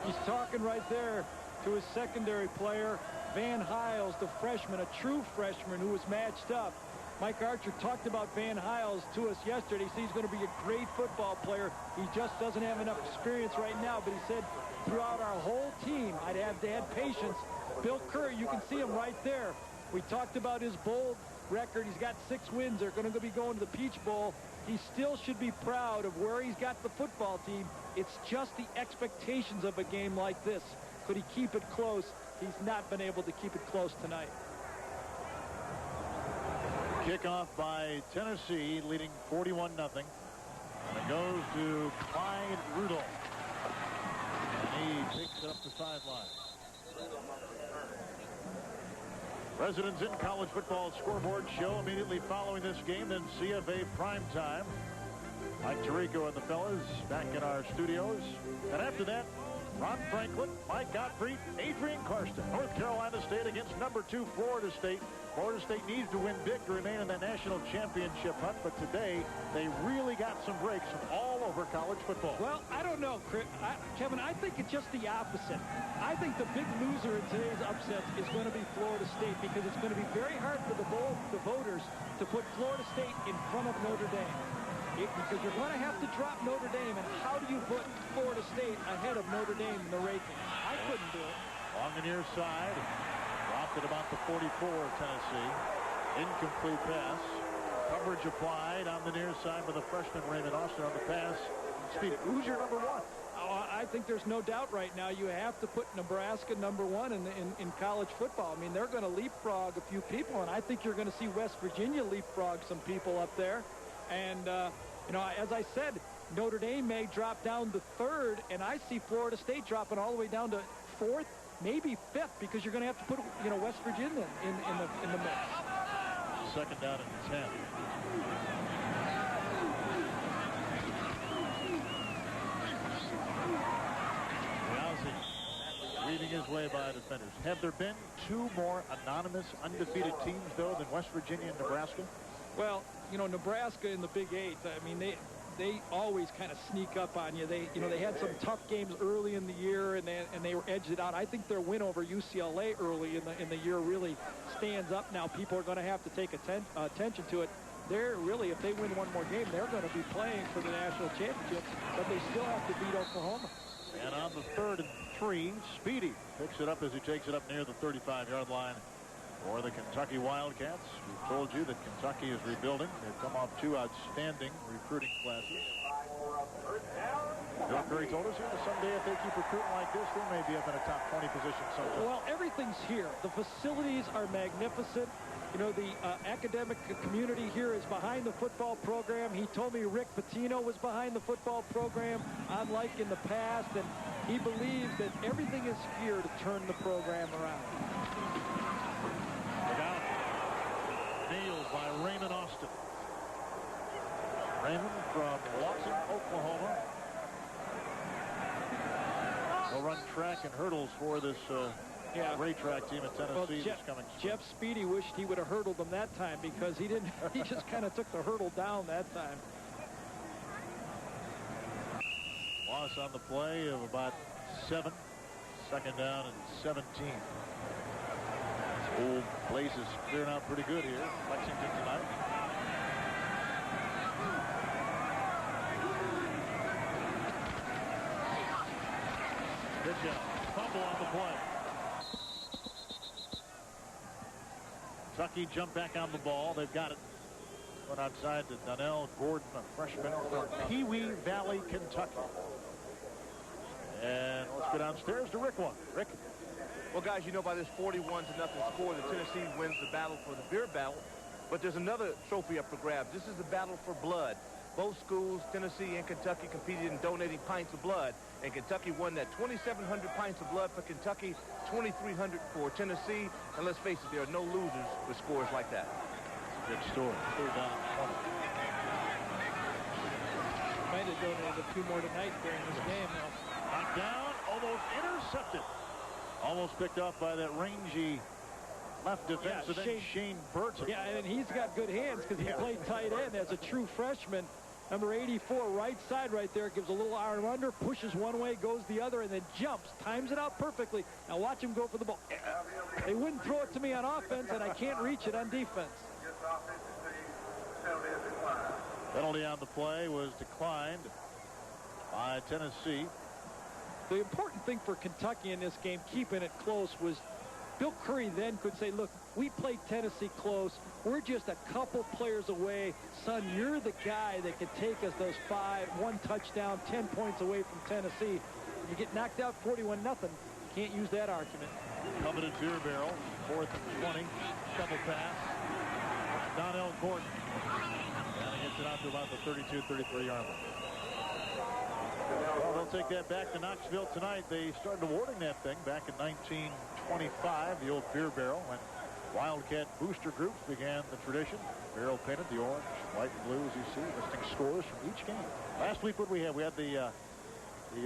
He's talking right there to his secondary player, Van Hiles, the freshman, a true freshman who was matched up. Mike Archer talked about Van Hiles to us yesterday. He said he's going to be a great football player. He just doesn't have enough experience right now. But he said throughout our whole team, I'd have to have patience. Bill Curry, you can see him right there. We talked about his bowl record. He's got 6 wins. They're going to be going to the Peach Bowl. He still should be proud of where he's got the football team. It's just the expectations of a game like this. Could he keep it close? He's not been able to keep it close tonight. Kickoff by Tennessee, leading 41-0. And it goes to Clyde Rudolph. And he takes it up the sideline. Residents in College Football Scoreboard show immediately following this game, then CFA Primetime. Mike Tirico and the fellas back in our studios. And after that, Ron Franklin, Mike Gottfried, Adrian Karsten. North Carolina State against number 2 Florida State. Florida State needs to win big to remain in the national championship hunt, but today they really got some breaks from all over college football. Well, I don't know, Kevin. I think it's just the opposite. I think the big loser in today's upset is going to be Florida State, because it's going to be very hard for the voters to put Florida State in front of Notre Dame. Because you're going to have to drop Notre Dame, and how do you put Florida State ahead of Notre Dame in the rankings? I couldn't do it. On the near side, dropped at about the 44 of Tennessee. Incomplete pass. Coverage applied on the near side by the freshman Raymond Austin on the pass. Speedy, who's your number 1? Oh, I think there's no doubt right now you have to put Nebraska number 1 in college football. I mean, they're going to leapfrog a few people, and I think you're going to see West Virginia leapfrog some people up there. And, you know, as I said, Notre Dame may drop down to 3rd, and I see Florida State dropping all the way down to 4th, maybe 5th, because you're going to have to put, you know, West Virginia in the mix. Second down and 10. Rousey weaving his way by defenders. Have there been 2 more anonymous undefeated teams, though, than West Virginia and Nebraska? Well, you know, Nebraska in the Big 8, I mean, they always kind of sneak up on you. They had some tough games early in the year, and they were edged it out. I think their win over UCLA early in the year really stands up now. People are going to have to take attention to it. They're really, if they win one more game, they're going to be playing for the national championship, but they still have to beat Oklahoma. And on the 3rd and 3, Speedy picks it up as he takes it up near the 35-yard line for the Kentucky Wildcats. We've told you that Kentucky is rebuilding. They've come off 2 outstanding recruiting classes. Bill Curry told us someday if they keep recruiting like this, they may be up in a top 20 position sometime. Well, everything's here. The facilities are magnificent. You know, the academic community here is behind the football program. He told me Rick Pitino was behind the football program, unlike in the past, and he believes that everything is here to turn the program around. Nailed by Raymond Austin. Raymond from Lawson, Oklahoma. Will run track and hurdles for this Ray track team at Tennessee this coming spring. Jeff Speedy wished he would have hurdled them that time, because he didn't. He just kind of took the hurdle down that time. Loss on the play of about 7. Second down and 17. This old place is clearing out pretty good here. Lexington tonight. Good job. Fumble on the play. Kentucky jump back on the ball. They've got it. Run outside to Donnell Gordon, a freshman from Pee Wee Valley, Kentucky. And let's go downstairs to Rick One. Rick. Well, guys, you know by this 41-0 score that Tennessee wins the battle for the beer battle. But there's another trophy up for grabs. This is the battle for blood. Both schools, Tennessee and Kentucky, competed in donating pints of blood. And Kentucky won that 2,700 pints of blood for Kentucky, 2,300 for Tennessee. And let's face it, there are no losers with scores like that. Good story. Third down. Might have donated a few more tonight during this game, though. Knocked down, almost intercepted. Almost picked off by that rangy left defensive end, Shane Burton. Yeah, and he's got good hands because he played tight end as a true freshman. Number 84, right side right there, gives a little arm under, pushes one way, goes the other, and then jumps. Times it out perfectly. Now watch him go for the ball. They wouldn't throw it to me on offense, and I can't reach it on defense. Penalty on the play was declined by Tennessee. The important thing for Kentucky in this game, keeping it close, was Bill Curry then could say, look, we played Tennessee close. We're just a couple players away. Son, you're the guy that can take us those 1 touchdown, 10 points away from Tennessee. You get knocked out 41-0. Can't use that argument. Coveted beer barrel, 4th and 20. Double pass. Donnell Gordon. And he gets it out to about the 32, 33-yard line. Well, they'll take that back to Knoxville tonight. They started awarding that thing back in 1925, the old beer barrel, when Wildcat booster groups began the tradition. Barrel painted, the orange, white, and blue, as you see, listing scores from each game. Last week, what we had? We had the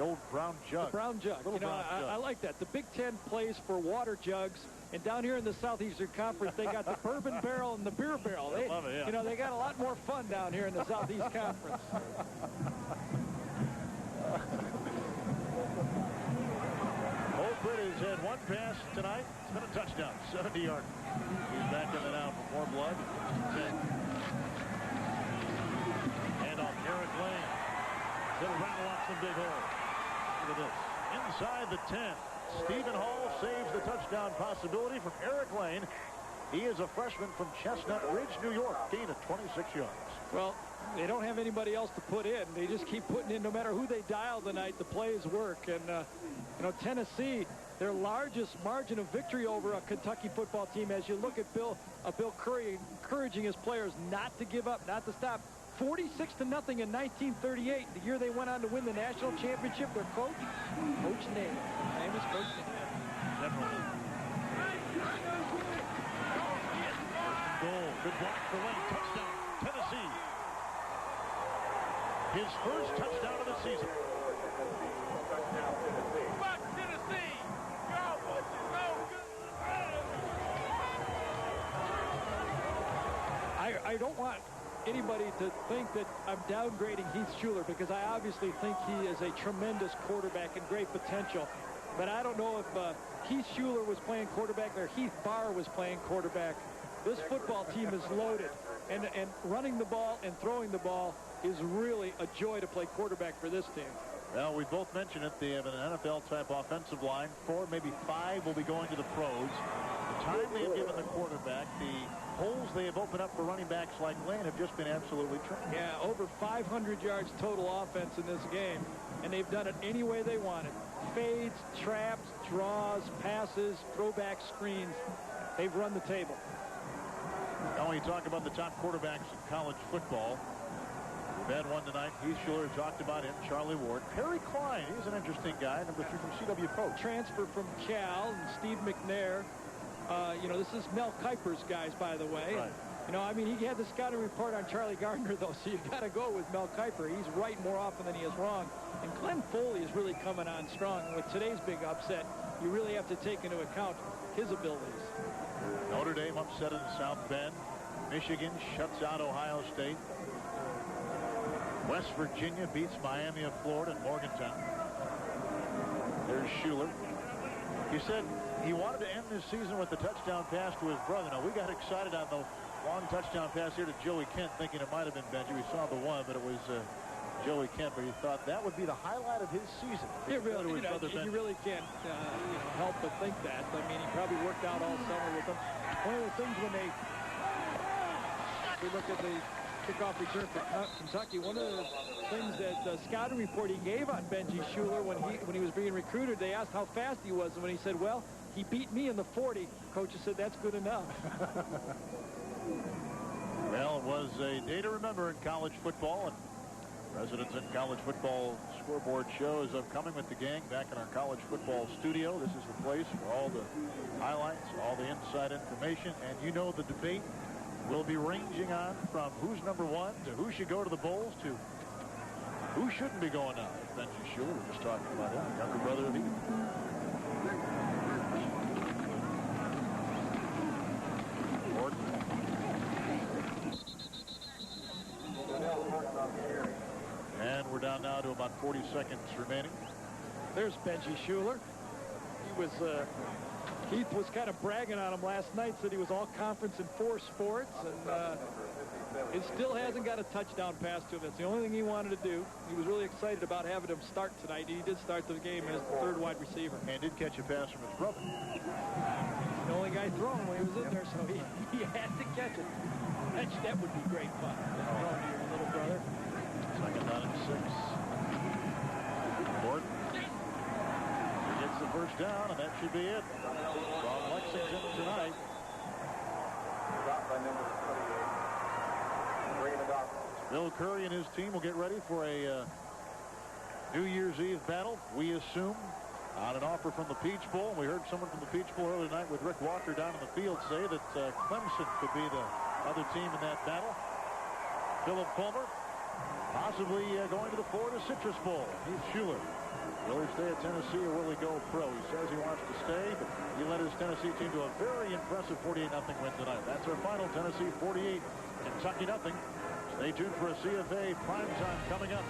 old brown jug. The brown jug. You know, I like that. The Big Ten plays for water jugs. And down here in the Southeastern Conference, they got the bourbon barrel and the beer barrel. They, love it, yeah. You know, they got a lot more fun down here in the Southeast Conference. Holbert has had one pass tonight. It's been a touchdown, 70-yard. He's back in it now for more blood. 10. And off Eric Lane. He'll rattle off some big holes. Look at this. Inside the 10. Stephen Hall saves the touchdown possibility from Eric Lane. He is a freshman from Chestnut Ridge, New York. Gain of 26 yards. Well, they don't have anybody else to put in. They just keep putting in. No matter who they dial tonight, the plays work. And, you know, Tennessee, their largest margin of victory over a Kentucky football team, as you look at Bill Curry encouraging his players not to give up, not to stop. 46-0 in 1938, the year they went on to win the national championship. Their coach, Coach Name. Famous Coach Name. Definitely. Goal. Good block for Lane. Touchdown. Tennessee. His first touchdown of the season. I don't want anybody to think that I'm downgrading Heath Shuler, because I obviously think he is a tremendous quarterback and great potential. But I don't know if Heath Shuler was playing quarterback or Heath Barr was playing quarterback. This football team is loaded, and running the ball and throwing the ball is really a joy to play quarterback for this team. Well, we both mentioned it. They have an NFL-type offensive line. 4, maybe 5 will be going to the pros. The time they have given the quarterback, the holes they have opened up for running backs like Lane have just been absolutely tremendous. Yeah, over 500 yards total offense in this game, and they've done it any way they wanted. Fades, traps, draws, passes, throwback screens. They've run the table. Now, when you talk about the top quarterbacks in college football, we've had one tonight. Heath Shuler talked about him. Charlie Ward. Perry Klein, he's an interesting guy. Number 3 from CW Post. Transfer from Cal, and Steve McNair. You know, this is Mel Kiper's guys, by the way. Right. You know, I mean, he had the scouting report on Charlie Gardner, though, so you got to go with Mel Kiper. He's right more often than he is wrong. And Glenn Foley is really coming on strong. And with today's big upset, you really have to take into account his abilities. Notre Dame upset in South Bend. Michigan shuts out Ohio State. West Virginia beats Miami of Florida and Morgantown. There's Shuler. He said he wanted to end this season with the touchdown pass to his brother. Now, we got excited on the long touchdown pass here to Joey Kent, thinking it might have been Benji. We saw the one, but it was Joey Kent. But he thought that would be the highlight of his season. It really, you really can't help but think that. I mean, he probably worked out all summer with them. One of the things when we look at the kickoff return for Kentucky, one of the things that the scouting report he gave on Benji Shuler when he was being recruited, they asked how fast he was, and when he said, well, he beat me in the 40, coaches said that's good enough. Well, it was a day to remember in college football, and Residents in College Football Scoreboard show is upcoming with the gang back in our college football studio. This is the place for all the highlights, all the inside information, and you know the debate will be ranging on from who's number 1 to who should go to the bowls to who shouldn't be going on. Benji Shuler, we're just talking about him, younger brother of Eden. Gordon. And we're down now to about 40 seconds remaining. There's Benji Shuler. He was, Keith was kind of bragging on him last night, said he was all conference in 4 sports, and It still hasn't got a touchdown pass to him. That's the only thing he wanted to do. He was really excited about having him start tonight. He did start the game as the third wide receiver. And did catch a pass from his brother. The only guy throwing when he was in there, so he had to catch it. That would be great fun. Throwing to your little brother. Second down and 6. Gordon. He gets the first down, and that should be it from Lexington tonight. Bill Curry and his team will get ready for a New Year's Eve battle, we assume, on an offer from the Peach Bowl. We heard someone from the Peach Bowl earlier tonight with Rick Walker down in the field say that Clemson could be the other team in that battle. Philip Fulmer possibly going to the Florida Citrus Bowl. Heath Schuler. Will he stay at Tennessee or will he go pro? He says he wants to stay, but he led his Tennessee team to a very impressive 48-0 win tonight. That's our final. Tennessee 48, Kentucky 0. Stay tuned for a CFA primetime coming up.